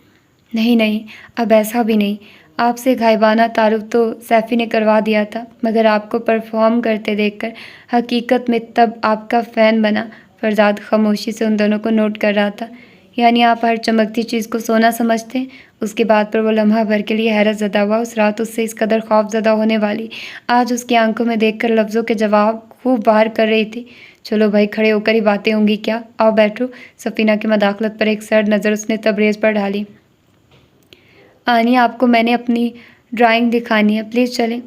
नहीं नहीं, अब ऐसा भी नहीं। आपसे गायबाना तारुफ तो सैफ़ी ने करवा दिया था, मगर आपको परफॉर्म करते देखकर हकीकत में तब आपका फ़ैन बना। फरजाद खामोशी से उन दोनों को नोट कर रहा था। यानी आप हर चमकती चीज़ को सोना समझते हैं? उसकी बात पर वो लम्हा भर के लिए हैरत ज़दा हुआ। उस रात उससे इस कदर खौफज़दा होने वाली आज उसकी आंखों में देखकर लफ्ज़ों के जवाब खूब बाहर कर रही थी। चलो भाई, खड़े होकर ही बातें होंगी क्या? आओ बैठो। सफ़ीना की मदाखलत पर एक सर्द नज़र उसने तबरेज़ पर डाली। आनी, आपको मैंने अपनी ड्राइंग दिखानी है, प्लीज़ चलें।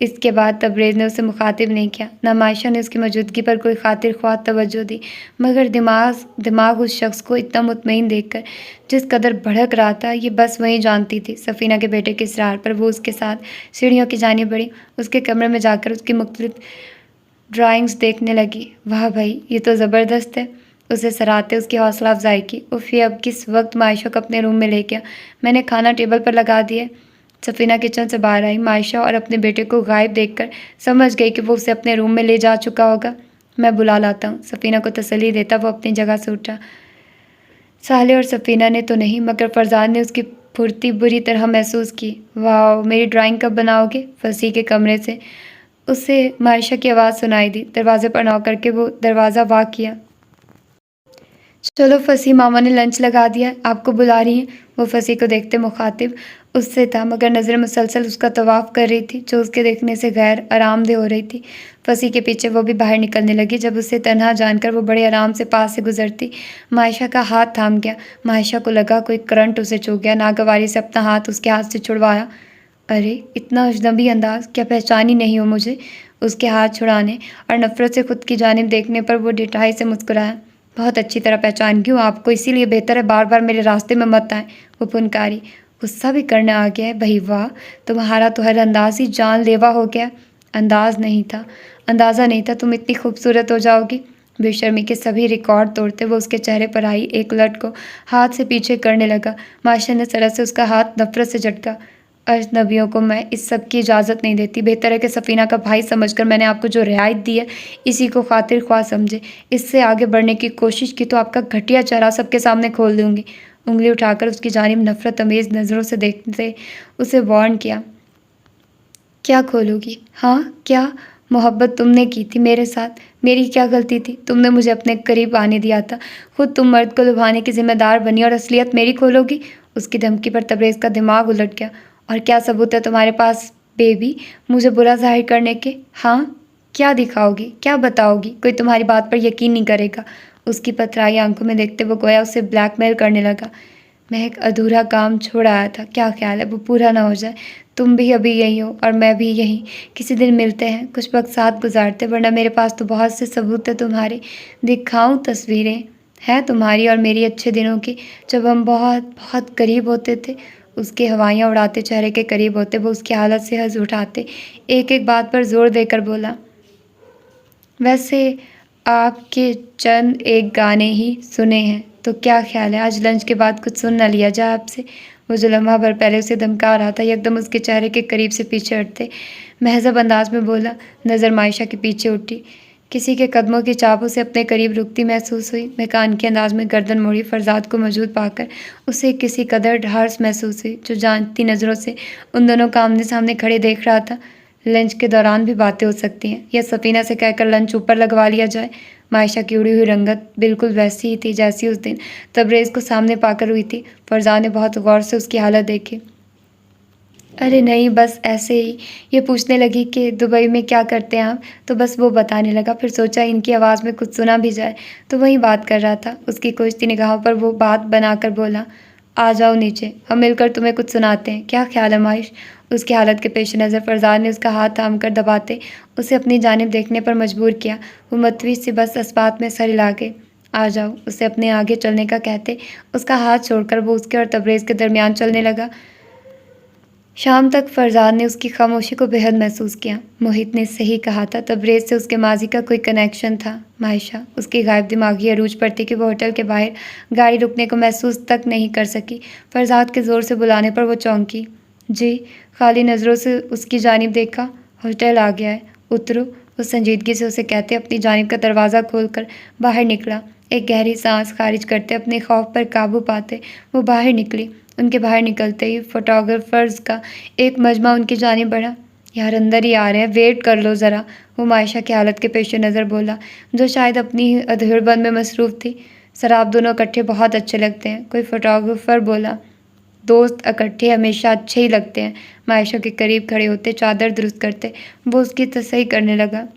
इसके बाद तबरेज़ ने उसे मुखातिब नहीं किया। ना मायशा ने उसकी मौजूदगी पर कोई खातिर ख्वाह तवज्जो दी, मगर दिमाग उस शख्स को इतना मुतमईन देखकर जिस कदर भड़क रहा था ये बस वही जानती थी। सफ़ीना के बेटे के इसरार पर वो उसके साथ सीढ़ियों की जानिब बढ़ी। उसके कमरे में जाकर उसकी मुख्तलिफ ड्राइंग्स देखने लगी। वाह भाई, ये तो ज़बरदस्त है। उसे सराहते उसकी हौसला अफजाई की। उफ़, ये अब किस वक्त मायशा को अपने रूम में ले गया। मैंने खाना टेबल पर लगा दिया। सफ़ीना किचन से बाहर आई। मायशा और अपने बेटे को गायब देखकर समझ गई कि वो उसे अपने रूम में ले जा चुका होगा।
मैं बुला लाता हूँ। सफ़ीना को तसल्ली देता वो अपनी जगह से उठा। साले और सफ़ीना ने तो नहीं, मगर फरजाद ने उसकी फुर्ती बुरी तरह महसूस की। वाह, मेरी ड्राइंग कब बनाओगे? फसी के कमरे से उसे मायशा की आवाज़ सुनाई दी। दरवाजे पर नॉक करके वो दरवाज़ा वाक किया। चलो फसी, मामा ने लंच लगा दिया, आपको बुला रही हैं। वो फसी को देखते मुखातिब उससे था, मगर नज़रें मुसलसल उसका तवाफ़ कर रही थी, जो उसके देखने से गैर आरामदेह हो रही थी। फसी के पीछे वो भी बाहर निकलने लगी। जब उसे तन्हा जानकर वो बड़े आराम से पास से गुजरती, मायशा का हाथ थाम गया। मायशा को लगा कोई करंट उसे छू गया। नागवारी से अपना हाथ उसके हाथ से छुड़वाया। अरे इतना अजनबी अंदाज़, क्या पहचान ही नहीं हो मुझे? उसके हाथ छुड़ाने और नफ़रत से खुद की जानिब देखने पर वो ढिठाई से मुस्कुराया। बहुत अच्छी तरह पहचान गई हूँ आपको, इसीलिए बेहतर है बार बार मेरे रास्ते में मत आएं। वो फुनकारी। गुस्सा भी करने आ गया है भाई, वाह तुम्हारा तो हर अंदाज ही जानलेवा हो गया। अंदाज़ा नहीं था तुम इतनी खूबसूरत हो जाओगी। बेशर्मी के सभी रिकॉर्ड तोड़ते वो उसके चेहरे पर आई एक लट को हाथ से पीछे करने लगा। माशा ने सरस से उसका हाथ नफरत से झटका। अजनबियों को मैं इस सब की इजाज़त नहीं देती। बेहतर है कि सफ़ीना का भाई समझकर मैंने आपको जो रियायत दी है इसी को खातिर ख्वाह समझे। इससे आगे बढ़ने की कोशिश की तो आपका घटिया चेहरा सबके सामने खोल दूंगी। उंगली उठाकर उसकी जानिब नफ़रत अमेज़ नज़रों से देखते उसे वार्न किया। क्या खोलोगी? हाँ क्या? मोहब्बत तुमने की थी मेरे साथ, मेरी क्या गलती थी? तुमने मुझे अपने करीब आने दिया था, खुद तुम मर्द को लुभाने की जिम्मेदार बनी और असलियत मेरी खोलोगी? उसकी धमकी पर तबरेज़ का दिमाग उलट गया। और क्या सबूत है तुम्हारे पास बेबी, मुझे बुरा जाहिर करने के? हाँ क्या दिखाओगी, क्या बताओगी? कोई तुम्हारी बात पर यकीन नहीं करेगा। उसकी पथराई आंखों में देखते वो गोया उसे ब्लैकमेल करने लगा। मैं एक अधूरा काम छोड़ आया था, क्या ख्याल है वो पूरा ना हो जाए? तुम भी अभी यहीं हो और मैं भी यहीं। किसी दिन मिलते हैं, कुछ वक्त साथ गुजारते, वरना मेरे पास तो बहुत से सबूत है तुम्हारे। दिखाऊं तस्वीरें हैं तुम्हारी और मेरी अच्छे दिनों की, जब हम बहुत बहुत करीब होते थे। उसके हवाइयाँ उड़ाते चेहरे के करीब होते वो उसकी हालत से हंस उठाते। एक एक बात पर जोर देकर बोला, वैसे आपके चंद एक गाने ही सुने हैं, तो क्या ख्याल है आज लंच के बाद कुछ सुन ना लिया जाए आपसे? वो जो लम्हा भर पहले उसे धमका रहा था एकदम उसके चेहरे के करीब से पीछे हटते महजब अंदाज में बोला। नज़र मायशा के पीछे उठी, किसी के कदमों की चाप उसे अपने करीब रुकती महसूस हुई। मकान के अंदाज में गर्दन मोड़ी फरजाद को मौजूद पाकर उसे किसी कदर ढार्स महसूस हुई, जो जानती नज़रों से उन दोनों को आमने सामने खड़े देख रहा था। लंच के दौरान भी बातें हो सकती हैं, या सफ़ीना से कहकर लंच ऊपर लगवा लिया जाए। मायशा की उड़ी हुई रंगत बिल्कुल वैसी ही थी जैसी उस दिन तबरेज़ को सामने पाकर हुई थी। फरजाद ने बहुत गौर से उसकी हालत देखी। अरे नहीं, बस ऐसे ही। ये पूछने लगी कि दुबई में क्या करते हैं आप, तो बस वो बताने लगा। फिर सोचा इनकी आवाज़ में कुछ सुना भी जाए, तो वही बात कर रहा था। उसकी कोश्ती निगाहों पर वो बात बनाकर बोला, आ जाओ नीचे, हम मिलकर तुम्हें कुछ सुनाते हैं, क्या ख्याल है माइश? उसकी हालत के पेश नज़र फरजाद ने उसका हाथ थाम कर दबाते उसे अपनी जानिब देखने पर मजबूर किया। वो मतवी से बस इस्पात में सर हिला के आ जाओ उसे अपने आगे चलने का कहते उसका हाथ छोड़कर वो उसके और तबरेज़ के दरमियान चलने लगा। शाम तक फरजाद ने उसकी खामोशी को बेहद महसूस किया। मोहित ने सही कहा था, तबरेज़ से उसके माजी का कोई कनेक्शन था। मायशा उसकी गायब दिमागी अरूज पर थी कि वो होटल के बाहर गाड़ी रुकने को महसूस तक नहीं कर सकी। फरजाद के ज़ोर से बुलाने पर वो चौंकी। जी, खाली नज़रों से उसकी जानिब देखा। होटल आ गया है, उतरो, वो संजीदगी से उसे कहते अपनी जानिब का दरवाज़ा खोलकर बाहर निकला। एक गहरी सांस खारिज करते अपने खौफ पर काबू पाते वो बाहर निकली। उनके बाहर निकलते ही फोटोग्राफर्स का एक मजमा उनकी जानिब बढ़ा। यार अंदर ही आ रहे हैं, वेट कर लो ज़रा, वो मायशा की हालत के पेश नज़र बोला, जो शायद अपनी अधूरबंद में मसरूफ़ थी। सर आप दोनों इकट्ठे बहुत अच्छे लगते हैं, कोई फोटोग्राफर बोला। दोस्त इकट्ठे हमेशा अच्छे ही लगते हैं। मायशा के करीब खड़े होते चादर दुरुस्त करते वो उसकी तसल्ली करने लगा।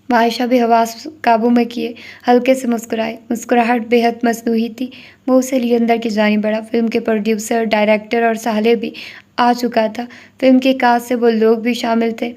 मायशा भी हवास काबू में किए हल्के से मुस्कुराए। मुस्कुराहट बेहद मसनूई थी। वो उसे लिए अंदर की जानिब बढ़ा। फिल्म के प्रोड्यूसर, डायरेक्टर और साले भी आ चुका था। फिल्म के कास्ट से वो लोग भी शामिल थे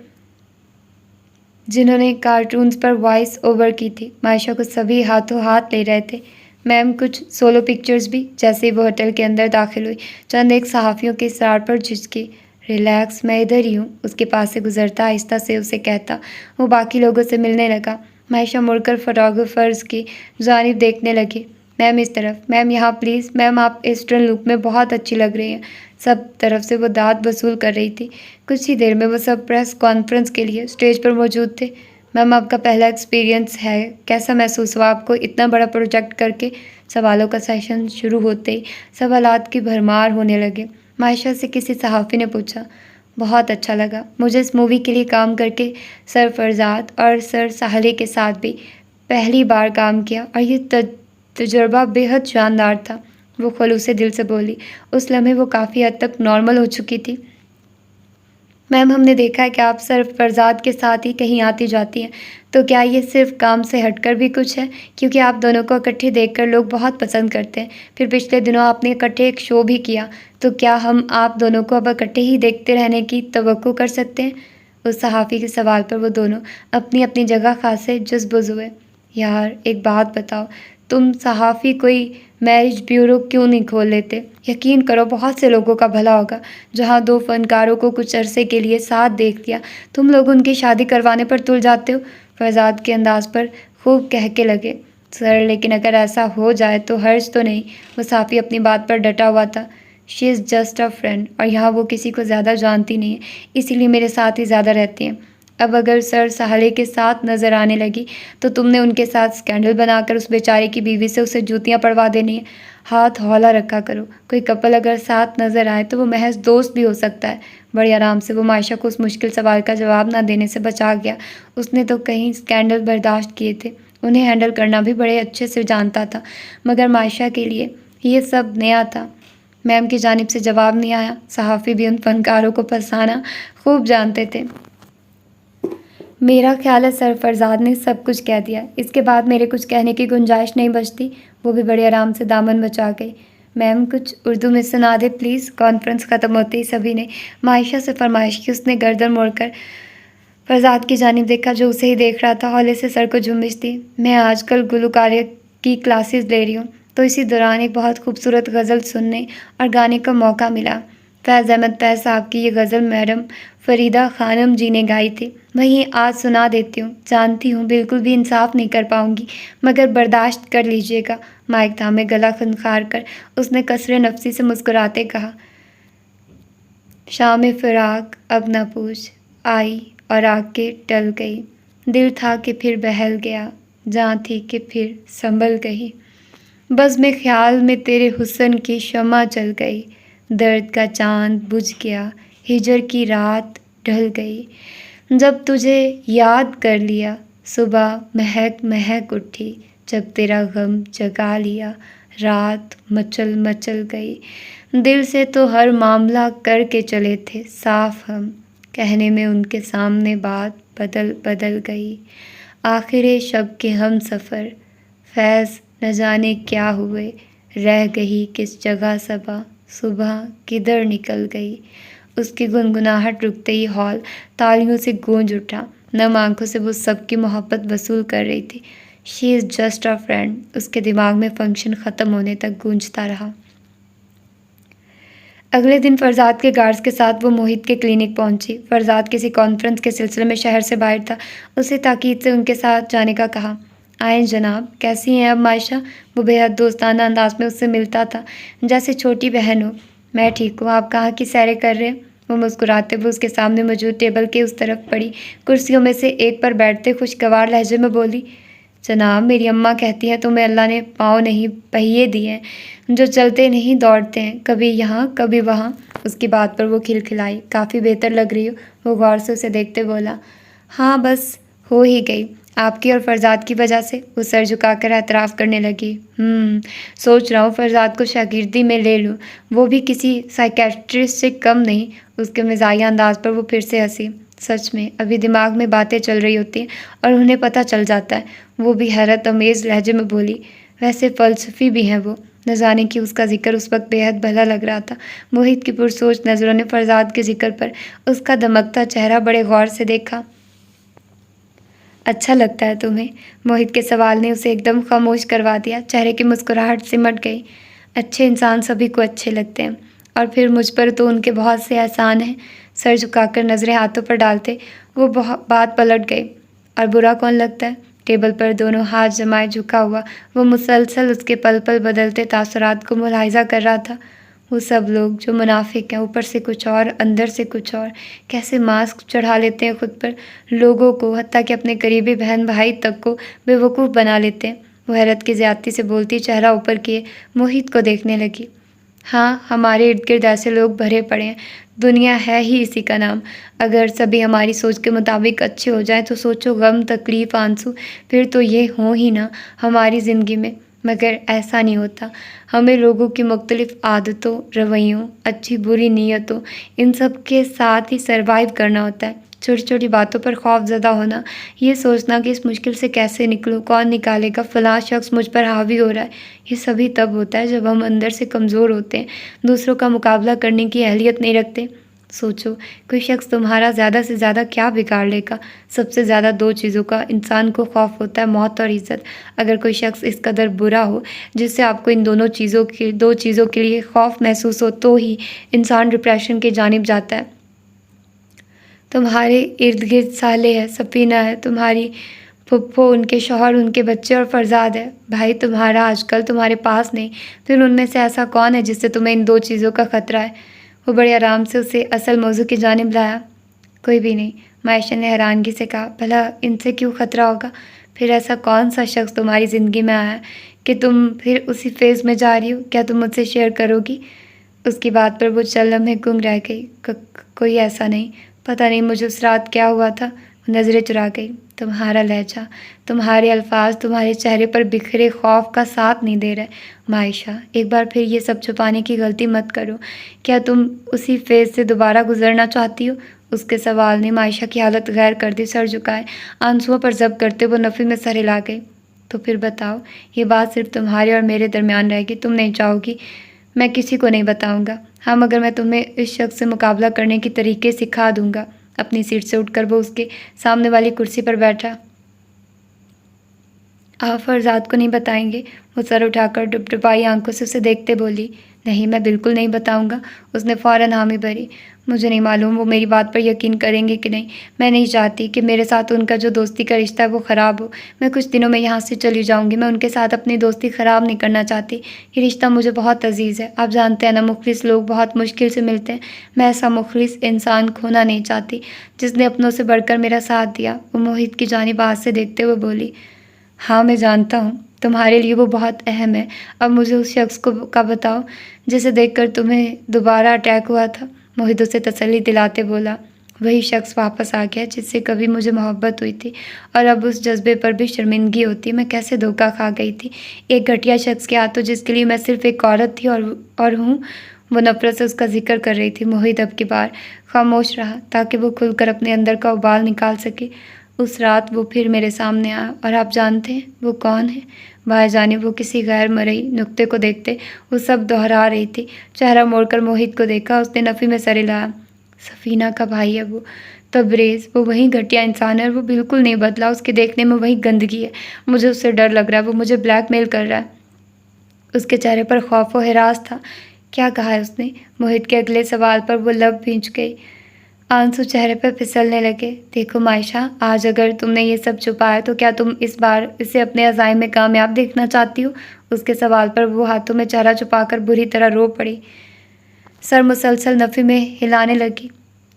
जिन्होंने कार्टून्स पर वॉइस ओवर की थी। मायशा को सभी हाथों हाथ ले रहे थे। मैम कुछ सोलो पिक्चर्स भी। जैसे ही वो होटल के अंदर दाखिल हुई, चंद एक सहाफ़ियों के इसरार पर झिझकी। रिलैक्स, मैं इधर ही हूँ, उसके पास से गुजरता आहिस्ता से उसे कहता वो बाकी लोगों से मिलने लगा। मायशा मुड़कर फोटोग्राफर्स की जानिब देखने लगी। मैम इस तरफ, मैम यहाँ प्लीज़, मैम आप ईस्टर्न लुक में बहुत अच्छी लग रही हैं। सब तरफ से वो दाद वसूल कर रही थी। कुछ ही देर में वो सब प्रेस कॉन्फ्रेंस के लिए स्टेज पर मौजूद थे।
मैम आपका पहला एक्सपीरियंस है, कैसा महसूस हुआ आपको इतना बड़ा प्रोजेक्ट करके? सवालों का सेशन शुरू होते ही सवालात की भरमार होने लगे। मायशा से किसी सहाफ़ी ने पूछा। बहुत अच्छा लगा मुझे इस मूवी के लिए काम करके। सर फरजाद और सर साहले के साथ भी पहली बार काम किया और ये तजुर्बा बेहद शानदार था। वो खलूसे दिल से बोली। उस लम्हे वो काफ़ी हद तक नॉर्मल हो चुकी थी। मैम हमने देखा है कि आप सर फरजाद के साथ ही कहीं आती जाती हैं, तो क्या ये सिर्फ काम से हटकर भी कुछ है? क्योंकि आप दोनों को इकट्ठे देखकर लोग बहुत पसंद करते हैं। फिर पिछले दिनों आपने इकट्ठे एक शो भी किया, तो क्या हम आप दोनों को अब इकट्ठे ही देखते रहने की तवक्को कर सकते हैं? उस सहाफ़ी के सवाल पर वो दोनों अपनी अपनी जगह खासे जुज़बुज़ हुए। यार एक बात बताओ, तुम सहाफ़ी कोई मैरिज ब्यूरो क्यों नहीं खोल लेते? यकीन करो बहुत से लोगों का भला होगा। जहाँ दो फनकारों को कुछ अरसे के लिए साथ देख लिया, तुम लोग उनकी शादी करवाने पर तुल जाते हो। फरजाद के अंदाज पर खूब कहके लगे। सर लेकिन अगर ऐसा हो जाए तो हर्ज तो नहीं? वो साफ़ी अपनी बात पर डटा हुआ था। She is just a friend और यहाँ वो किसी को ज़्यादा जानती नहीं है, इसीलिए मेरे साथ ही ज़्यादा रहती हैं। अब अगर सर साहले के साथ नज़र आने लगी तो तुमने उनके साथ स्कैंडल बनाकर उस बेचारे की बीवी से उसे जूतियाँ पड़वा देनी है। हाथ हौला रखा करो। कोई कपल अगर साथ नज़र आए तो वो महज दोस्त भी हो सकता है। बड़े आराम से वो मायशा को उस मुश्किल सवाल का जवाब ना देने से बचा गया। उसने तो कई स्कैंडल बर्दाश्त किए थे, उन्हें हैंडल करना भी बड़े अच्छे से जानता था, मगर मायशा के लिए ये सब नया था। मैम की जानिब से जवाब नहीं आया। सहाफ़ी भी उन फनकारों को फंसाना खूब जानते थे। मेरा ख्याल है सर फरजाद ने सब कुछ कह दिया, इसके बाद मेरे कुछ कहने की गुंजाइश नहीं बचती। वो भी बड़े आराम से दामन बचा गई। मैम कुछ उर्दू में सुना दे प्लीज़। कॉन्फ्रेंस ख़त्म होते ही सभी ने मायशा से फरमाइश की। उसने गर्दन मोड़कर फरजाद की जानिब देखा जो उसे ही देख रहा था। हौले से सर को झुमिश दी। मैं आजकल गुलकारिया की क्लासेस ले रही हूँ, तो इसी दौरान एक बहुत खूबसूरत गज़ल सुनने और गाने का मौका मिला। फैज़ अहमद फैज़ साहब की ये गज़ल मैडम फ़रीदा ख़ानम जी ने गाई थी। वहीं आज सुना देती हूँ। जानती हूँ बिल्कुल भी इंसाफ नहीं कर पाऊँगी, मगर बर्दाश्त कर लीजिएगा। माइक थामे गला खनखार कर उसने कसरे नफसी से मुस्कुराते कहा। शाम फ़िराक अब न पूछ, आई और आके टल गई। दिल था कि फिर बहल गया, जान थी कि फिर संभल गई। बस में ख्याल में तेरे हुस्न की शम्मा चल गई। दर्द का चांद बुझ गया, हिजर की रात ढल गई। जब तुझे याद कर लिया, सुबह महक महक उठी। जब तेरा गम जगा लिया, रात मचल मचल गई। दिल से तो हर मामला करके चले थे साफ हम, कहने में उनके सामने बात बदल बदल गई। आखिर शब के हम सफ़र, फैज़ न जाने क्या हुए, रह गई किस जगह सबा, सुबह किधर निकल गई। उसकी गुनगुनाहट रुकते ही हॉल तालियों से गूंज उठा। नम आंखों से वो सबकी मोहब्बत वसूल कर रही थी। She is just a friend उसके दिमाग में फंक्शन ख़त्म होने तक गूंजता रहा। अगले दिन फरजाद के गार्ड्स के साथ वो मोहित के क्लिनिक पहुंची। फरजाद किसी कॉन्फ्रेंस के सिलसिले में शहर से बाहर था। उसे ताकीद से उनके साथ जाने का कहा। आए जनाब, कैसी हैं अब मायशा? वो बेहद दोस्ताना अंदाज में उससे मिलता था, जैसे छोटी बहन हो। मैं ठीक हूँ, आप कहाँ की सैरें कर रहे हैं? वो मुस्कुराते हुए उसके सामने मौजूद टेबल के उस तरफ पड़ी कुर्सियों में से एक पर बैठते खुशगवार लहजे में बोली। जनाब, मेरी अम्मा कहती हैं तुम्हें अल्लाह ने पाँव नहीं पहिए दिए हैं जो चलते नहीं दौड़ते हैं, कभी यहाँ कभी वहाँ। उसकी बात पर वो खिलखिलाई। काफ़ी बेहतर लग रही हो। वो गौर से उसे देखते बोला। हाँ बस हो ही गई, आपकी और फरजाद की वजह से। वो सर झुकाकर एतराफ़ करने लगी। सोच रहा हूँ फरजाद को शागिर्दी में ले लूँ, वो भी किसी साइकेट्रिस्ट से कम नहीं। उसके मिजाजी अंदाज पर वो फिर से हंसी। सच में अभी दिमाग में बातें चल रही होती हैं और उन्हें पता चल जाता है। वो भी हैरत अमेज़ लहजे में बोली। वैसे फ़लसफ़ी भी हैं वो। न जाने कि उसका जिक्र उस वक्त बेहद भला लग रहा था। मोहित की पुरसोच नज़रों ने फरजाद के जिक्र पर उसका दमकता चेहरा बड़े गौर से देखा। अच्छा लगता है तुम्हें? मोहित के सवाल ने उसे एकदम खामोश करवा दिया। चेहरे की मुस्कुराहट सिमट गई। अच्छे इंसान सभी को अच्छे लगते हैं, और फिर मुझ पर तो उनके बहुत से एहसान हैं। सर झुकाकर नज़रें हाथों पर डालते वो बात पलट गई। और बुरा कौन लगता है? टेबल पर दोनों हाथ जमाए झुका हुआ वो मुसलसल उसके पल पल बदलते तासुरात को मुलाहिजा कर रहा था।
वो सब लोग जो मुनाफिक हैं, ऊपर से कुछ और अंदर से कुछ और, कैसे मास्क चढ़ा लेते हैं खुद पर, लोगों को, हत्ता कि अपने करीबी बहन भाई तक को बेवकूफ़ बना लेते हैं। वो हैरत की ज़्यादती से बोलती चेहरा ऊपर किए मोहित को देखने लगी। हाँ, हमारे इर्द गिर्द ऐसे लोग भरे पड़े हैं, दुनिया है ही इसी का नाम। अगर सभी हमारी सोच के मुताबिक अच्छे हो जाएं तो सोचो गम, तकलीफ़, आंसू फिर तो ये हों ही ना हमारी ज़िंदगी में। मगर ऐसा नहीं होता। हमें लोगों की मुख्तलिफ़ आदतों, रवैयों, अच्छी बुरी नीयतों, इन सब के साथ ही सर्वाइव करना होता है। छोटी छोटी बातों पर खौफज़दा होना, ये सोचना कि इस मुश्किल से कैसे निकलूँ, कौन निकालेगा, फ़लाँ शख्स मुझ पर हावी हो रहा है, ये सभी तब होता है जब हम अंदर से कमज़ोर होते हैं, दूसरों का मुकाबला करने की अहलियत नहीं रखते। सोचो, कोई शख्स तुम्हारा ज़्यादा से ज़्यादा क्या बिगाड़ लेगा। सबसे ज़्यादा 2 चीज़ों का इंसान को खौफ होता है, मौत और इज़्ज़त। अगर कोई शख्स इस कदर बुरा हो जिससे आपको इन 2 चीज़ों के लिए खौफ महसूस हो, तो ही इंसान डिप्रेशन की जानिब जाता है। तुम्हारे इर्द गिर्द साले है, सफ़ीना है, तुम्हारी फुप्पो, उनके शौहर, उनके बच्चे और फरजाद है। भाई तुम्हारा आजकल तुम्हारे पास नहीं, फिर उनमें से ऐसा कौन है जिससे तुम्हें इन 2 चीज़ों का ख़तरा है। वो बड़े आराम से उसे असल मौजू की जानिब लाया। कोई भी नहीं, मायशा ने हैरानगी से कहा। भला इनसे क्यों ख़तरा होगा? फिर ऐसा कौन सा शख्स तुम्हारी ज़िंदगी में आया है कि तुम फिर उसी फेज़ में जा रही हो? क्या तुम मुझसे शेयर करोगी? उसकी बात पर वो चंद लम्हे गुंग रह गई। कोई ऐसा नहीं, पता नहीं मुझे उस रात क्या हुआ था। वो नज़रें चुरा गई। तुम्हारा लहजा, तुम्हारे अल्फाज, तुम्हारे चेहरे पर बिखरे खौफ का साथ नहीं दे रहे। मायशा, एक बार फिर ये सब छुपाने की गलती मत करो। क्या तुम उसी फेज़ से दोबारा गुजरना चाहती हो? उसके सवाल ने मायशा की हालत गैर कर दी। सर झुकाए, आंसुओं पर जब्त करते वो नफ़ी में सर हिला गई। तो फिर बताओ, ये बात सिर्फ तुम्हारे और मेरे दरमियान रहेगी, तुम नहीं चाहोगी? मैं किसी को नहीं बताऊंगा। हाँ, मगर मैं तुम्हें इस शख्स से मुकाबला करने के तरीके सिखा दूंगा। अपनी सीट से उठकर वो उसके सामने वाली कुर्सी पर बैठा। आप फरजाद को नहीं बताएंगे? वो सर उठाकर डुबडुबाई आंखों से उसे देखते बोली। नहीं, मैं बिल्कुल नहीं बताऊंगा। उसने फ़ौरन हामी भरी। मुझे नहीं मालूम वो मेरी बात पर यकीन करेंगे कि नहीं। मैं नहीं चाहती कि मेरे साथ उनका जो दोस्ती का रिश्ता है वो ख़राब हो। मैं कुछ दिनों में यहाँ से चली जाऊँगी। मैं उनके साथ अपनी दोस्ती ख़राब नहीं करना चाहती। ये रिश्ता मुझे बहुत अजीज़ है। आप जानते हैं ना, मुखलिस लोग बहुत मुश्किल से मिलते हैं। मैं ऐसा मुखलिस इंसान खोना नहीं चाहती जिसने अपनों से बढ़कर मेरा साथ दिया। वो मोहित की जानिब हाथ से देखते हुए बोली। हाँ, मैं जानता हूँ तुम्हारे लिए वो बहुत अहम है। अब मुझे उस शख्स का बताओ जिसे देखकर तुम्हें दोबारा अटैक हुआ था। मोहित उसे तसल्ली दिलाते बोला। वही शख्स वापस आ गया जिससे कभी मुझे मोहब्बत हुई थी और अब उस जज्बे पर भी शर्मिंदगी होती। मैं कैसे धोखा खा गई थी एक घटिया शख्स के हाथों जिसके लिए मैं सिर्फ एक औरत थी और हूँ। वो नफरत से उसका जिक्र कर रही थी। मोहित अब की बार खामोश रहा ताकि वो खुलकर अपने अंदर का उबाल निकाल सके। उस रात वो फिर मेरे सामने आया और आप जानते हैं वो कौन है? बाएं जाने वो किसी गैर मरई नुक्ते को देखते वो सब दोहरा रही थी। चेहरा मोड़कर मोहित को देखा। उसने नफ़ी में सर हिलाया। सफ़ीना का भाई है वो, तबरेज़। वो वही घटिया इंसान है और वो बिल्कुल नहीं बदला। उसके देखने में वही गंदगी है। मुझे उससे डर लग रहा है। वो मुझे ब्लैकमेल कर रहा है। उसके चेहरे पर खौफ व हिरास था। क्या कहा है उसने? मोहित के अगले सवाल पर वो लब भींच गई। आंसू चेहरे पर फिसलने लगे। देखो मायशा, आज अगर तुमने ये सब छुपाया तो क्या तुम इस बार इसे अपने अज़ाइम में कामयाब देखना चाहती हो? उसके सवाल पर वो हाथों में चेहरा छुपाकर बुरी तरह रो पड़ी। सर मुसलसल नफ़ी में हिलाने लगी।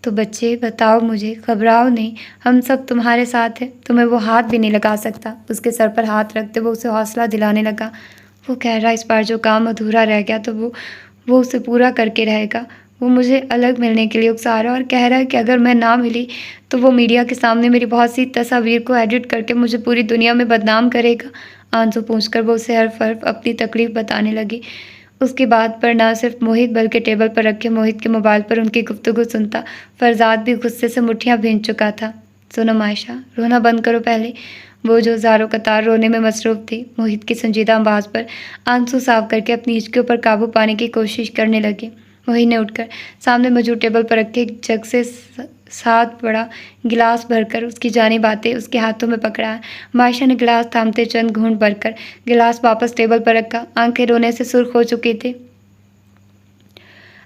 तो बच्चे बताओ मुझे, घबराओ नहीं, हम सब तुम्हारे साथ हैं। तुम्हें वो हाथ भी नहीं लगा सकता। उसके सर पर हाथ रखते वो उसे हौसला दिलाने लगा। वो कह रहा इस बार जो काम अधूरा रह गया तो वो उसे पूरा करके रहेगा। वो मुझे अलग मिलने के लिए उकसा रहा है और कह रहा है कि अगर मैं ना मिली तो वो मीडिया के सामने मेरी बहुत सी तस्वीर को एडिट करके मुझे पूरी दुनिया में बदनाम करेगा। आंसू पूंछकर वो उसे हर हर्फ अपनी तकलीफ़ बताने लगी। उसकी बात पर ना सिर्फ मोहित बल्कि टेबल पर रखे मोहित के मोबाइल पर उनकी गुफ्तगू सुनता फरजाद भी गुस्से से मुट्ठियाँ भींच चुका था। सुनो मायशा, रोना बंद करो पहले। वो जो ज़ारो कतार रोने में मसरूफ़ थी, मोहित की संजीदा आवाज़ पर आंसू साफ करके अपनी हिचकियों पर काबू पाने की कोशिश करने लगी। मोहित ने उठकर सामने मौजूद टेबल पर रखे एक जग से 7 बड़ा गिलास भरकर उसकी जानिब आते उसके हाथों में पकड़ा। मायशा ने गिलास थामते चंद घूंट भरकर गिलास वापस टेबल पर रखा। आंखें रोने से सुर्ख हो चुकी थी।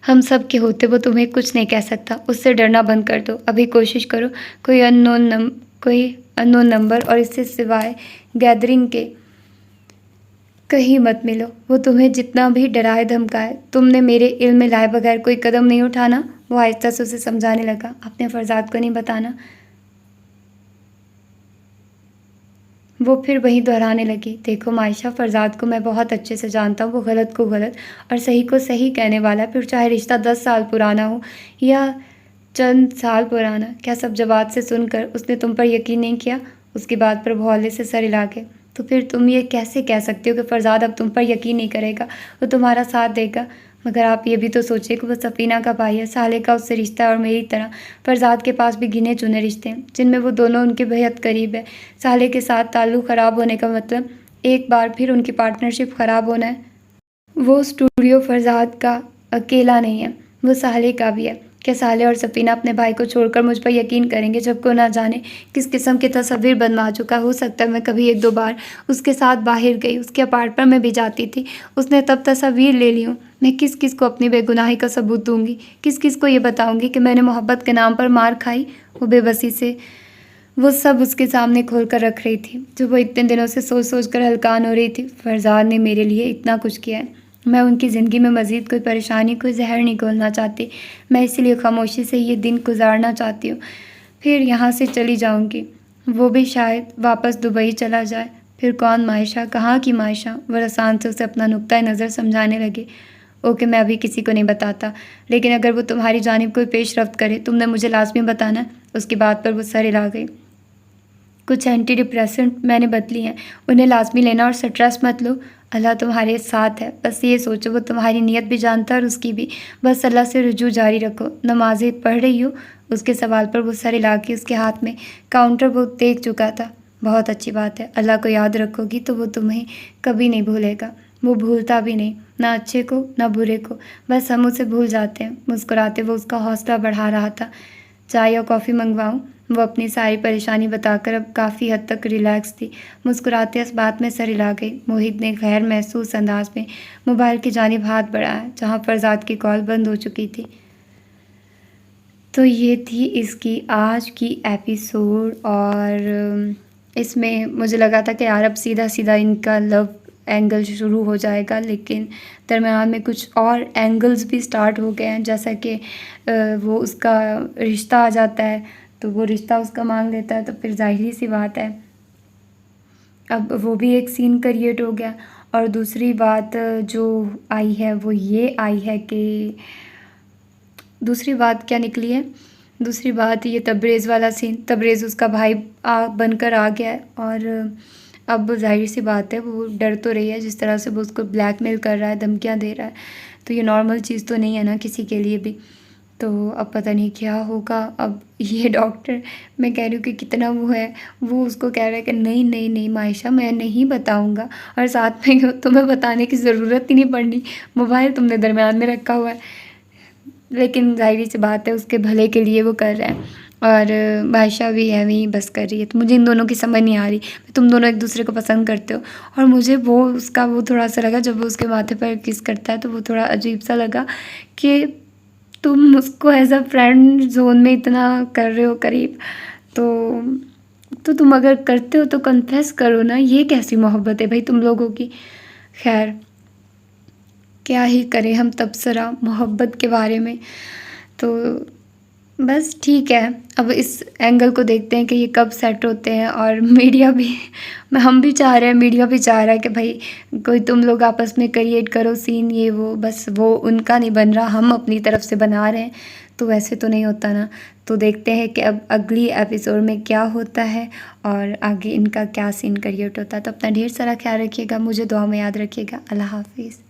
हम सब के होते वो तुम्हें कुछ नहीं कह सकता। उससे डरना बंद कर दो। अभी कोशिश करो कोई अननोन नंबर और इससे सिवाय गैदरिंग के कहीं मत मिलो। वो तुम्हें जितना भी डराए धमकाए, तुमने मेरे इल्म में लाए बगैर कोई कदम नहीं उठाना। वो आहिस्ता से उसे समझाने लगा, अपने फरजाद को नहीं बताना। वो फिर वहीं दोहराने लगी, देखो मायशा, फरजाद को मैं बहुत अच्छे से जानता हूँ। वो गलत को गलत और सही को सही कहने वाला है, फिर चाहे रिश्ता 10 साल पुराना हो या चंद साल पुराना। क्या सब जवाब से सुनकर उसने तुम पर यकीन नहीं किया? उसकी बात पर भौले से सर हिला के, तो फिर तुम ये कैसे कह सकते हो कि फरजाद अब तुम पर यकीन नहीं करेगा, वो तुम्हारा साथ देगा? मगर आप ये भी तो सोचिए कि वो सफ़ीना का भाई है, साले का उससे रिश्ता है और मेरी तरह फरजाद के पास भी गिने चुने रिश्ते हैं जिनमें वो दोनों उनके बेहद करीब है। साले के साथ ताल्लुक़ ख़राब होने का मतलब एक बार फिर उनकी पार्टनरशिप ख़राब होना है। वो स्टूडियो फरजाद का अकेला नहीं है, वो साले का भी है। क्या साले और सफ़ीना अपने भाई को छोड़कर मुझ पर यकीन करेंगे जबकि ना जाने किस किस्म की तस्वीर बनवा चुका? हो सकता है मैं कभी 1-2 बार उसके साथ बाहर गई, उसके अपार्टमेंट में भी जाती थी, उसने तब तस्वीर ले ली हूँ। मैं किस किस को अपनी बेगुनाही का सबूत दूँगी? किस किस को ये बताऊँगी कि मैंने मोहब्बत के नाम पर मार खाई? वो बेबसी से वो सब उसके सामने खोल कर रख रही थी जो वो इतने दिनों से सोच सोच कर हलकान हो रही थी। फरजाद ने मेरे लिए इतना कुछ किया है, मैं उनकी ज़िंदगी में मज़ीद कोई परेशानी, कोई जहर नहीं घोलना चाहती। मैं इसीलिए खामोशी से ये दिन गुजारना चाहती हूँ, फिर यहाँ से चली जाऊँगी। वो भी शायद वापस दुबई चला जाए। फिर कौन मायशा, कहाँ की मायशा? वो रसान से उसे अपना नुक्ता नज़र समझाने लगे। ओके, मैं अभी किसी को नहीं बताता, लेकिन अगर वो तुम्हारी जानिब कोई पेशरफ्त करे तुमने मुझे लाजमी बताना। उसकी बात पर वो सर हिला गई। कुछ एंटी डिप्रेसेंट मैंने बदली हैं, उन्हें लाजमी लेना और स्ट्रेस मत लो। अल्लाह तुम्हारे साथ है, बस ये सोचो वो तुम्हारी नीयत भी जानता है और उसकी भी। बस अल्लाह से रुजू जारी रखो। नमाज़ें पढ़ रही हो? उसके सवाल पर वो सर हिला के उसके हाथ में काउंटर वो देख चुका था। बहुत अच्छी बात है, अल्लाह को याद रखोगी तो वो तुम्हें कभी नहीं भूलेगा। वो भूलता भी नहीं, ना अच्छे को ना बुरे को, बस हम उसे भूल जाते हैं। मुस्कुराते वो उसका हौसला बढ़ा रहा था। चाय या कॉफ़ी मंगवाऊँ? वो अपनी सारी परेशानी बताकर अब काफ़ी हद तक रिलैक्स थी। मुस्कुराते इस बात में सर हिला गई। मोहित ने गैर महसूस अंदाज में मोबाइल की जानिब हाथ बढ़ाया जहाँ फरजाद की कॉल बंद हो चुकी थी। तो ये थी इसकी आज की एपिसोड और इसमें मुझे लगा था कि यार अब सीधा सीधा इनका लव एंगल शुरू हो जाएगा, लेकिन दरमियान में कुछ और एंगल्स भी स्टार्ट हो गए हैं। जैसा कि वो उसका रिश्ता आ जाता है तो वो रिश्ता उसका मांग लेता है, तो फिर जाहिर सी बात है अब वो भी एक सीन क्रिएट हो गया। और दूसरी बात जो आई है वो ये आई है कि दूसरी बात क्या निकली है, दूसरी बात ये तबरेज़ वाला सीन। तबरेज़ उसका भाई बनकर आ गया है और अब जाहिर सी बात है वो डर तो रही है, जिस तरह से वो उसको ब्लैकमेल कर रहा है, धमकियाँ दे रहा है, तो ये नॉर्मल चीज़ तो नहीं है ना किसी के लिए भी। तो अब पता नहीं क्या होगा। अब ये डॉक्टर, मैं कह रही हूँ कि कितना वो है, वो उसको कह रहा है कि नहीं नहीं नहीं मायशा, मैं नहीं बताऊँगा, और साथ में तुम्हें बताने की ज़रूरत ही नहीं पड़नी, मोबाइल तुमने दरमियान में रखा हुआ है। लेकिन ज़ाहिर सी बात है उसके भले के लिए वो कर रहा है और मायशा भी है वहीं बस कर रही है। तो मुझे इन दोनों की समझ नहीं आ रही। तुम दोनों एक दूसरे को पसंद करते हो और मुझे वो उसका वो थोड़ा सा लगा जब वो उसके माथे पर किस करता है तो वो थोड़ा अजीब सा लगा कि तुम उसको एज अ फ्रेंड जोन में इतना कर रहे हो करीब, तो तुम अगर करते हो तो कन्फेस करो ना। ये कैसी मोहब्बत है भाई तुम लोगों की। खैर क्या ही करें हम तबसरा मोहब्बत के बारे में। तो बस ठीक है, अब इस एंगल को देखते हैं कि ये कब सेट होते हैं। और मीडिया भी हम भी चाह रहे हैं, मीडिया भी चाह रहा है कि भाई कोई तुम लोग आपस में क्रिएट करो सीन, ये वो, बस वो उनका नहीं बन रहा, हम अपनी तरफ से बना रहे हैं। तो वैसे तो नहीं होता ना। तो देखते हैं कि अब अगली एपिसोड में क्या होता है और आगे इनका क्या सीन क्रिएट होता है। तो अपना ढेर सारा ख्याल रखिएगा, मुझे दुआ में याद रखिएगा। अल्लाह हाफिज़।